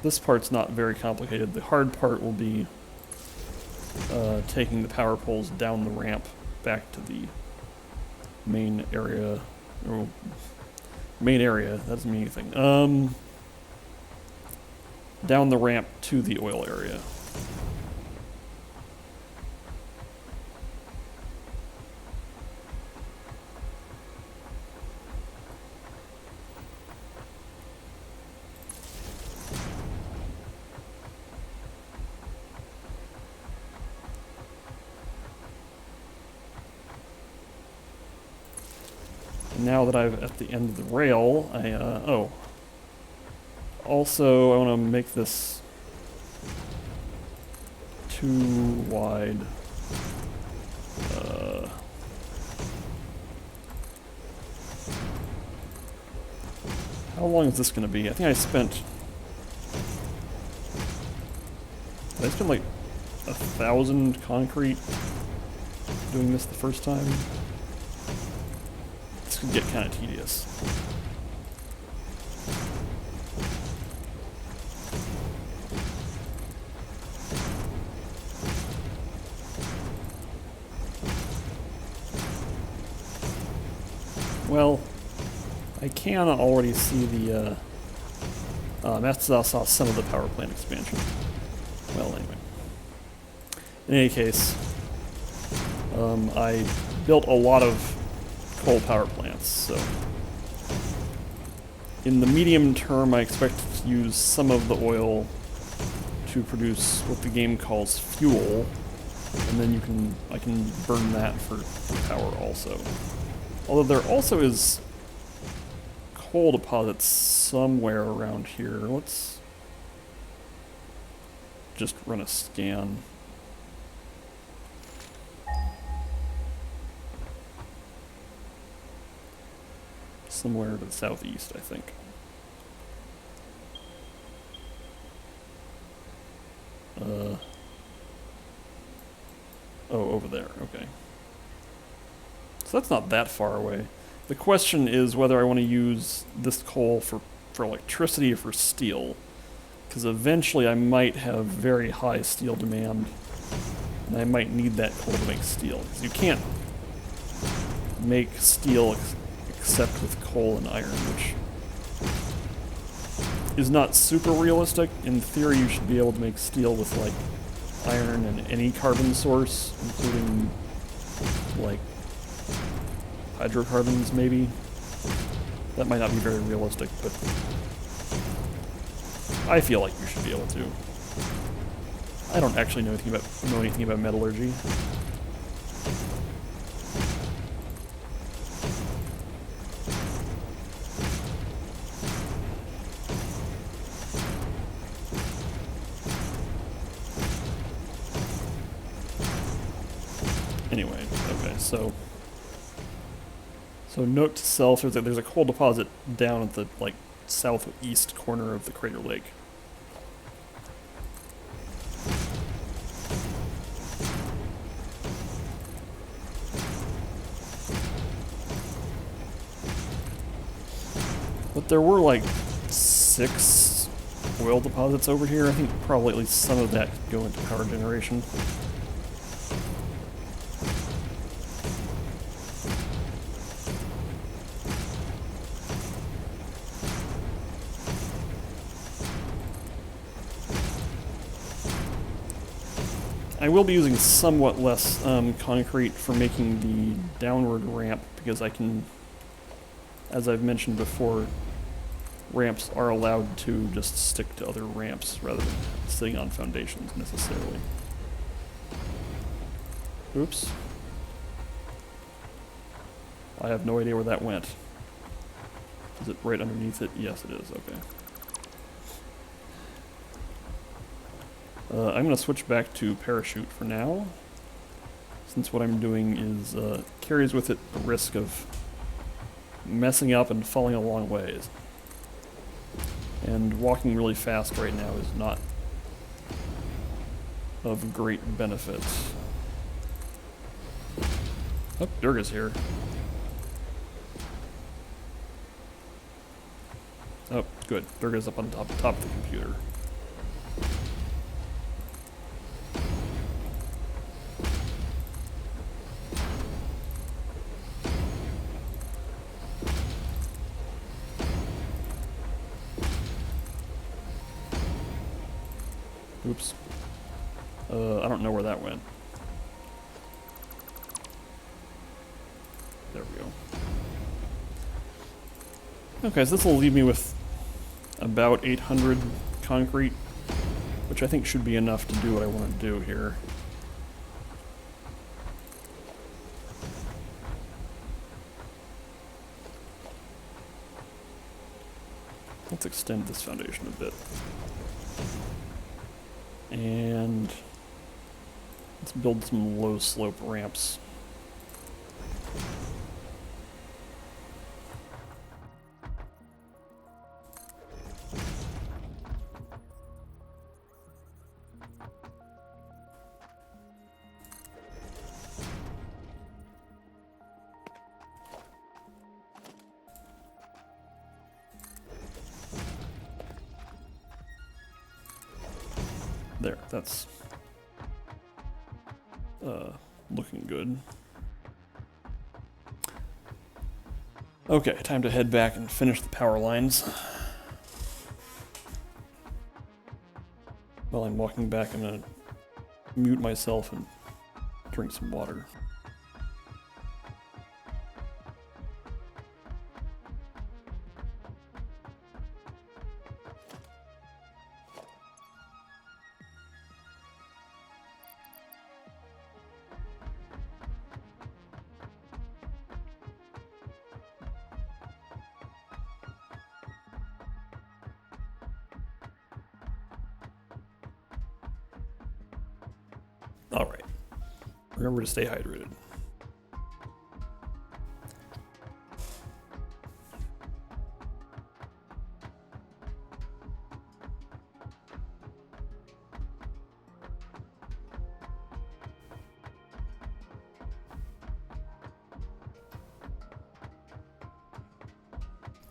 This part's not very complicated. The hard part will be taking the power poles down the ramp back to the main area. Or main area, that doesn't mean anything. Down the ramp to the oil area. Now that I'm at the end of the rail, also I want to make this too wide. How long is this going to be? I think I spent like 1,000 concrete doing this the first time. This could get kind of tedious. Well, I can already see the, I saw some of the power plant expansion. Well, anyway. In any case, I built a lot of coal power plants, so in the medium term I expect to use some of the oil to produce what the game calls fuel, and then I can burn that for power also. Although there also is coal deposits somewhere around here. Let's just run a scan. Somewhere to the southeast, I think. Oh, over there, okay. So that's not that far away. The question is whether I want to use this coal for electricity or for steel. Because eventually I might have very high steel demand, and I might need that coal to make steel. Because you can't make steel except with coal and iron, which is not super realistic. In theory, you should be able to make steel with, like, iron and any carbon source, including, like, hydrocarbons, maybe. That might not be very realistic, but I feel like you should be able to. I don't actually know anything about metallurgy. Anyway, okay, so note to self, there's a coal deposit down at the, like, southeast corner of the crater lake. But there were, like, 6 oil deposits over here. I think probably at least some of that could go into power generation. I will be using somewhat less concrete for making the downward ramp, because I can, as I've mentioned before, ramps are allowed to just stick to other ramps rather than sitting on foundations necessarily. Oops. I have no idea where that went. Is it right underneath it? Yes, it is. Okay. I'm going to switch back to parachute for now, since what I'm doing is carries with it the risk of messing up and falling a long ways. And walking really fast right now is not of great benefit. Oh, Durga's here. Oh, good. Durga's up on top of the computer. Oops. I don't know where that went. There we go. Okay, so this will leave me with about 800 concrete, which I think should be enough to do what I want to do here. Let's extend this foundation a bit. And let's build some low slope ramps. There, that's looking good. Okay, time to head back and finish the power lines. While I'm walking back, I'm gonna mute myself and drink some water. Alright. Remember to stay hydrated.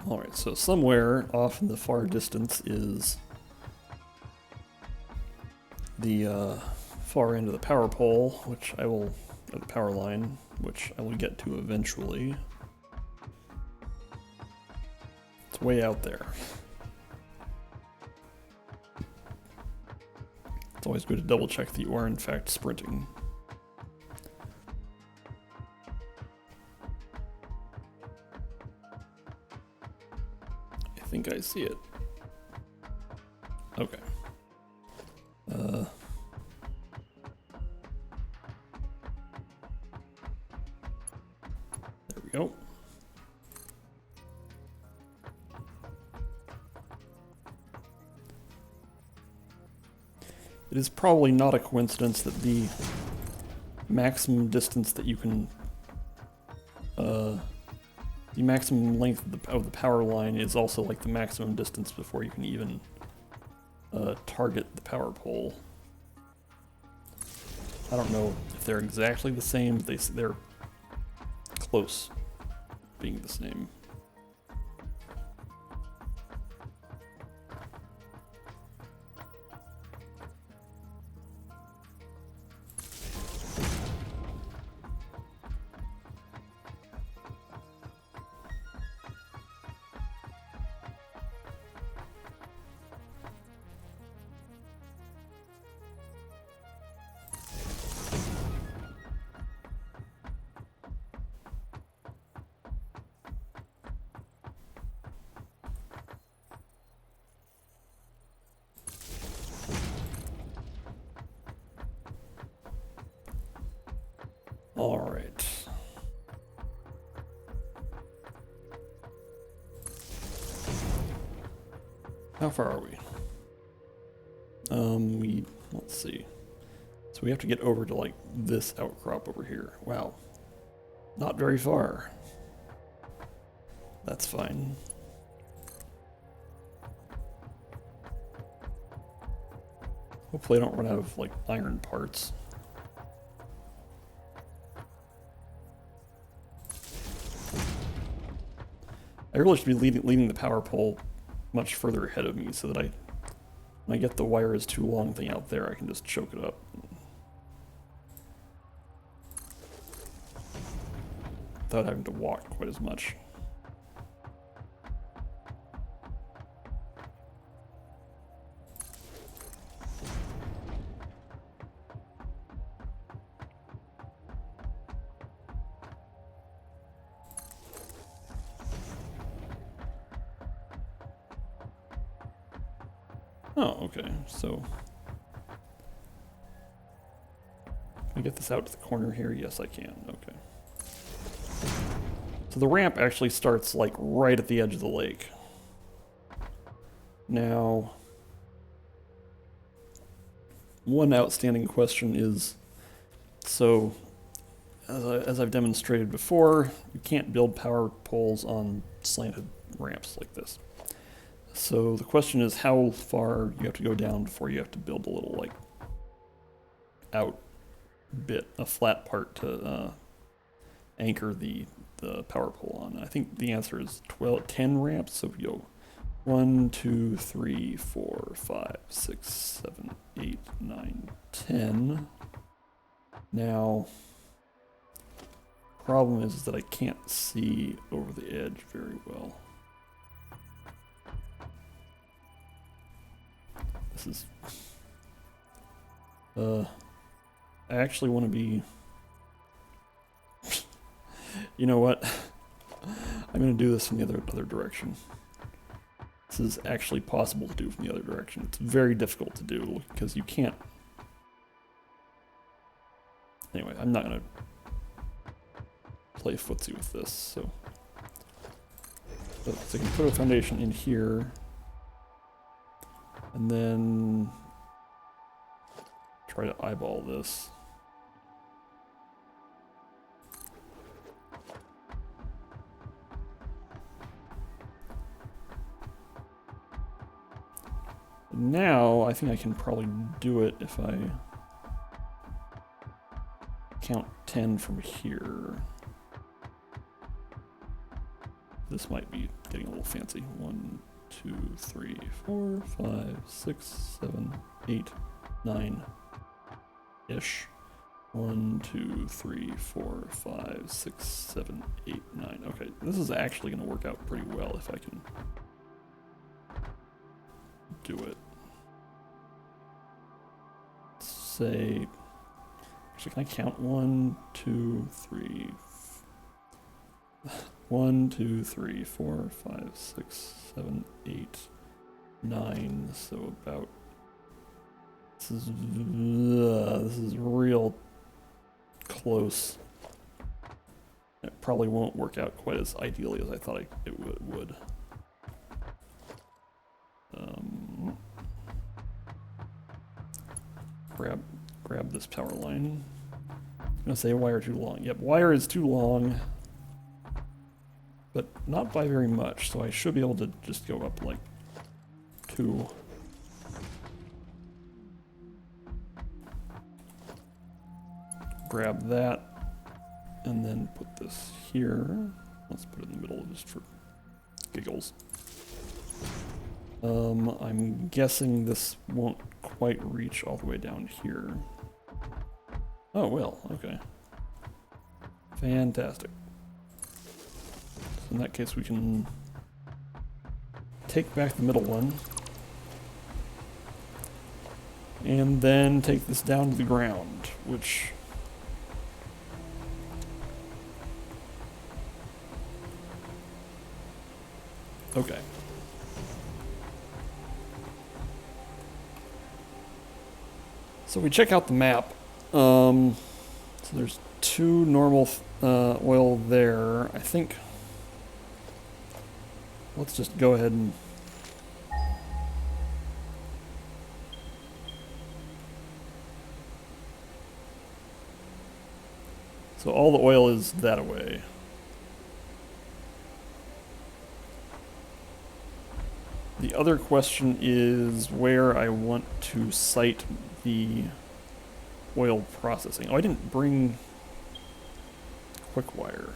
Alright, so somewhere off in the far distance is the far end of the power pole, which I will, or the power line, which I will get to eventually. It's way out there. It's always good to double check that you are in fact sprinting. I think I see it. Okay. There we go. It is probably not a coincidence that the maximum distance that you can, the maximum length of the power line is also like the maximum distance before you can even target the power pole. I don't know if they're exactly the same, but they're close being the same. All right. How far are we? Let's see. So we have to get over to like this outcrop over here. Wow. Not very far. That's fine. Hopefully I don't run out of like iron parts. I really should be leading the power pole much further ahead of me so that when I get the wire is too long thing out there, I can just choke it up. Without having to walk quite as much. Oh, okay, so can I get this out to the corner here? Yes, I can, okay. So the ramp actually starts like right at the edge of the lake. Now, one outstanding question is, so as I've demonstrated before, you can't build power poles on slanted ramps like this. So the question is how far you have to go down before you have to build a little like out bit, a flat part to anchor the power pole on. I think the answer is 10 ramps. So if you go 1, 2, 3, 4, 5, 6, 7, 8, 9, 10. Now, problem is that I can't see over the edge very well. This is... I actually want to be... You know what? I'm going to do this from the other direction. This is actually possible to do from the other direction. It's very difficult to do because you can't... Anyway, I'm not going to play footsie with this, so... So I can put a foundation in here, and then try to eyeball this. Now, I think I can probably do it if I count 10 from here. This might be getting a little fancy. 1, 2, 3, 4, 5, 6, 7, 8, 9-ish. 1, 2, 3, 4, 5, 6, 7, 8, 9. Okay, this is actually going to work out pretty well if I can do it. Say, actually, can I count 1, 2, 3, 1, 2, 3, 4, 5, 6, 7, 8, 9. So about this is real close. It probably won't work out quite as ideally as I thought it would. Grab this power line. I'm gonna say wire too long. Yep, wire is too long, but not by very much, so I should be able to just go up like 2. Grab that, and then put this here. Let's put it in the middle just for giggles. I'm guessing this won't quite reach all the way down here. Oh, well, okay. Fantastic. So in that case, we can take back the middle one. And then take this down to the ground, which... Okay. So we check out the map. So there's 2 normal oil there. I think... Let's just go ahead and... So all the oil is that away. The other question is where I want to site the oil processing. Oh, I didn't bring quick wire.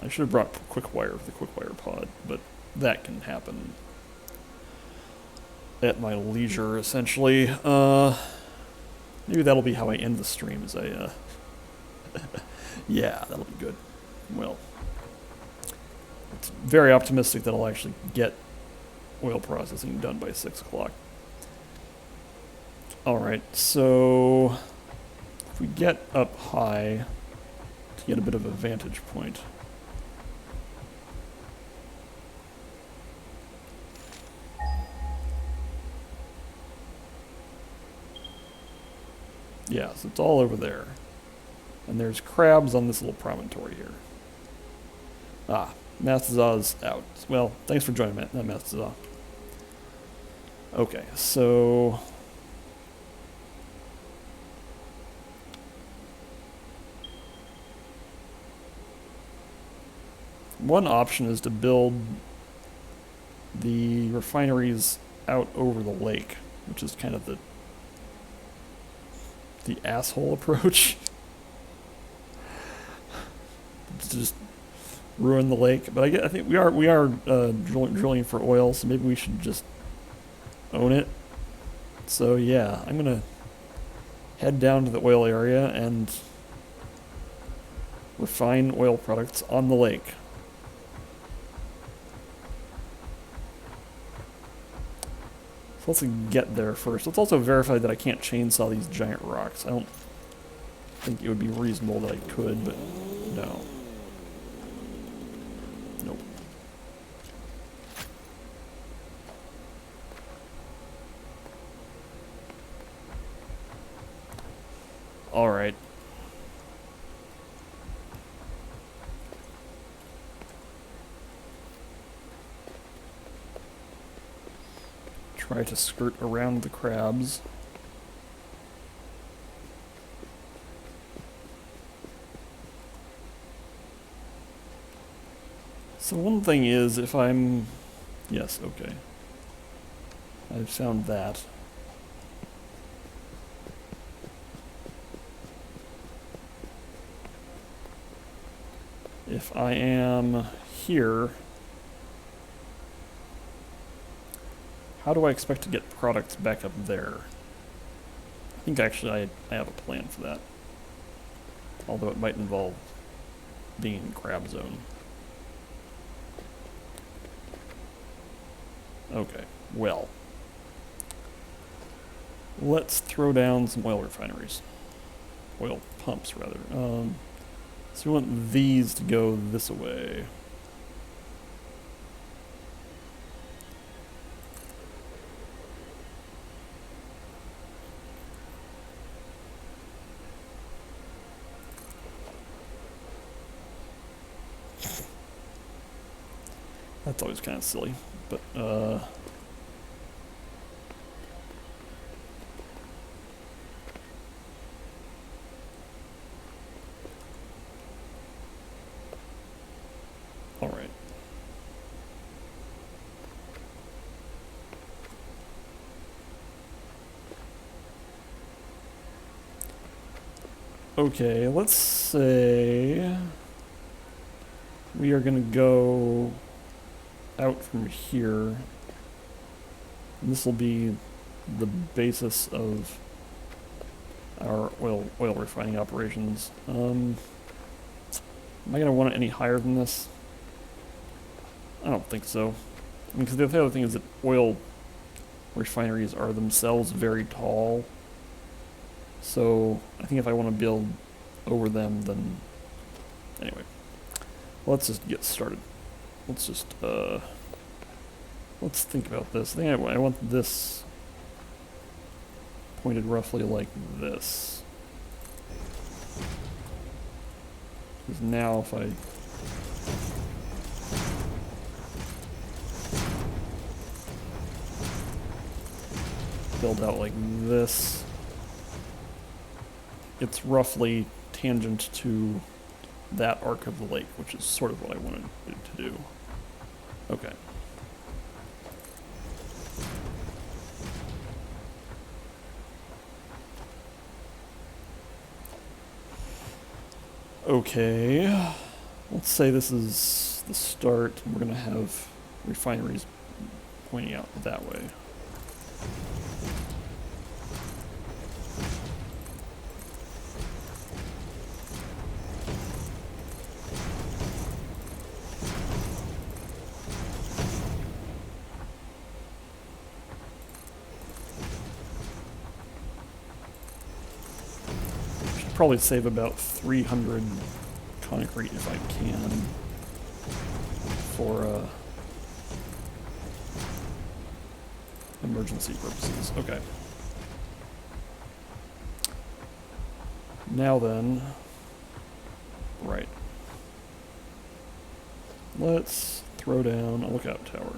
I should have brought quick wire for the quick wire pod, but that can happen at my leisure, essentially. Maybe that'll be how I end the stream, as I, yeah, that'll be good. Well, it's very optimistic that I'll actually get oil processing done by 6 o'clock. Alright, so if we get up high to get a bit of a vantage point. Yeah, so it's all over there. And there's crabs on this little promontory here. Ah, Mastaza's out. Well, thanks for joining me, Mastaza. Okay, so... One option is to build the refineries out over the lake, which is kind of the asshole approach. Just ruin the lake. But I think we are drilling for oil, so maybe we should just own it. So yeah, I'm gonna head down to the oil area and refine oil products on the lake. So let's get there first. Let's also verify that I can't chainsaw these giant rocks. I don't think it would be reasonable that I could, but no. Nope. Alright. Try to skirt around the crabs. So one thing is, if I'm... Yes, okay. I've found that. If I am here, how do I expect to get products back up there? I think actually I have a plan for that. Although it might involve being in crab zone. Okay, well. Let's throw down some oil refineries. Oil pumps, rather. So we want these to go this way. That's always kind of silly, but all right. Okay, let's say we are going to go out from here. And this will be the basis of our oil refining operations. Am I going to want it any higher than this? I don't think so. I mean, because the other thing is that oil refineries are themselves very tall. So I think if I want to build over them, then anyway, let's just get started. Let's just let's think about this. I think I want this pointed roughly like this. Because now if I build out like this, it's roughly tangent to that arc of the lake, which is sort of what I wanted it to do. Okay. Okay. Let's say this is the start. We're going to have refineries pointing out that way. Probably save about 300 concrete if I can for emergency purposes. Okay. Now then, right. Let's throw down a lookout tower.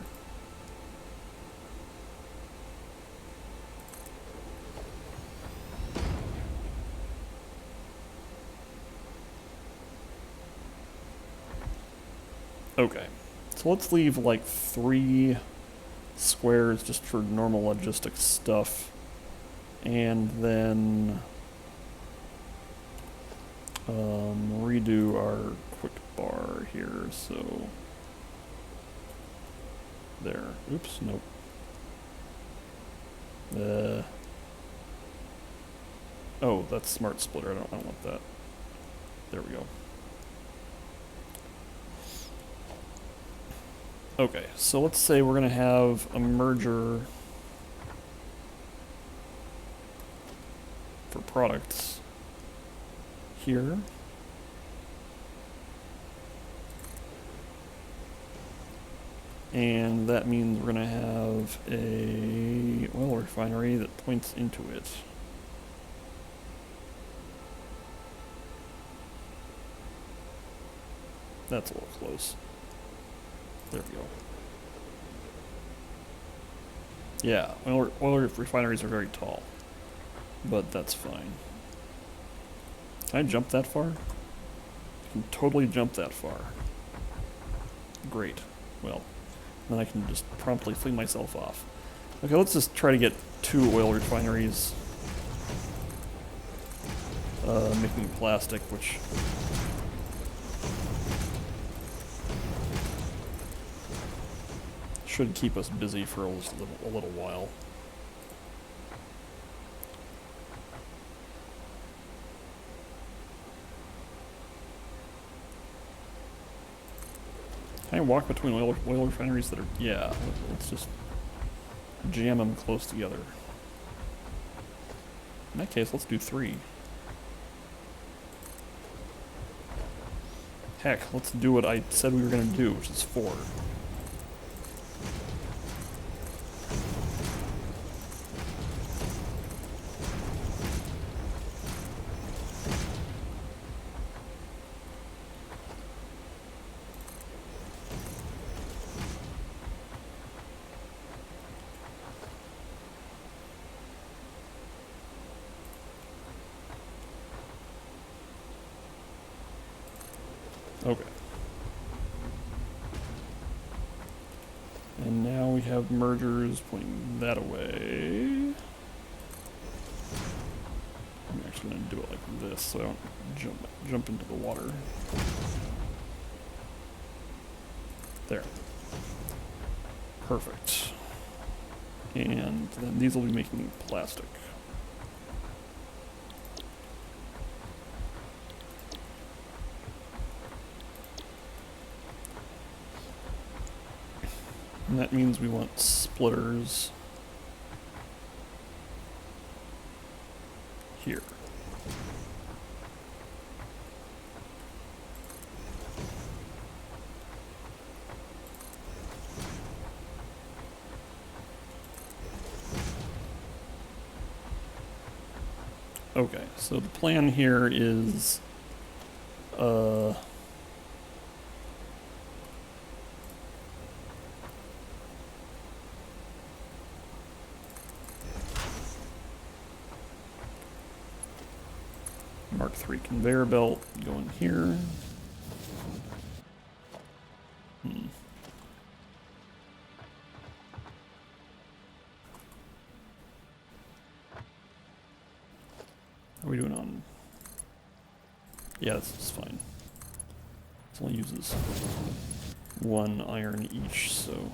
Okay, so let's leave like 3 squares just for normal logistics stuff, and then redo our quick bar here, so there. Oops, nope. Oh, that's smart splitter. I don't want that. There we go. Okay, so let's say we're gonna have a merger for products here. And that means we're gonna have a oil refinery that points into it. That's a little close. There we go. Yeah, oil refineries are very tall, but that's fine. Can I jump that far? I can totally jump that far. Great. Well, then I can just promptly fling myself off. Okay, let's just try to get 2 oil refineries making plastic, which should keep us busy for a little while. Can I walk between oil refineries that are... Yeah, let's just jam them close together. In that case, let's do 3. Heck, let's do what I said we were going to do, which is 4. Okay. And now we have mergers pointing that away. I'm actually going to do it like this so I don't jump into the water. There. Perfect. And then these will be making plastic. And that means we want splitters here. Okay, so the plan here is Mark III conveyor belt going here. How are we doing on... Yeah, this is fine. It only uses 1 iron each, so...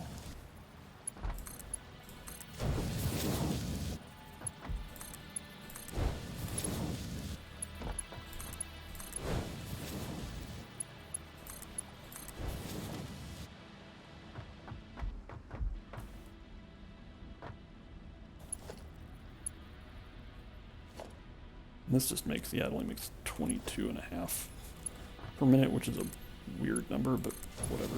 This just makes, yeah, it only makes 22.5 per minute, which is a weird number, but whatever.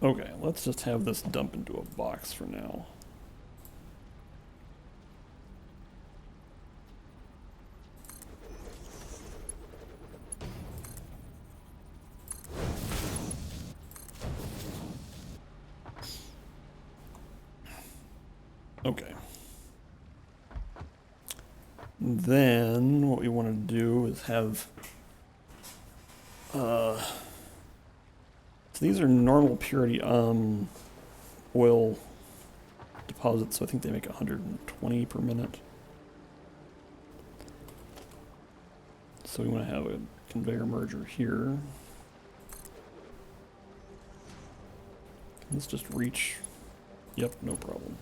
Okay, let's just have this dump into a box for now. Okay. Then what we want to do is have, so these are normal purity oil deposits, so I think they make 120 per minute. So we want to have a conveyor merger here. Let's just reach. Yep, no problem.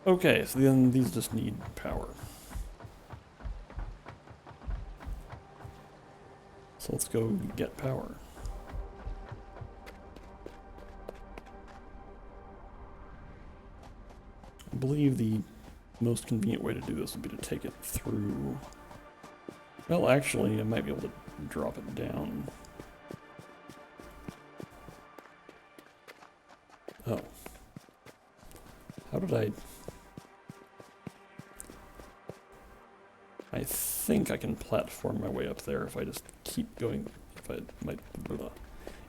Okay, so then these just need power. So let's go get power. I believe the most convenient way to do this would be to take it through. Well, actually, I might be able to drop it down. Oh. How did I think I can platform my way up there if I just keep going. If I might,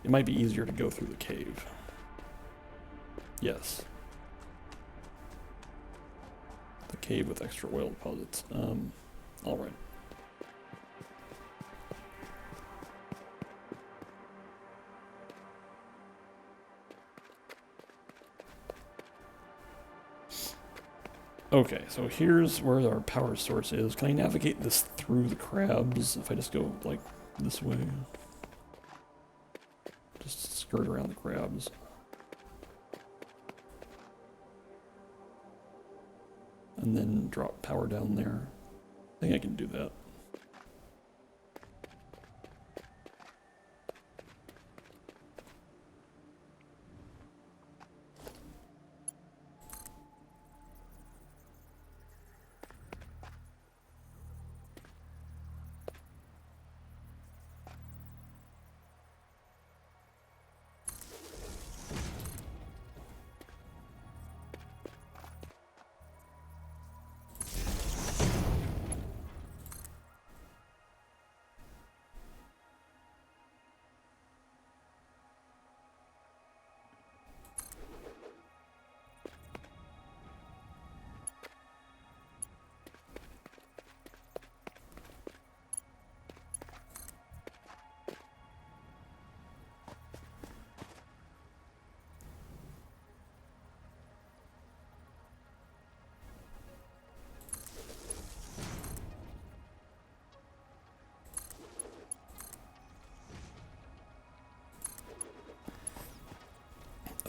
it might be easier to go through the cave. Yes. The cave with extra oil deposits. All right. Okay, so here's where our power source is. Can I navigate this through the crabs if I just go, like, this way? Just skirt around the crabs. And then drop power down there. I think I can do that.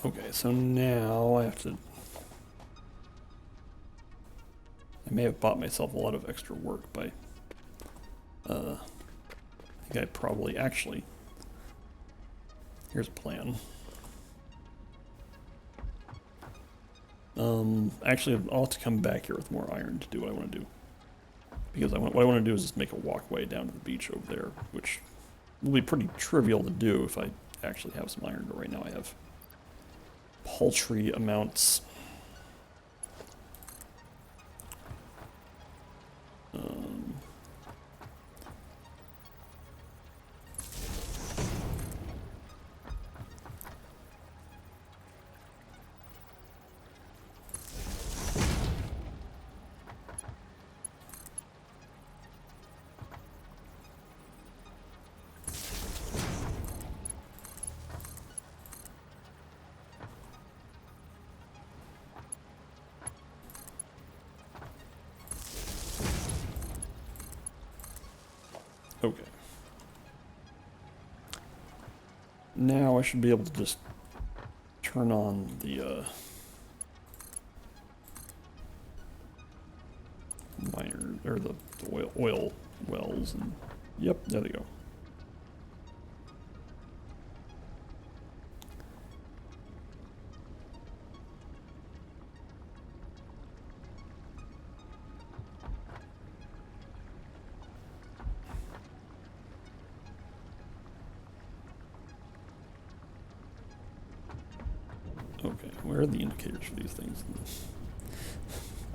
Okay, so now I have to... I may have bought myself a lot of extra work by... I think I probably... Actually... Here's a plan. Actually, I'll have to come back here with more iron to do what I want to do. Because what I want to do is just make a walkway down to the beach over there, which will be pretty trivial to do if I actually have some iron, but right now I have paltry amounts. Okay. Now I should be able to just turn on the miner, or the oil wells, and yep, there they go. Okay, where are the indicators for these things?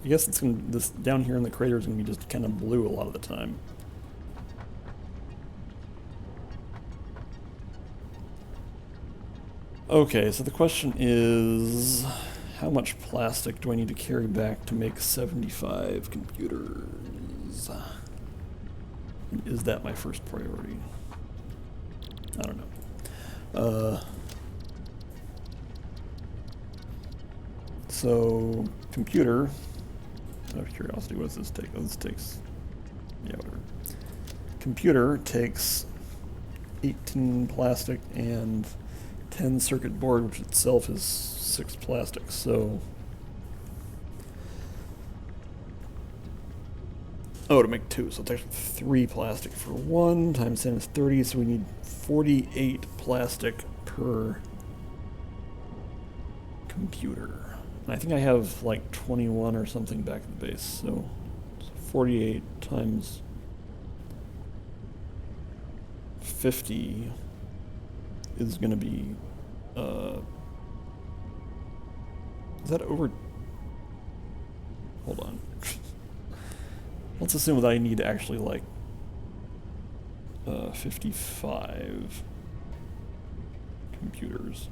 I guess it's gonna, this down here in the crater is gonna be just kind of blue a lot of the time. Okay, so the question is, how much plastic do I need to carry back to make 75 computers? Is that my first priority? I don't know. So, computer, out of curiosity, what does this take? Oh, this takes, yeah, whatever. Computer takes 18 plastic and 10 circuit board, which itself is 6 plastic, so... Oh, to make 2, so it's actually 3 plastic for 1, times 10 is 30, so we need 48 plastic per computer. And I think I have like 21 or something back at the base, so 48 times 50 is going to be, is that over? Hold on. Let's assume that I need actually like 55 computers.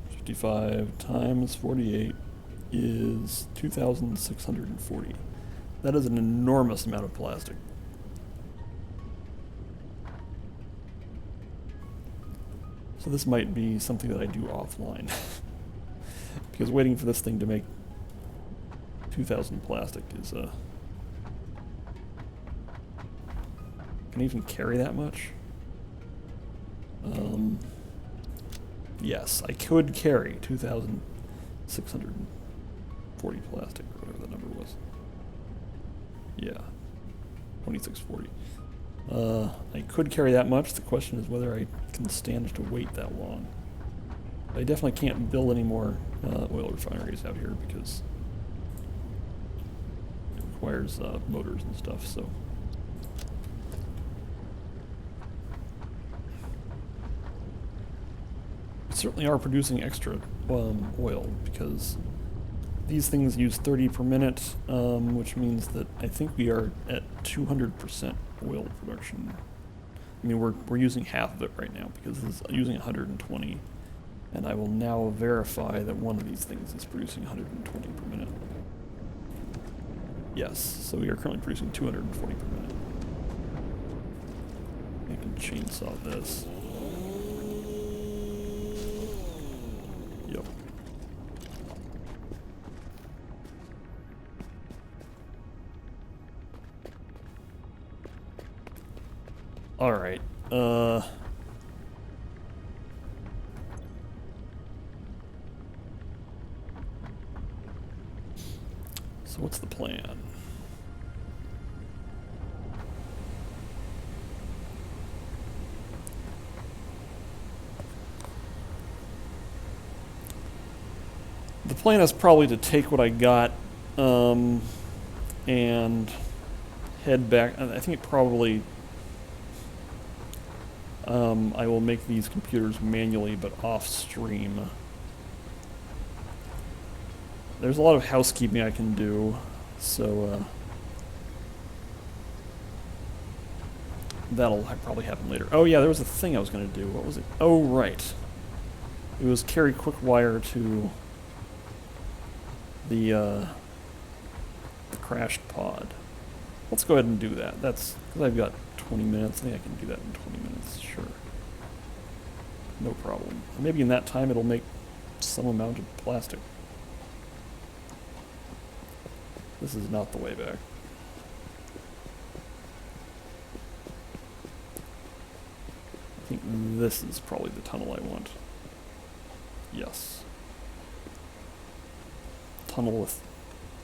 55 times 48 is 2,640. That is an enormous amount of plastic. So this might be something that I do offline. Because waiting for this thing to make 2,000 plastic is, can I even carry that much? Yes, I could carry 2,640 plastic, or whatever that number was. Yeah, 2640. I could carry that much. The question is whether I can stand to wait that long. I definitely can't build any more oil refineries out here because it requires motors and stuff, so... certainly are producing extra oil because these things use 30 per minute, which means that I think we are at 200% oil production. I mean, we're using half of it right now because this is using 120, and I will now verify that one of these things is producing 120 per minute. Yes, so we are currently producing 240 per minute. I can chainsaw this. Yep. Alright, so what's the plan? The plan is probably to take what I got, and head back. I think it probably, I will make these computers manually, but off stream. There's a lot of housekeeping I can do, so that'll probably happen later. Oh yeah, there was a thing I was going to do. What was it? Oh right. It was carry quick wire to the crashed pod. Let's go ahead and do that. That's because I've got 20 minutes. I think I can do that in 20 minutes. Sure. No problem. Maybe in that time it'll make some amount of plastic. This is not the way back. I think this is probably the tunnel I want. Yes. Tunnel with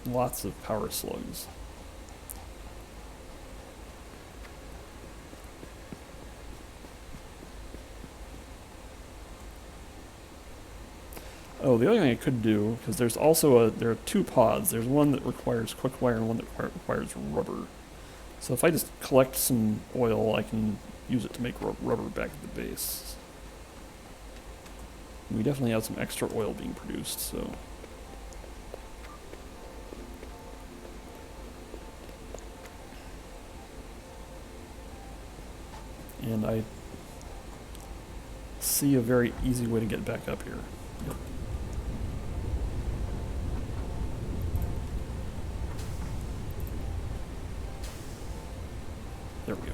lots of power slugs. Oh, the other thing I could do, because there's also there are 2 pods. There's one that requires quick wire and one that requires rubber. So if I just collect some oil, I can use it to make rubber back at the base. We definitely have some extra oil being produced, so... And I see a very easy way to get back up here. Yep. There we go.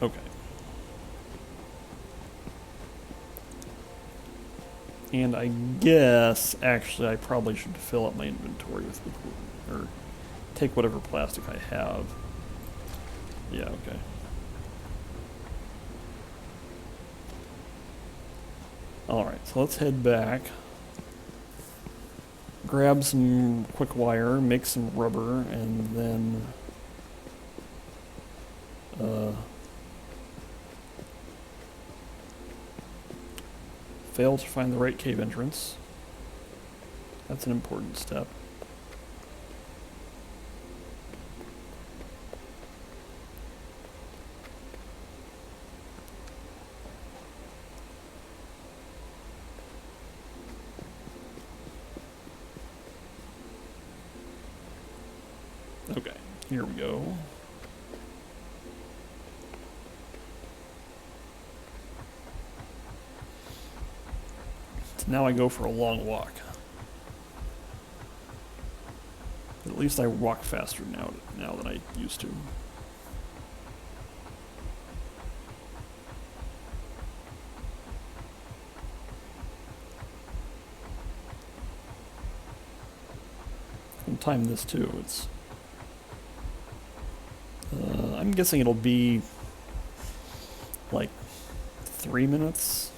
Okay. And I guess, actually, I probably should fill up my inventory with or take whatever plastic I have. Yeah, okay. Alright, so let's head back. Grab some quick wire, make some rubber, and then fail to find the right cave entrance. That's an important step. Okay, here we go. So now I go for a long walk. At least I walk faster now than I used to. I'll time this too. It's I'm guessing it'll be like 3 minutes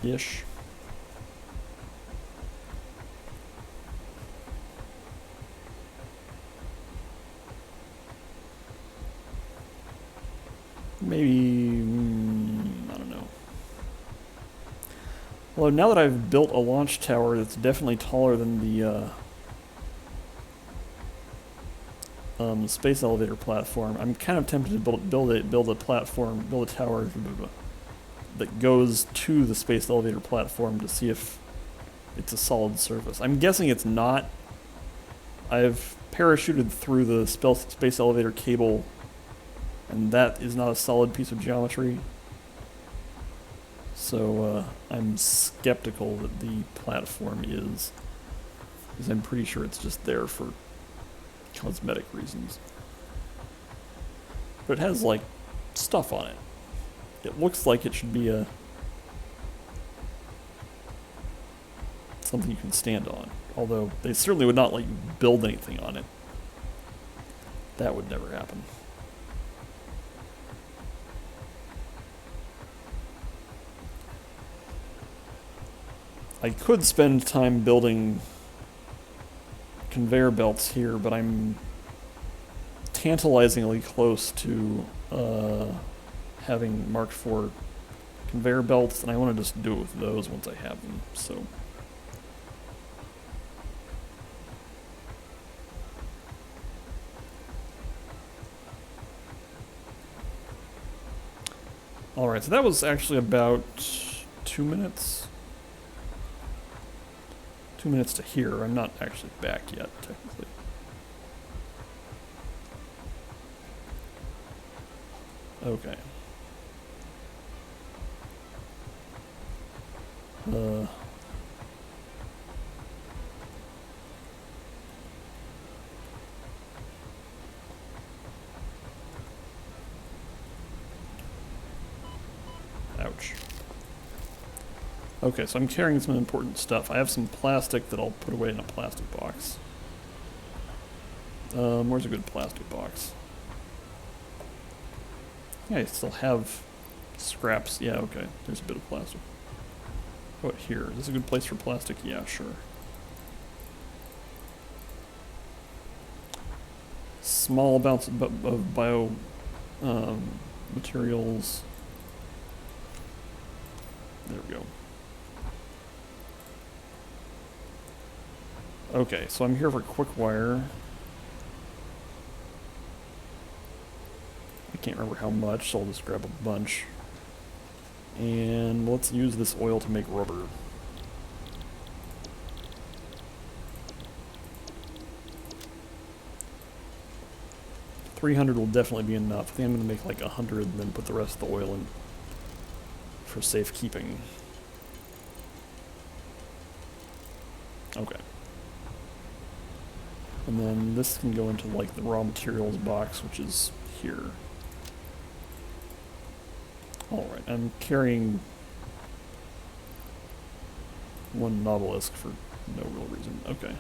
ish. Maybe, I don't know. Well, now that I've built a launch tower that's definitely taller than the space elevator platform, I'm kind of tempted to build a tower that goes to the space elevator platform to see if it's a solid surface. I'm guessing it's not. I've parachuted through the space elevator cable, and that is not a solid piece of geometry. So I'm skeptical that the platform is, because I'm pretty sure it's just there for cosmetic reasons. But it has, like, stuff on it. It looks like it should be something you can stand on. Although, they certainly would not let you build anything on it. That would never happen. I could spend time building conveyor belts here, but I'm tantalizingly close to having Mark IV conveyor belts, and I want to just do it with those once I have them, so. Alright, so that was actually about 2 minutes. 2 minutes to here. I'm not actually back yet, technically. Okay. Ouch. Okay, so I'm carrying some important stuff. I have some plastic that I'll put away in a plastic box. Where's a good plastic box? Yeah, I still have scraps. Yeah, okay. There's a bit of plastic. What here? Is this a good place for plastic? Yeah, sure. Small amounts of bio materials. There we go. Okay, so I'm here for quick wire. I can't remember how much, so I'll just grab a bunch. And let's use this oil to make rubber. $300 will definitely be enough. I think I'm going to make like 100 and then put the rest of the oil in for safekeeping. Okay. And then this can go into like the raw materials box, which is here. Alright, I'm carrying one obelisk for no real reason. Okay.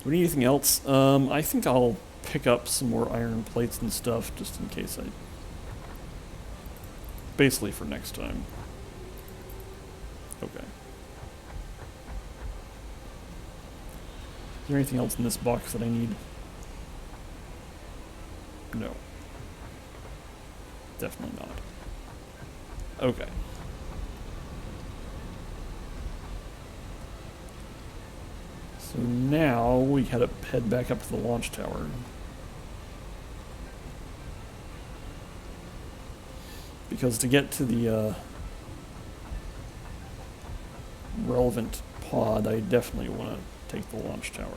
Do we need anything else? I think I'll pick up some more iron plates and stuff just in case I... Basically for next time. Okay. Is there anything else in this box that I need? No. Definitely not. Okay. So now we head back up to the launch tower. Because to get to the relevant pod, I definitely want to take the launch tower.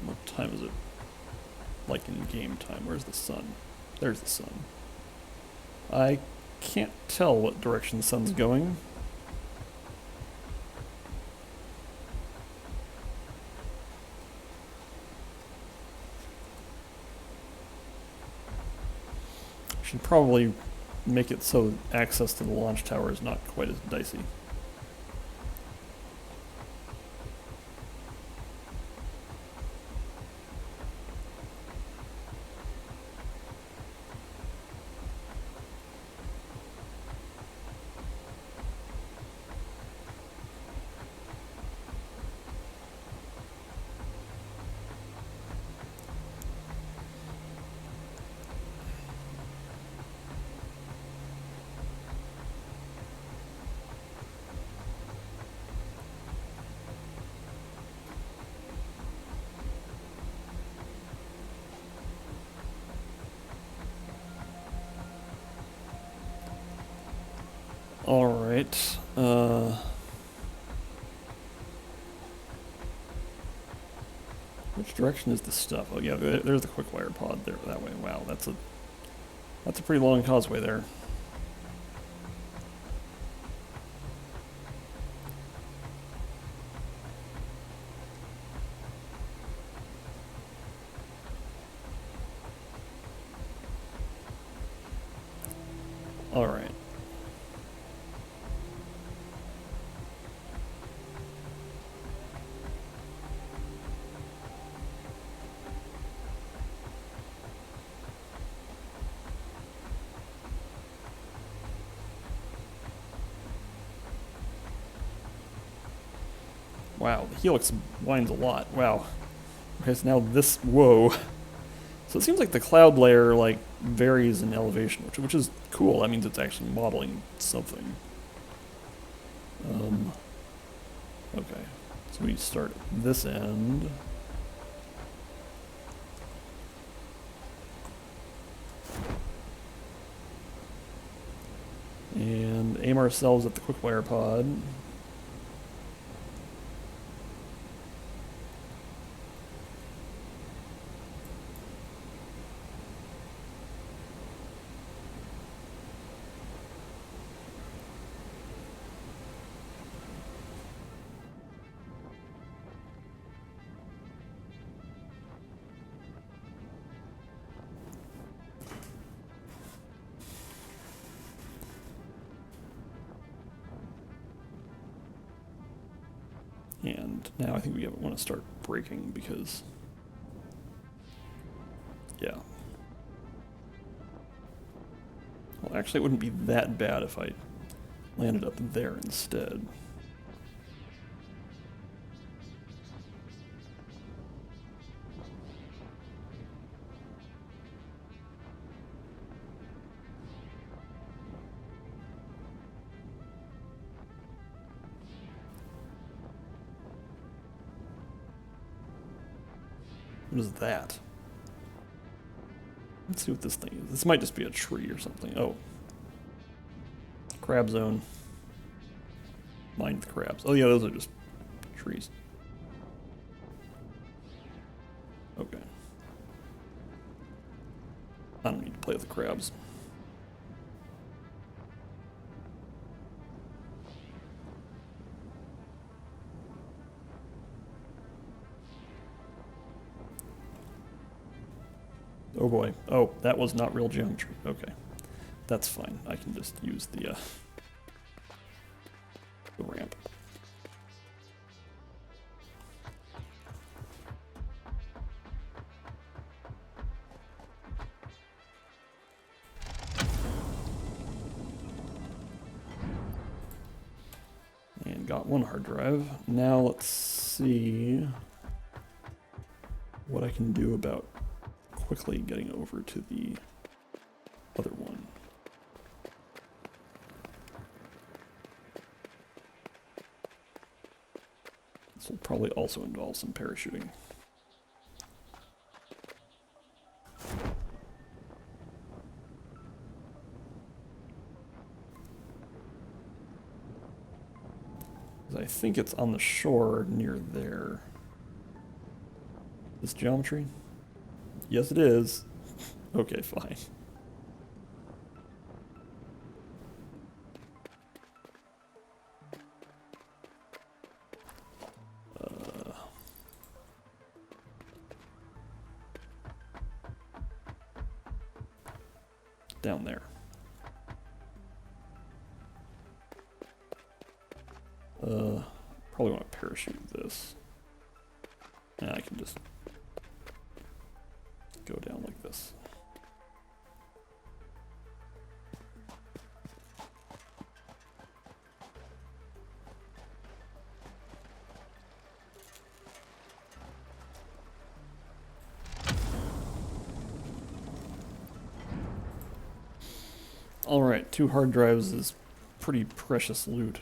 What time is it? Like in game time. Where's the sun? There's the sun. I can't tell what direction the sun's going. Should probably make it so access to the launch tower is not quite as dicey. Alright, which direction is the stuff? Oh yeah, there's the quick wire pod there, that way. Wow, that's a pretty long causeway there. Alright. Wow, the helix winds a lot. Wow. Okay, so now this... Whoa. So it seems like the cloud layer, like, varies in elevation, which is cool. That means it's actually modeling something. Okay. So we start at this end. And aim ourselves at the quick wire pod. And now I think we want to start braking because Yeah. Well, actually, it wouldn't be that bad if I landed up there instead. What is that? Let's see what this thing is. This might just be a tree or something. Oh. Crab zone. Mine with crabs. Oh yeah, those are just trees. Okay. I don't need to play with the crabs. Oh boy. Oh, that was not real geometry. Okay. That's fine. I can just use the ramp. And got one hard drive. Now let's see what I can do about quickly getting over to the other one. This will probably also involve some parachuting. I think it's on the shore near there. This geometry? Yes, it is. Okay, fine. Down there. Probably want to parachute this. And I can just go down like this. Alright, 2 hard drives is pretty precious loot.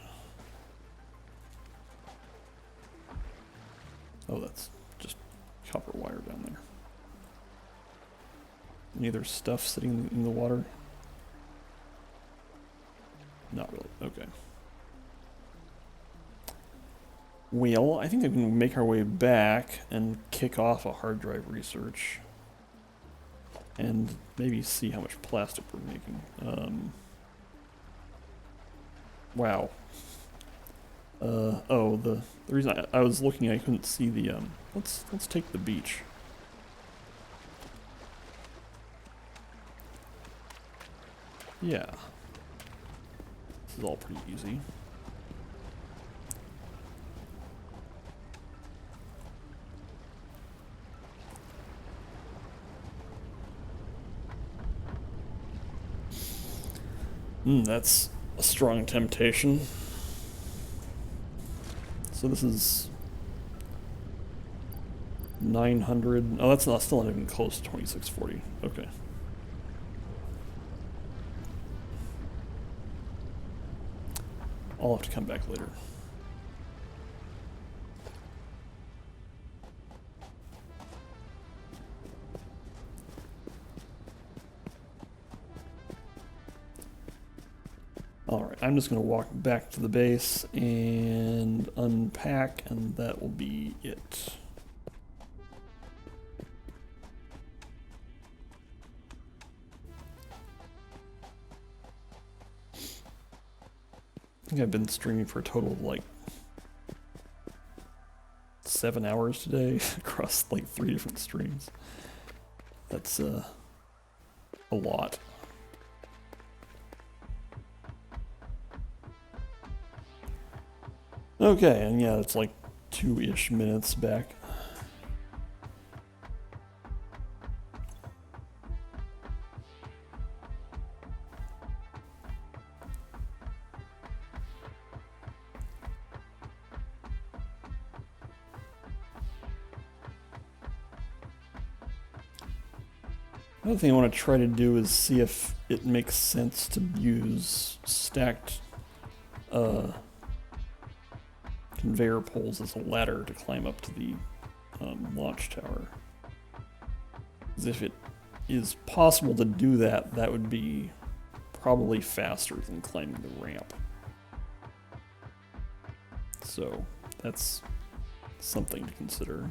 Oh, that's just copper wire down there. Any other stuff sitting in the water? Not really. Okay. Well, I think we can make our way back and kick off a hard drive research. And maybe see how much plastic we're making. Wow. Oh, the reason I was looking, I couldn't see the, let's take the beach. Yeah. This is all pretty easy. That's a strong temptation. So this is 900. Oh, that's not still not even close to 2640. Okay. I'll have to come back later. Alright, I'm just going to walk back to the base and unpack, and that will be it. I think I've been streaming for a total of like 7 hours today across like 3 different streams. That's a lot. Okay, and yeah, it's like 2-ish minutes back. Another thing I want to try to do is see if it makes sense to use stacked conveyor poles as a ladder to climb up to the launch tower. Because if it is possible to do that, that would be probably faster than climbing the ramp. So that's something to consider.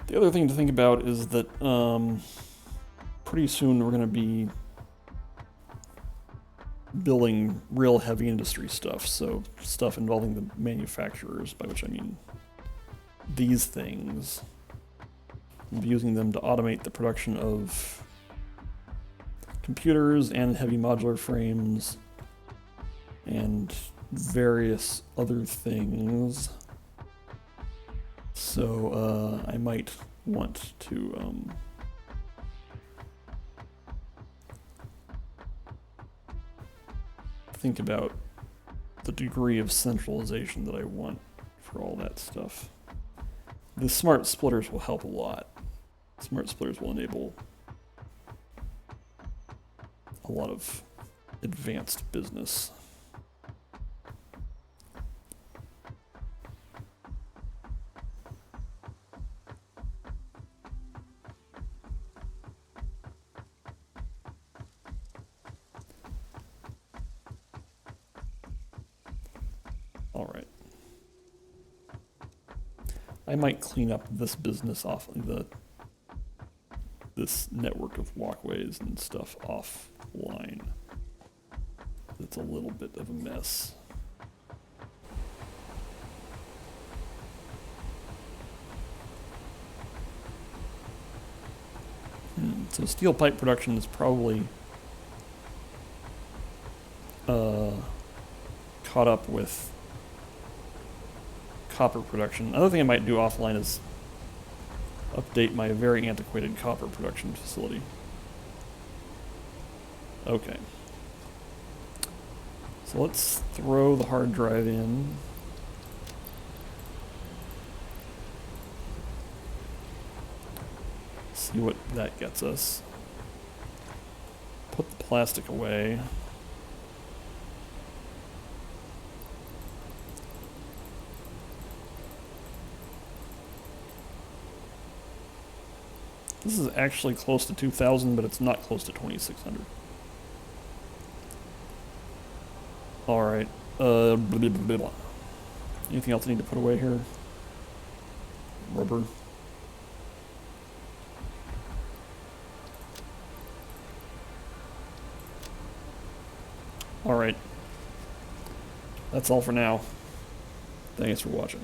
The other thing to think about is that pretty soon we're going to be building real heavy industry stuff, so stuff involving the manufacturers, by which I mean these things. We'll be using them to automate the production of computers and heavy modular frames and various other things. So I might want to think about the degree of centralization that I want for all that stuff. The smart splitters will help a lot. Smart splitters will enable a lot of advanced business. All right. I might clean up this business off this network of walkways and stuff offline. It's a little bit of a mess. So steel pipe production is probably caught up with copper production. Another thing I might do offline is update my very antiquated copper production facility. Okay. So let's throw the hard drive in. See what that gets us. Put the plastic away. This is actually close to 2,000, but it's not close to 2,600. Alright. Blah, blah, blah, blah. Anything else I need to put away here? Rubber. Alright. That's all for now. Thanks for watching.